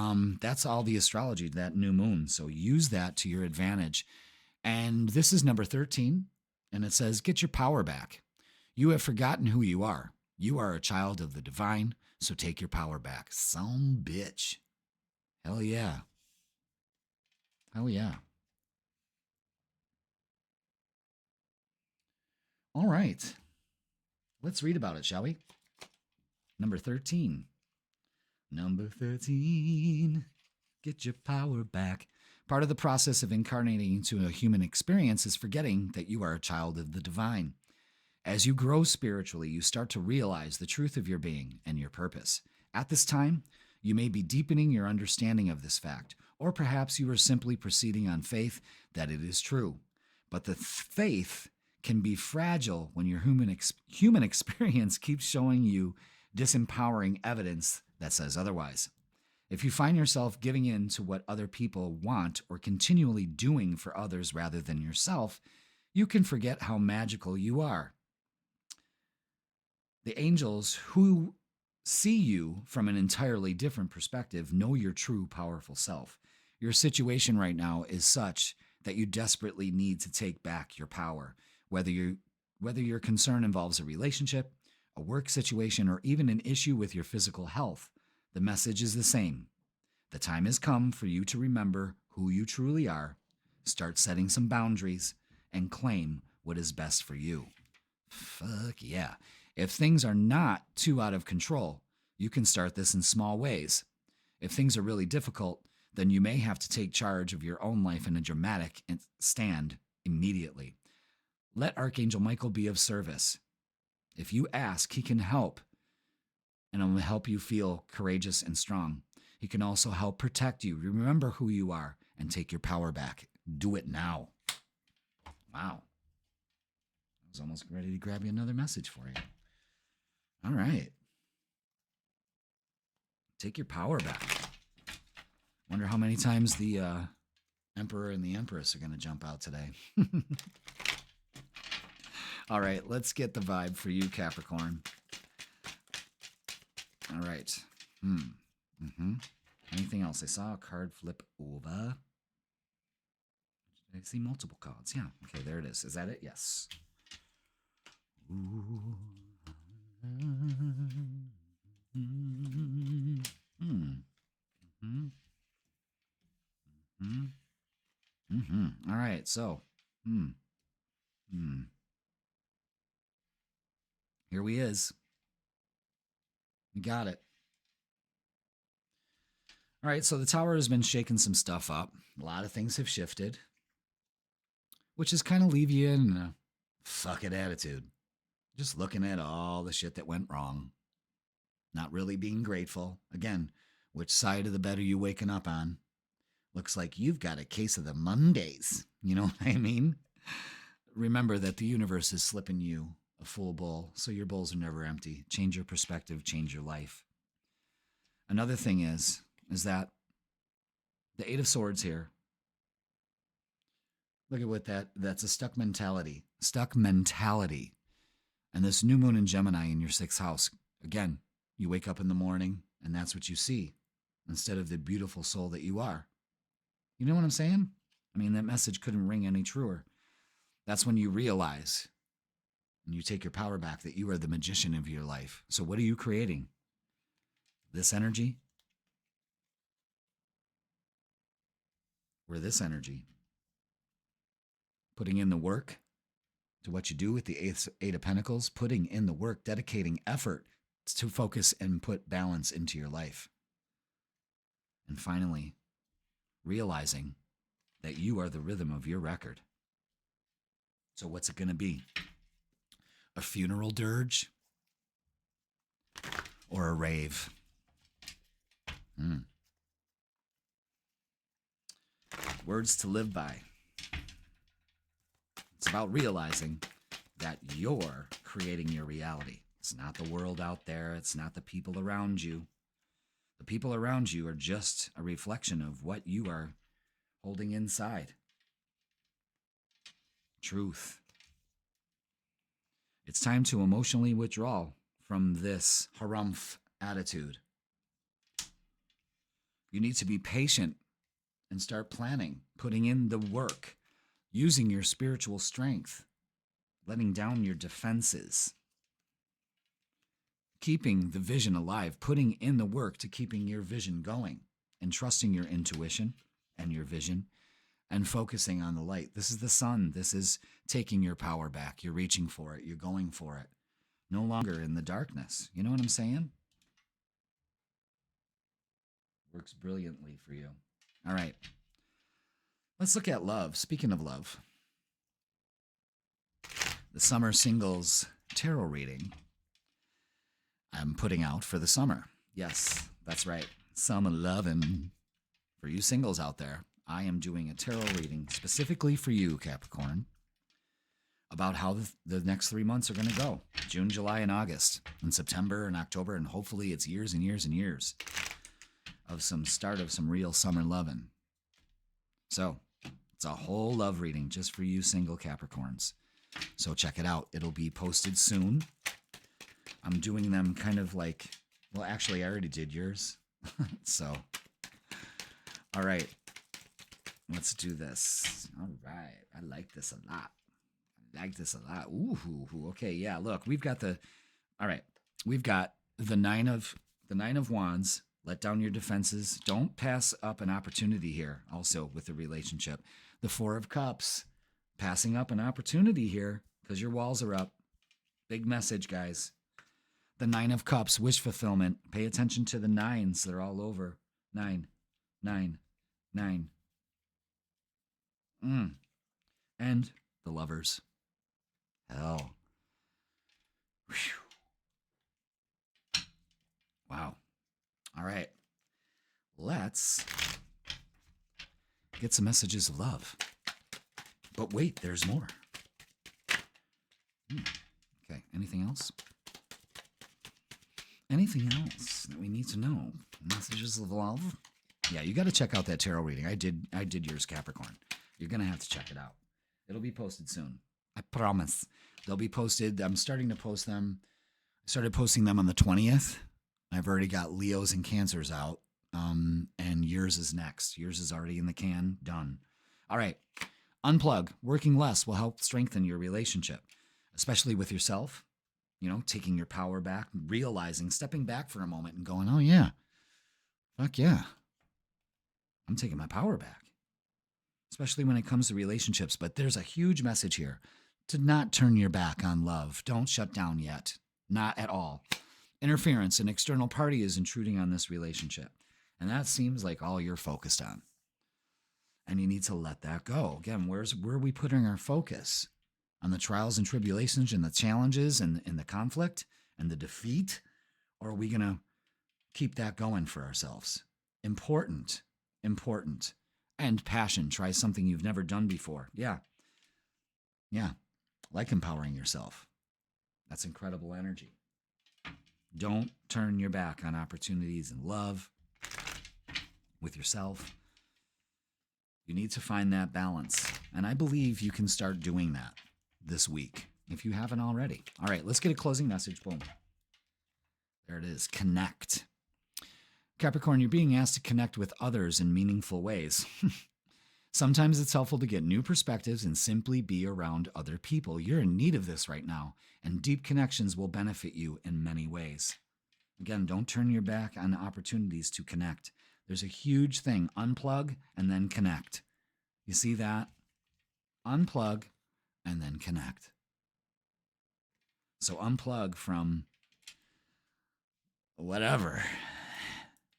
that's all the astrology, that new moon. So use that to your advantage. And this is number 13. And it says, get your power back. You have forgotten who you are. You are a child of the divine. So take your power back. Some bitch. Hell yeah. Hell yeah. All right. Let's read about it, shall we? Number 13. Number 13. Get your power back. Part of the process of incarnating into a human experience is forgetting that you are a child of the divine. As you grow spiritually, you start to realize the truth of your being and your purpose. At this time, you may be deepening your understanding of this fact, or perhaps you are simply proceeding on faith that it is true. But the faith can be fragile when your human experience keeps showing you disempowering evidence that says otherwise. If you find yourself giving in to what other people want or continually doing for others rather than yourself, you can forget how magical you are. The angels who see you from an entirely different perspective know your true powerful self. Your situation right now is such that you desperately need to take back your power, whether your concern involves a relationship, a work situation, or even an issue with your physical health. The message is the same. The time has come for you to remember who you truly are, start setting some boundaries, and claim what is best for you. Fuck yeah. If things are not too out of control, you can start this in small ways. If things are really difficult, then you may have to take charge of your own life in a dramatic stand immediately. Let Archangel Michael be of service. If you ask, he can help, and it will help you feel courageous and strong. He can also help protect you. Remember who you are and take your power back. Do it now. Wow. I was almost ready to grab you another message for you. All right. Take your power back. Wonder how many times the Emperor and the Empress are going to jump out today. All right, let's get the vibe for you, Capricorn. All right. Anything else? I saw a card flip over. Did I see multiple cards? Yeah. Okay, there it is. Is that it? Yes. Ooh. All right, so here we is. We got it. All right, so the tower has been shaking some stuff up. A lot of things have shifted, which is kind of leave you in a fuck it attitude. Just looking at all the shit that went wrong. Not really being grateful. Again, which side of the bed are you waking up on? Looks like you've got a case of the Mondays. You know what I mean? Remember that the universe is slipping you a full bowl, so your bowls are never empty. Change your perspective, change your life. Another thing is that the Eight of Swords here, look at what that's a stuck mentality. Stuck mentality. And this new moon in Gemini in your 6th house, again, you wake up in the morning and that's what you see instead of the beautiful soul that you are. You know what I'm saying? I mean, that message couldn't ring any truer. That's when you realize and you take your power back that you are the magician of your life. So what are you creating? This energy? Or this energy? Putting in the work to what you do with the Eight of Pentacles, putting in the work, dedicating effort to focus and put balance into your life. And finally, realizing that you are the rhythm of your record. So what's it going to be? A funeral dirge? Or a rave? Words to live by. It's about realizing that you're creating your reality. It's not the world out there. It's not the people around you. The people around you are just a reflection of what you are holding inside. Truth. It's time to emotionally withdraw from this harumph attitude. You need to be patient and start planning, putting in the work, using your spiritual strength, letting down your defenses, keeping the vision alive, putting in the work to keeping your vision going, and trusting your intuition and your vision, and focusing on the light. This is the sun. This is taking your power back. You're reaching for it. You're going for it. No longer in the darkness. You know what I'm saying? Works brilliantly for you. All right. Let's look at love. Speaking of love, the summer singles tarot reading I'm putting out for the summer. Yes, that's right. Summer loving. For you singles out there, I am doing a tarot reading specifically for you, Capricorn, about how the next 3 months are going to go. June, July, and August, and September and October, and hopefully it's years and years and years of some start of some real summer loving. So it's a whole love reading just for you single Capricorns. So check it out. It'll be posted soon. I'm doing them kind of like, well, actually, I already did yours. So, all right, let's do this. All right. I like this a lot. Ooh, okay. Yeah. Look, we've got the nine of wands. Let down your defenses. Don't pass up an opportunity here. Also with the relationship, the 4 of cups, passing up an opportunity here because your walls are up. Big message, guys. The 9 of cups, wish fulfillment. Pay attention to the 9s. They're all over. 9, 9, 9. And the lovers. Hell. Whew. Wow. All right. Let's get some messages of love. But wait, there's more. Okay. Anything else? Anything else that we need to know? Messages of love? Yeah, you got to check out that tarot reading. I did yours, Capricorn. You're going to have to check it out. It'll be posted soon. I promise. They'll be posted. I'm starting to post them. I started posting them on the 20th. I've already got Leos and Cancers out. And yours is next. Yours is already in the can. Done. All right. Unplug. Working less will help strengthen your relationship, especially with yourself. You know, taking your power back, realizing, stepping back for a moment and going, oh, yeah. Fuck yeah. I'm taking my power back, especially when it comes to relationships. But there's a huge message here to not turn your back on love. Don't shut down yet. Not at all. Interference, an external party is intruding on this relationship. And that seems like all you're focused on. And you need to let that go. Again, where are we putting our focus? On the trials and tribulations and the challenges and the conflict and the defeat? Or are we going to keep that going for ourselves? Important. And passion. Try something you've never done before. Yeah. Like empowering yourself. That's incredible energy. Don't turn your back on opportunities in love, with yourself. You need to find that balance. And I believe you can start doing that this week if you haven't already. All right, let's get a closing message. Boom. There it is. Connect. Capricorn, you're being asked to connect with others in meaningful ways. Sometimes it's helpful to get new perspectives and simply be around other people. You're in need of this right now, and deep connections will benefit you in many ways. Again, don't turn your back on opportunities to connect. There's a huge thing. Unplug and then connect. You see that? Unplug and then connect. So unplug from whatever,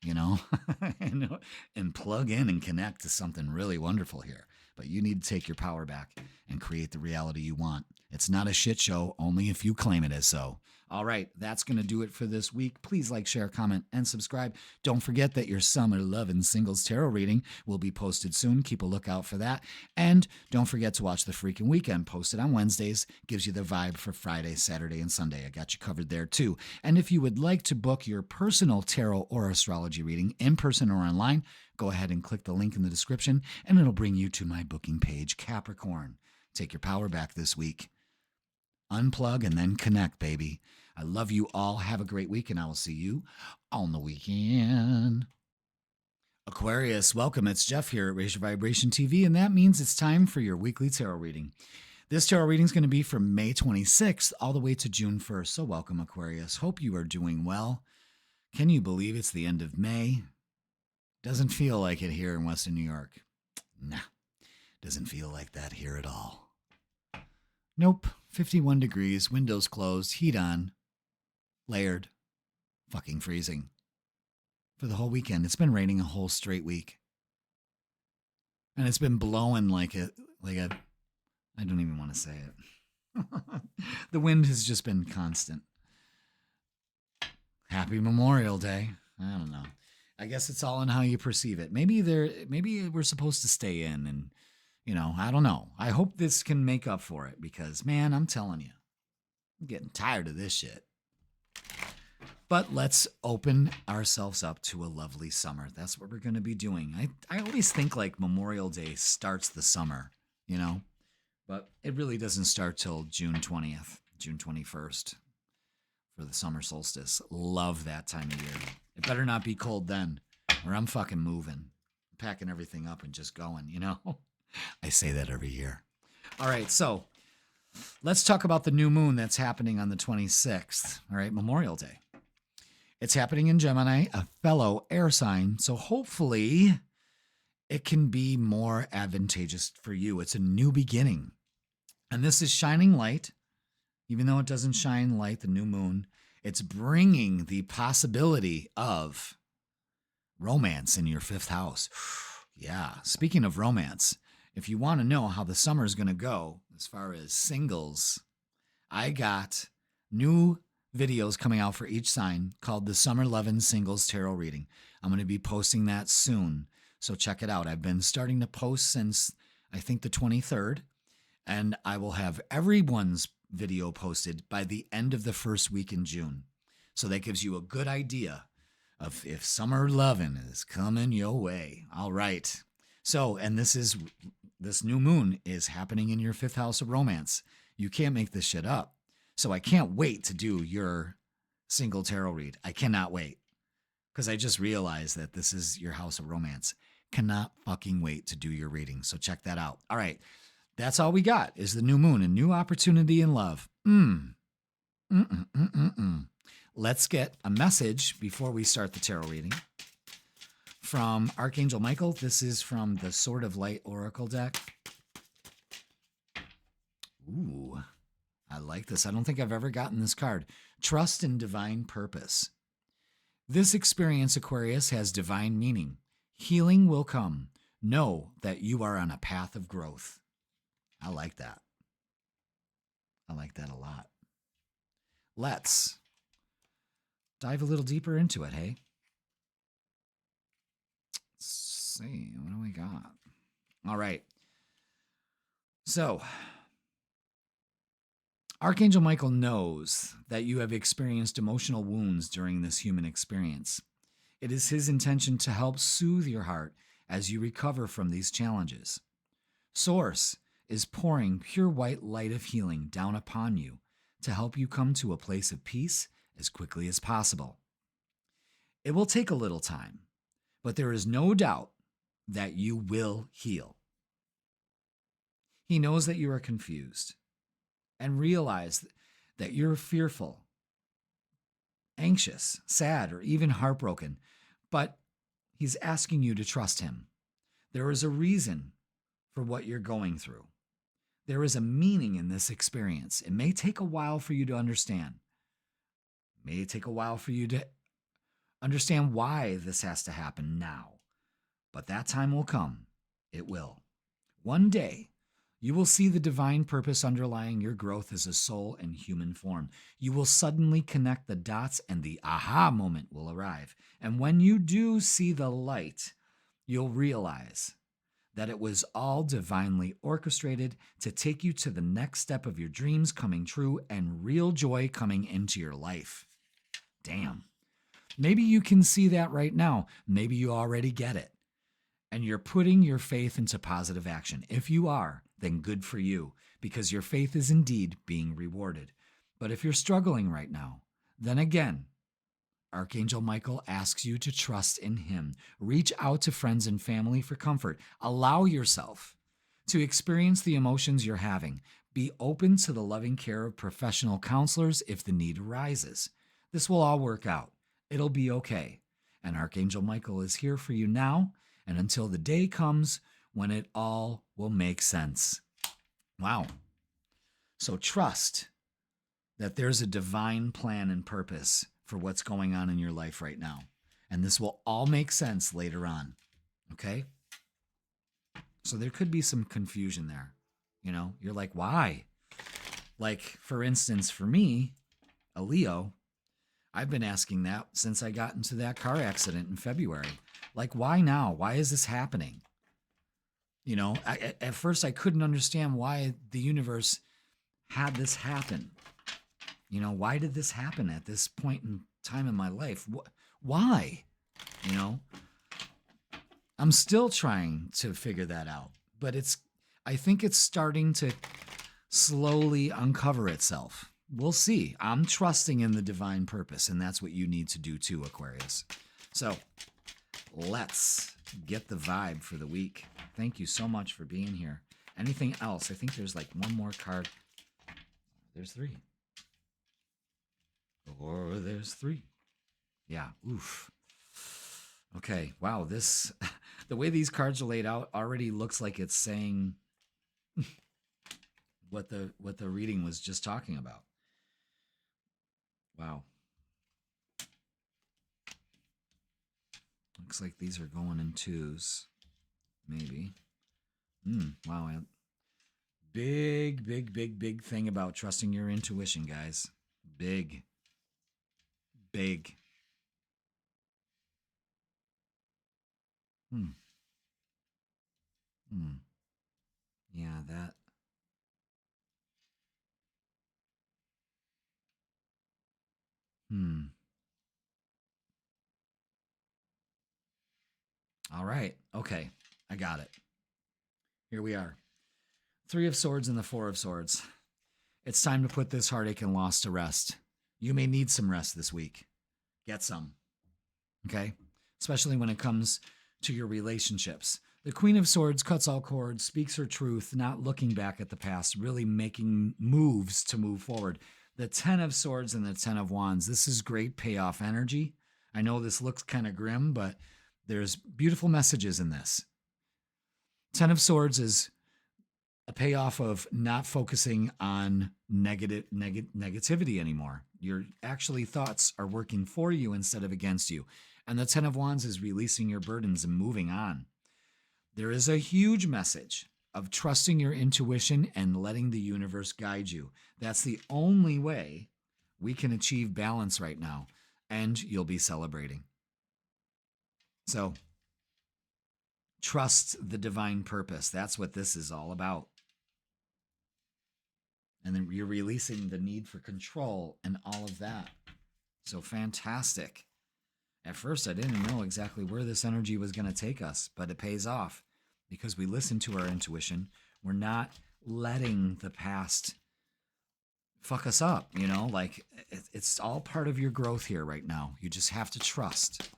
and plug in and connect to something really wonderful here. But you need to take your power back and create the reality you want. It's not a shit show, only if you claim it as so. All right, that's going to do it for this week. Please like, share, comment, and subscribe. Don't forget that your Summer Love and Singles Tarot reading will be posted soon. Keep a lookout for that. And don't forget to watch The Freaking Weekend, posted on Wednesdays. Gives you the vibe for Friday, Saturday, and Sunday. I got you covered there, too. And if you would like to book your personal tarot or astrology reading in person or online, go ahead and click the link in the description, and it'll bring you to my booking page, Capricorn. Take your power back this week. Unplug and then connect, baby. I love you all. Have a great week, and I will see you on the weekend. Aquarius, welcome. It's Jeff here at Raise Your Vibration TV, and that means it's time for your weekly tarot reading. This tarot reading is going to be from May 26th all the way to June 1st. So welcome, Aquarius. Hope you are doing well. Can you believe it's the end of May? Doesn't feel like it here in Western New York. Nah, doesn't feel like that here at all. Nope, 51 degrees, windows closed, heat on, layered, fucking freezing. For the whole weekend, it's been raining a whole straight week. And it's been blowing like a, I don't even want to say it. The wind has just been constant. Happy Memorial Day. I don't know. I guess it's all in how you perceive it. Maybe we're supposed to stay in and, I don't know. I hope this can make up for it because, man, I'm telling you, I'm getting tired of this shit. But let's open ourselves up to a lovely summer. That's what we're going to be doing. I always think like Memorial Day starts the summer, but it really doesn't start till June 20th, June 21st for the summer solstice. Love that time of year. It better not be cold then or I'm fucking moving, packing everything up and just going, I say that every year. All right, so let's talk about the new moon that's happening on the 26th, all right, Memorial Day. It's happening in Gemini, a fellow air sign, so hopefully it can be more advantageous for you. It's a new beginning, and this is shining light. Even though it doesn't shine light, the new moon, it's bringing the possibility of romance in your fifth house. Yeah, speaking of romance, if you want to know how the summer is going to go as far as singles, I got new videos coming out for each sign called the Summer Lovin' Singles Tarot Reading. I'm going to be posting that soon, so check it out. I've been starting to post since, I think, the 23rd, and I will have everyone's video posted by the end of the first week in June. So that gives you a good idea of if summer lovin' is coming your way. All right. So, and this new moon is happening in your fifth house of romance. You can't make this shit up. So I can't wait to do your single tarot read. I cannot wait because I just realized that this is your house of romance. Cannot fucking wait to do your reading. So check that out. All right. That's all we got is the new moon, a new opportunity in love. Let's get a message before we start the tarot reading from Archangel Michael. This is from the Sword of Light Oracle deck. Ooh, I like this. I don't think I've ever gotten this card. Trust in divine purpose. This experience, Aquarius, has divine meaning. Healing will come. Know that you are on a path of growth. I like that. I like that a lot. Let's dive a little deeper into it, hey? Let's see, what do we got? All right. So, Archangel Michael knows that you have experienced emotional wounds during this human experience. It is his intention to help soothe your heart as you recover from these challenges. Source is pouring pure white light of healing down upon you to help you come to a place of peace as quickly as possible. It will take a little time, but there is no doubt that you will heal. He knows that you are confused and realize that you're fearful, anxious, sad, or even heartbroken, but he's asking you to trust him. There is a reason for what you're going through. There is a meaning in this experience. It may take a while for you to understand. It may take a while for you to understand why this has to happen now. But that time will come. It will. One day, you will see the divine purpose underlying your growth as a soul in human form. You will suddenly connect the dots and the aha moment will arrive. And when you do see the light, you'll realize that it was all divinely orchestrated to take you to the next step of your dreams coming true and real joy coming into your life. Damn. Maybe you can see that right now. Maybe you already get it. And you're putting your faith into positive action. If you are, then good for you, because your faith is indeed being rewarded. But if you're struggling right now, then again, Archangel Michael asks you to trust in him. Reach out to friends and family for comfort. Allow yourself to experience the emotions you're having. Be open to the loving care of professional counselors if the need arises. This will all work out. It'll be okay. And Archangel Michael is here for you now and until the day comes when it all will make sense. Wow. So trust that there's a divine plan and purpose for what's going on in your life right now. And this will all make sense later on. Okay? So there could be some confusion there. You know, you're like, why? Like, for instance, for me, a Leo, I've been asking that since I got into that car accident in February. Like, why now? Why is this happening? You know, at first I couldn't understand why the universe had this happen. You know, why did this happen at this point in time in my life? Why? You know, I'm still trying to figure that out, but I think it's starting to slowly uncover itself. We'll see. I'm trusting in the divine purpose, and that's what you need to do too, Aquarius. So let's get the vibe for the week. Thank you so much for being here. Anything else? I think there's like one more card. There's 3. Or there's 3. Yeah. Oof. Okay. Wow. The way these cards are laid out already looks like it's saying what the reading was just talking about. Wow. Looks like these are going in 2s. Maybe. Wow. Big thing about trusting your intuition, guys. Big. Yeah, that. All right. Okay. I got it. Here we are. 3 of Swords and the 4 of Swords. It's time to put this heartache and loss to rest. You may need some rest this week. Get some. Okay? Especially when it comes to your relationships. The Queen of Swords cuts all cords, speaks her truth, not looking back at the past, really making moves to move forward. The 10 of Swords and the 10 of Wands. This is great payoff energy. I know this looks kind of grim, but there's beautiful messages in this. 10 of Swords is a payoff of not focusing on negativity anymore. Your actually thoughts are working for you instead of against you. And the 10 of Wands is releasing your burdens and moving on. There is a huge message of trusting your intuition and letting the universe guide you. That's the only way we can achieve balance right now, and you'll be celebrating. So, trust the divine purpose. That's what this is all about. And then you're releasing the need for control and all of that. So fantastic. At first, I didn't know exactly where this energy was going to take us, but it pays off because we listen to our intuition. We're not letting the past fuck us up, you know? Like, it's all part of your growth here right now. You just have to trust.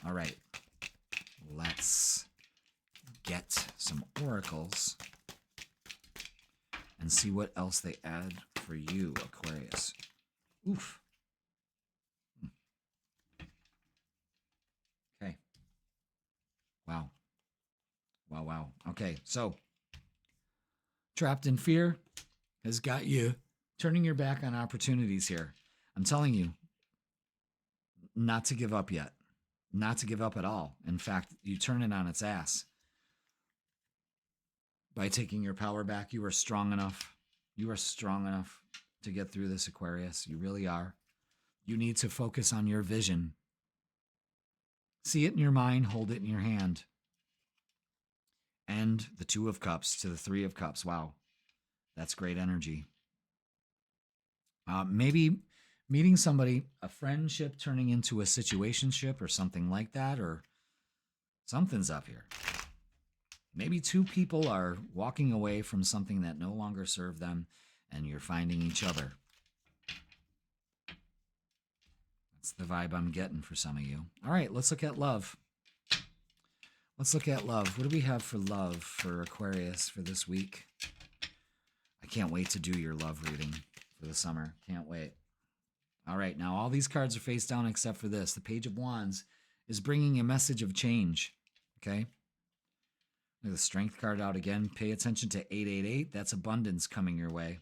All right. Let's get some oracles and see what else they add for you, Aquarius. Oof. Okay. Wow. Okay, so trapped in fear has got you turning your back on opportunities here. I'm telling you, not to give up yet. Not to give up at all. In fact, you turn it on its ass. By taking your power back, you are strong enough. You are strong enough to get through this, Aquarius. You really are. You need to focus on your vision. See it in your mind, hold it in your hand. And the 2 of Cups to the 3 of Cups. Wow, that's great energy. Maybe meeting somebody, a friendship turning into a situationship or something like that, or something's up here. Maybe 2 people are walking away from something that no longer served them, and you're finding each other. That's the vibe I'm getting for some of you. All right, let's look at love. Let's look at love. What do we have for love for Aquarius for this week? I can't wait to do your love reading for the summer. Can't wait. All right, now all these cards are face down except for this. The Page of Wands is bringing a message of change, okay? Look at the Strength card out again. Pay attention to 888. That's abundance coming your way.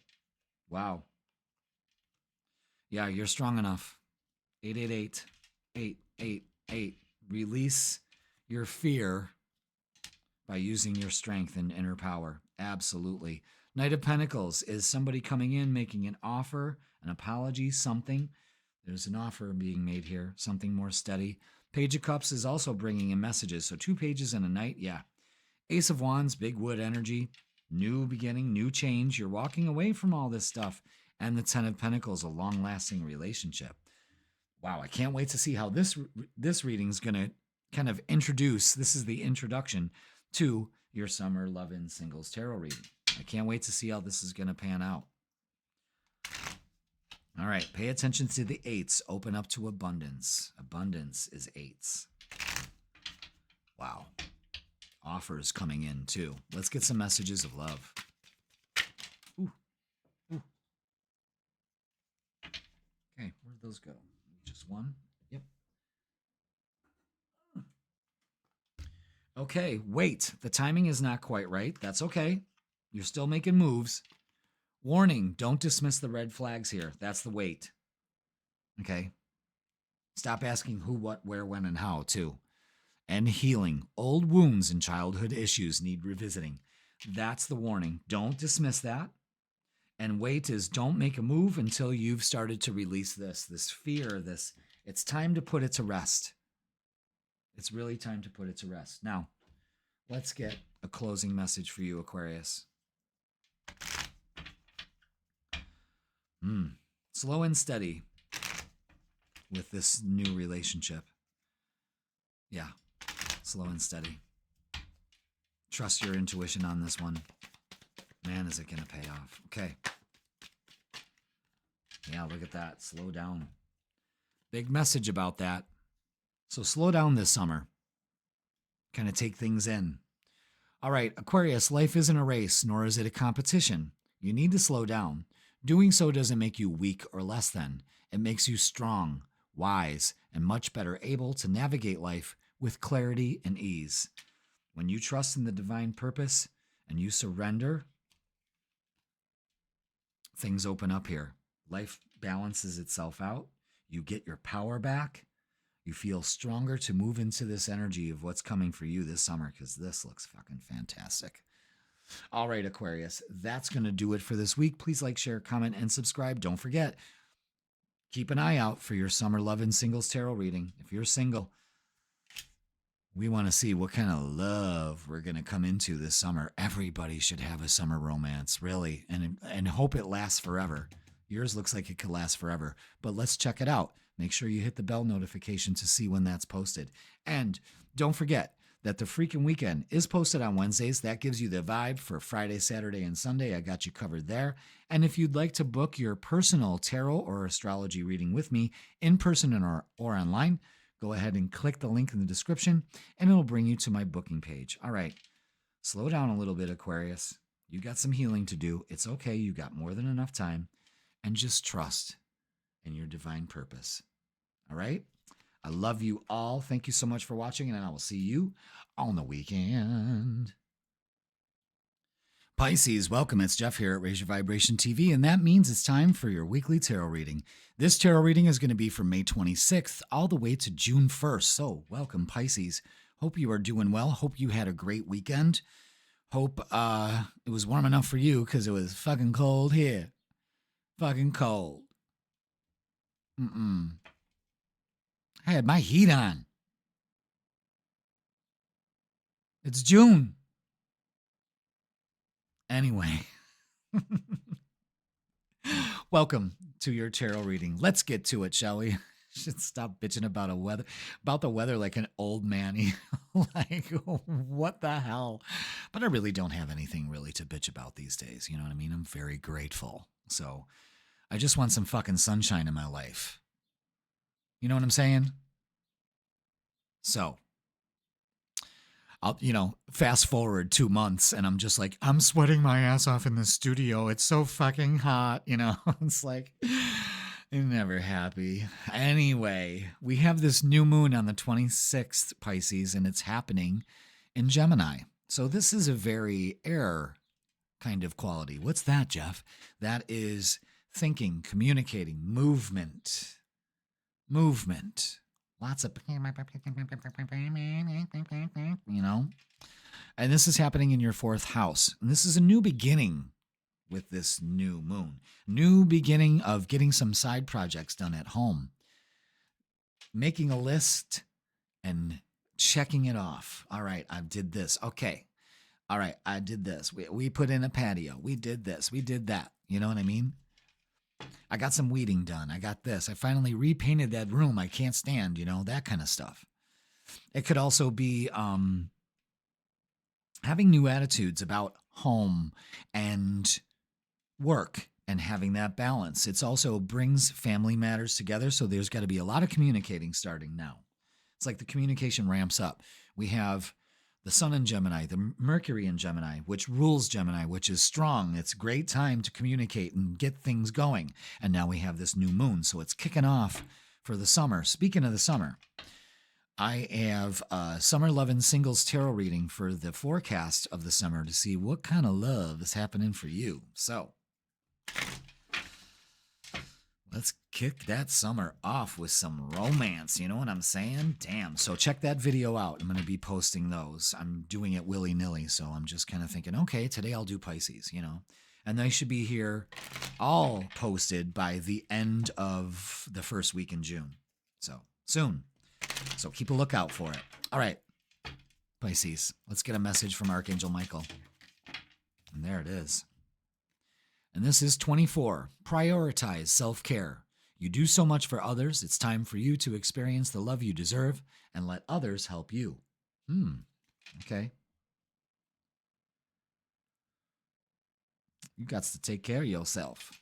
Wow. Yeah, you're strong enough. 888. 888. Release your fear by using your strength and inner power. Absolutely. Knight of Pentacles is somebody coming in, making an offer, an apology, something. There's an offer being made here, something more steady. Page of Cups is also bringing in messages. So 2 pages in a night, yeah. Ace of Wands, big wood energy, new beginning, new change. You're walking away from all this stuff. And the 10 of Pentacles, a long-lasting relationship. Wow, I can't wait to see how this reading is going to kind of introduce. This is the introduction to your Summer Love-In Singles Tarot reading. I can't wait to see how this is going to pan out. All right, pay attention to the 8s. Open up to abundance. Abundance is 8s. Wow. Offers coming in too. Let's get some messages of love. Ooh. Ooh. Okay, where'd those go? Just one? Yep. Okay, wait. The timing is not quite right. That's okay. You're still making moves. Warning, don't dismiss the red flags here. That's the wait. Okay? Stop asking who, what, where, when, and how, too. And healing. Old wounds and childhood issues need revisiting. That's the warning. Don't dismiss that. And wait is don't make a move until you've started to release this fear, this. It's time to put it to rest. It's really time to put it to rest. Now, let's get a closing message for you, Aquarius. Slow and steady with this new relationship. Yeah, slow and steady. Trust your intuition on this one. Man, is it going to pay off. Okay. Yeah, look at that. Slow down. Big message about that. So slow down this summer. Kind of take things in. All right, Aquarius, life isn't a race, nor is it a competition. You need to slow down. Doing so doesn't make you weak or less than. It makes you strong, wise, and much better able to navigate life with clarity and ease. When you trust in the divine purpose and you surrender, things open up here. Life balances itself out. You get your power back. You feel stronger to move into this energy of what's coming for you this summer, because this looks fucking fantastic. All right, Aquarius, that's going to do it for this week. Please like, share, comment, and subscribe. Don't forget, keep an eye out for your Summer Love-In Singles Tarot reading. If you're single, we want to see what kind of love we're going to come into this summer. Everybody should have a summer romance, really, and hope it lasts forever. Yours looks like it could last forever, but let's check it out. Make sure you hit the bell notification to see when that's posted. And don't forget that the freaking weekend is posted on Wednesdays. That gives you the vibe for Friday, Saturday, and Sunday. I got you covered there. And if you'd like to book your personal tarot or astrology reading with me in person or online, go ahead and click the link in the description, and it'll bring you to my booking page. All right, slow down a little bit, Aquarius. You got some healing to do. It's okay. You got more than enough time. And just trust in your divine purpose. All right? I love you all. Thank you so much for watching, and I will see you on the weekend. Pisces, welcome. It's Jeff here at Raise Your Vibration TV, and that means it's time for your weekly tarot reading. This tarot reading is going to be from May 26th all the way to June 1st. So welcome, Pisces. Hope you are doing well. Hope you had a great weekend. Hope it was warm enough for you, because it was fucking cold here. Fucking cold. I had my heat on. It's June. Anyway. Welcome to your tarot reading. Let's get to it, shall we? Should stop bitching about the weather like an old man. Like, what the hell? But I really don't have anything really to bitch about these days. You know what I mean? I'm very grateful. So I just want some fucking sunshine in my life. You know what I'm saying? So I'll, fast forward 2 months and I'm just like, I'm sweating my ass off in the studio. It's so fucking hot. It's like, I'm never happy. Anyway, we have this new moon on the 26th, Pisces, and it's happening in Gemini. So this is a very air kind of quality. What's that, Jeff? That is thinking, communicating, movement. Lots of, And this is happening in your 4th house. And this is a new beginning with this new moon. New beginning of getting some side projects done at home. Making a list and checking it off. All right, I did this. Okay. All right, I did this. We put in a patio. We did this. We did that. You know what I mean? I got some weeding done. I got this. I finally repainted that room I can't stand, that kind of stuff. It could also be having new attitudes about home and work and having that balance. It also brings family matters together, so there's got to be a lot of communicating starting now. It's like the communication ramps up. We have the Sun in Gemini, the Mercury in Gemini, which rules Gemini, which is strong. It's a great time to communicate and get things going. And now we have this new moon, so it's kicking off for the summer. Speaking of the summer, I have a Summer Love and Singles tarot reading for the forecast of the summer to see what kind of love is happening for you. So let's kick that summer off with some romance. You know what I'm saying? Damn. So check that video out. I'm going to be posting those. I'm doing it willy-nilly, so I'm just kind of thinking, okay, today I'll do Pisces, And they should be here all posted by the end of the first week in June. So soon. So keep a lookout for it. All right, Pisces, let's get a message from Archangel Michael. And there it is. And this is 24. Prioritize self-care. You do so much for others. It's time for you to experience the love you deserve and let others help you. Okay. You got to take care of yourself.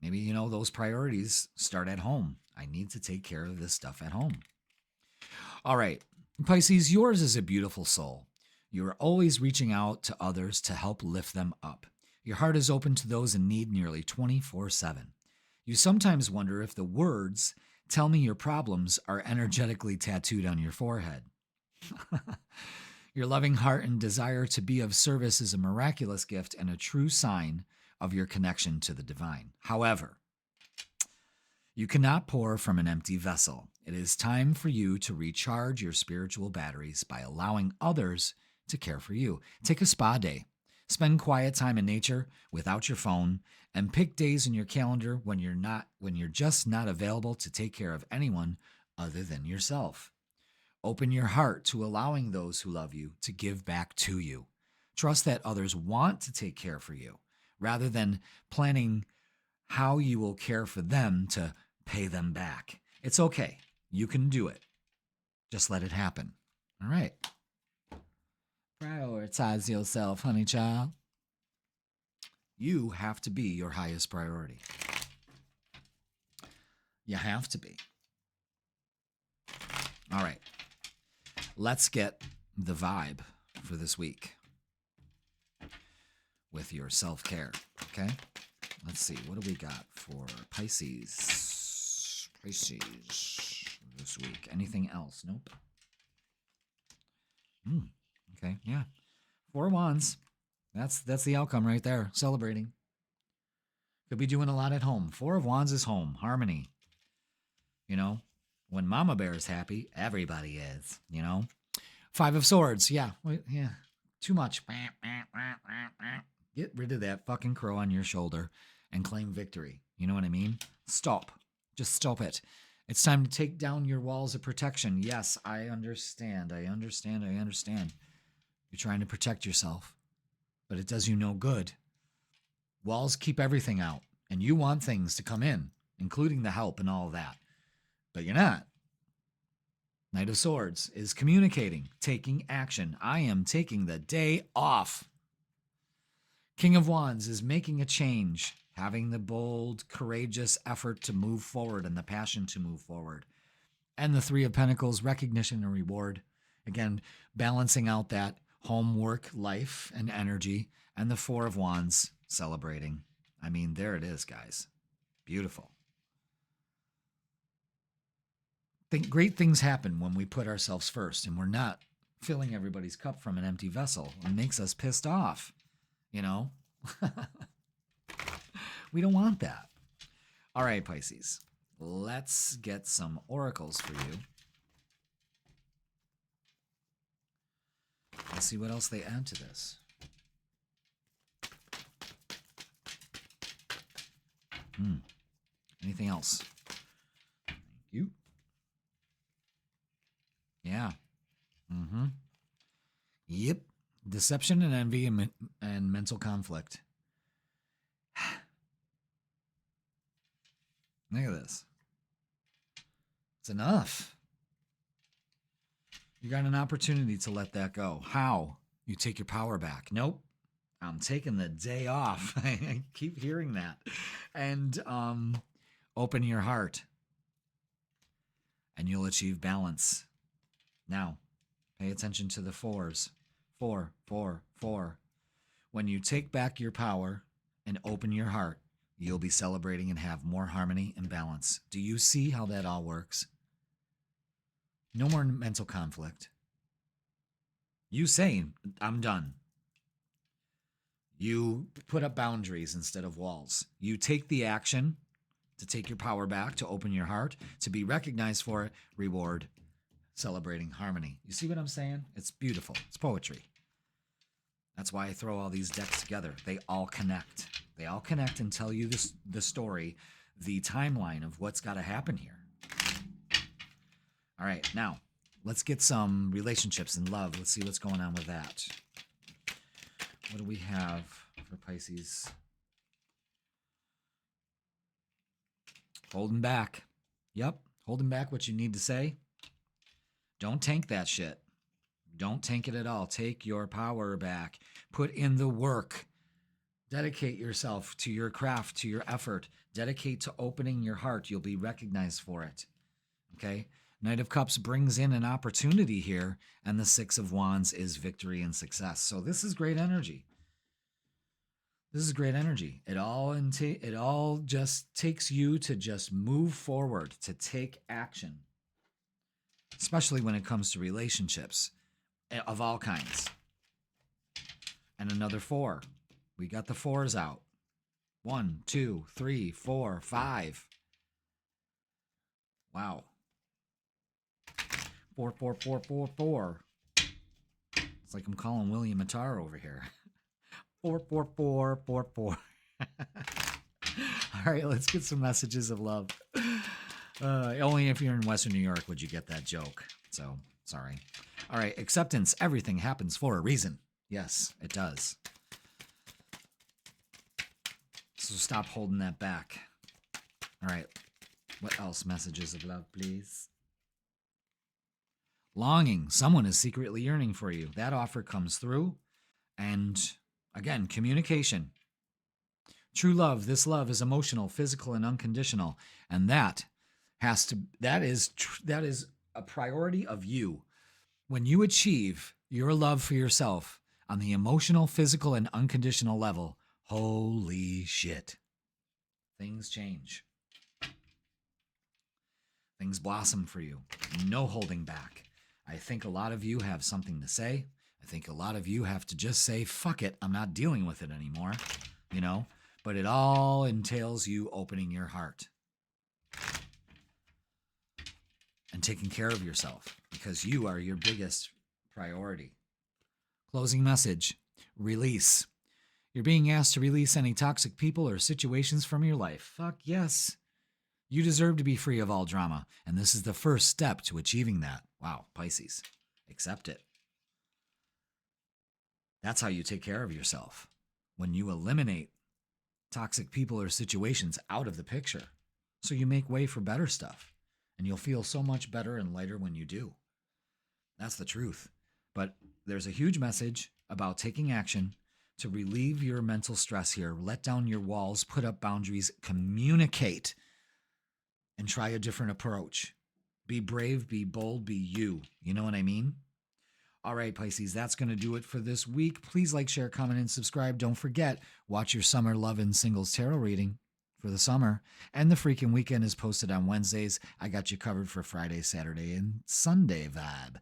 Maybe, those priorities start at home. I need to take care of this stuff at home. All right, Pisces, yours is a beautiful soul. You are always reaching out to others to help lift them up. Your heart is open to those in need nearly 24/7. You sometimes wonder if the words, "tell me your problems," are energetically tattooed on your forehead. Your loving heart and desire to be of service is a miraculous gift and a true sign of your connection to the divine. However, you cannot pour from an empty vessel. It is time for you to recharge your spiritual batteries by allowing others to care for you. Take a spa day. Spend quiet time in nature without your phone, and pick days in your calendar when you're just not available to take care of anyone other than yourself. Open your heart to allowing those who love you to give back to you. Trust that others want to take care for you, rather than planning how you will care for them to pay them back. It's okay. You can do it. Just let it happen. All right. Prioritize yourself, honey child. You have to be your highest priority. You have to be. All right. Let's get the vibe for this week with your self-care, okay? Let's see. What do we got for Pisces? Pisces this week. Anything else? Nope. Okay, yeah. 4 of Wands. That's the outcome right there. Celebrating. Could be doing a lot at home. 4 of Wands is home. Harmony. When Mama Bear is happy, everybody is, 5 of Swords. Yeah. Yeah. Too much. Get rid of that fucking crow on your shoulder and claim victory. You know what I mean? Stop. Just stop it. It's time to take down your walls of protection. Yes, I understand. I understand. You're trying to protect yourself, but it does you no good. Walls keep everything out, and you want things to come in, including the help and all that. But you're not. Knight of Swords is communicating, taking action. I am taking the day off. King of Wands is making a change, having the bold, courageous effort to move forward and the passion to move forward. And the 3 of Pentacles, recognition and reward. Again, balancing out that homework, life, and energy. And the 4 of Wands, celebrating. I mean, there it is, guys. Beautiful. Great things happen when we put ourselves first and we're not filling everybody's cup from an empty vessel. It makes us pissed off, We don't want that. All right, Pisces, let's get some oracles for you. Let's see what else they add to this. Anything else? Thank you. Yeah. Yep. Deception and envy and mental conflict. Look at this. It's enough. You got an opportunity to let that go. How? You take your power back. Nope. I'm taking the day off. I keep hearing that. And open your heart. And you'll achieve balance. Now, pay attention to the fours. 4, 4, 4. When you take back your power and open your heart, you'll be celebrating and have more harmony and balance. Do you see how that all works? No more mental conflict. You saying, I'm done. You put up boundaries instead of walls. You take the action to take your power back, to open your heart, to be recognized for it, reward, celebrating harmony. You see what I'm saying? It's beautiful. It's poetry. That's why I throw all these decks together. They all connect. They all connect and tell you the story, the timeline of what's got to happen here. All right, now let's get some relationships and love. Let's see what's going on with that. What do we have for Pisces? Holding back. Yep, holding back what you need to say. Don't tank that shit. Don't tank it at all. Take your power back. Put in the work. Dedicate yourself to your craft, to your effort. Dedicate to opening your heart. You'll be recognized for it. Okay? Knight of Cups brings in an opportunity here, and the Six of Wands is victory and success. So this is great energy. This is great energy. It all just takes you to just move forward, to take action, especially when it comes to relationships of all kinds. And another 4. We got the 4s out. 1, 2, 3, 4, 5. Wow. 4, 4, 4, 4, 4. It's like I'm calling William Attar over here. 4, 4, 4, 4, 4. All right, let's get some messages of love. Only if you're in Western New York would you get that joke. So, sorry. All right, acceptance. Everything happens for a reason. Yes, it does. So stop holding that back. All right. What else? Messages of love, please. Longing. Someone is secretly yearning for you. That offer comes through. And again, communication. True love. This love is emotional, physical, and unconditional. And that is a priority of you. When you achieve your love for yourself on the emotional, physical, and unconditional level, holy shit. Things change. Things blossom for you. No holding back. I think a lot of you have something to say. I think a lot of you have to just say, fuck it, I'm not dealing with it anymore. You know? But it all entails you opening your heart and taking care of yourself because you are your biggest priority. Closing message. Release. You're being asked to release any toxic people or situations from your life. Fuck yes. You deserve to be free of all drama, and this is the first step to achieving that. Wow, Pisces. Accept it. That's how you take care of yourself. When you eliminate toxic people or situations out of the picture, so you make way for better stuff, and you'll feel so much better and lighter when you do. That's the truth. But there's a huge message about taking action to relieve your mental stress here. Let down your walls, put up boundaries, communicate, and try a different approach. Be brave, be bold, be you. You know what I mean? All right, Pisces, that's going to do it for this week. Please like, share, comment, and subscribe. Don't forget, watch your Summer Love and Singles Tarot reading for the summer. And the freaking weekend is posted on Wednesdays. I got you covered for Friday, Saturday, and Sunday vibe.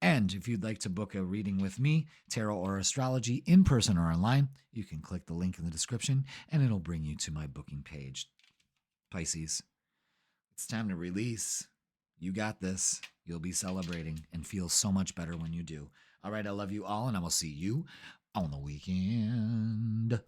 And if you'd like to book a reading with me, tarot or astrology, in person or online, you can click the link in the description and it'll bring you to my booking page. Pisces, it's time to release. You got this. You'll be celebrating and feel so much better when you do. All right, I love you all, and I will see you on the weekend.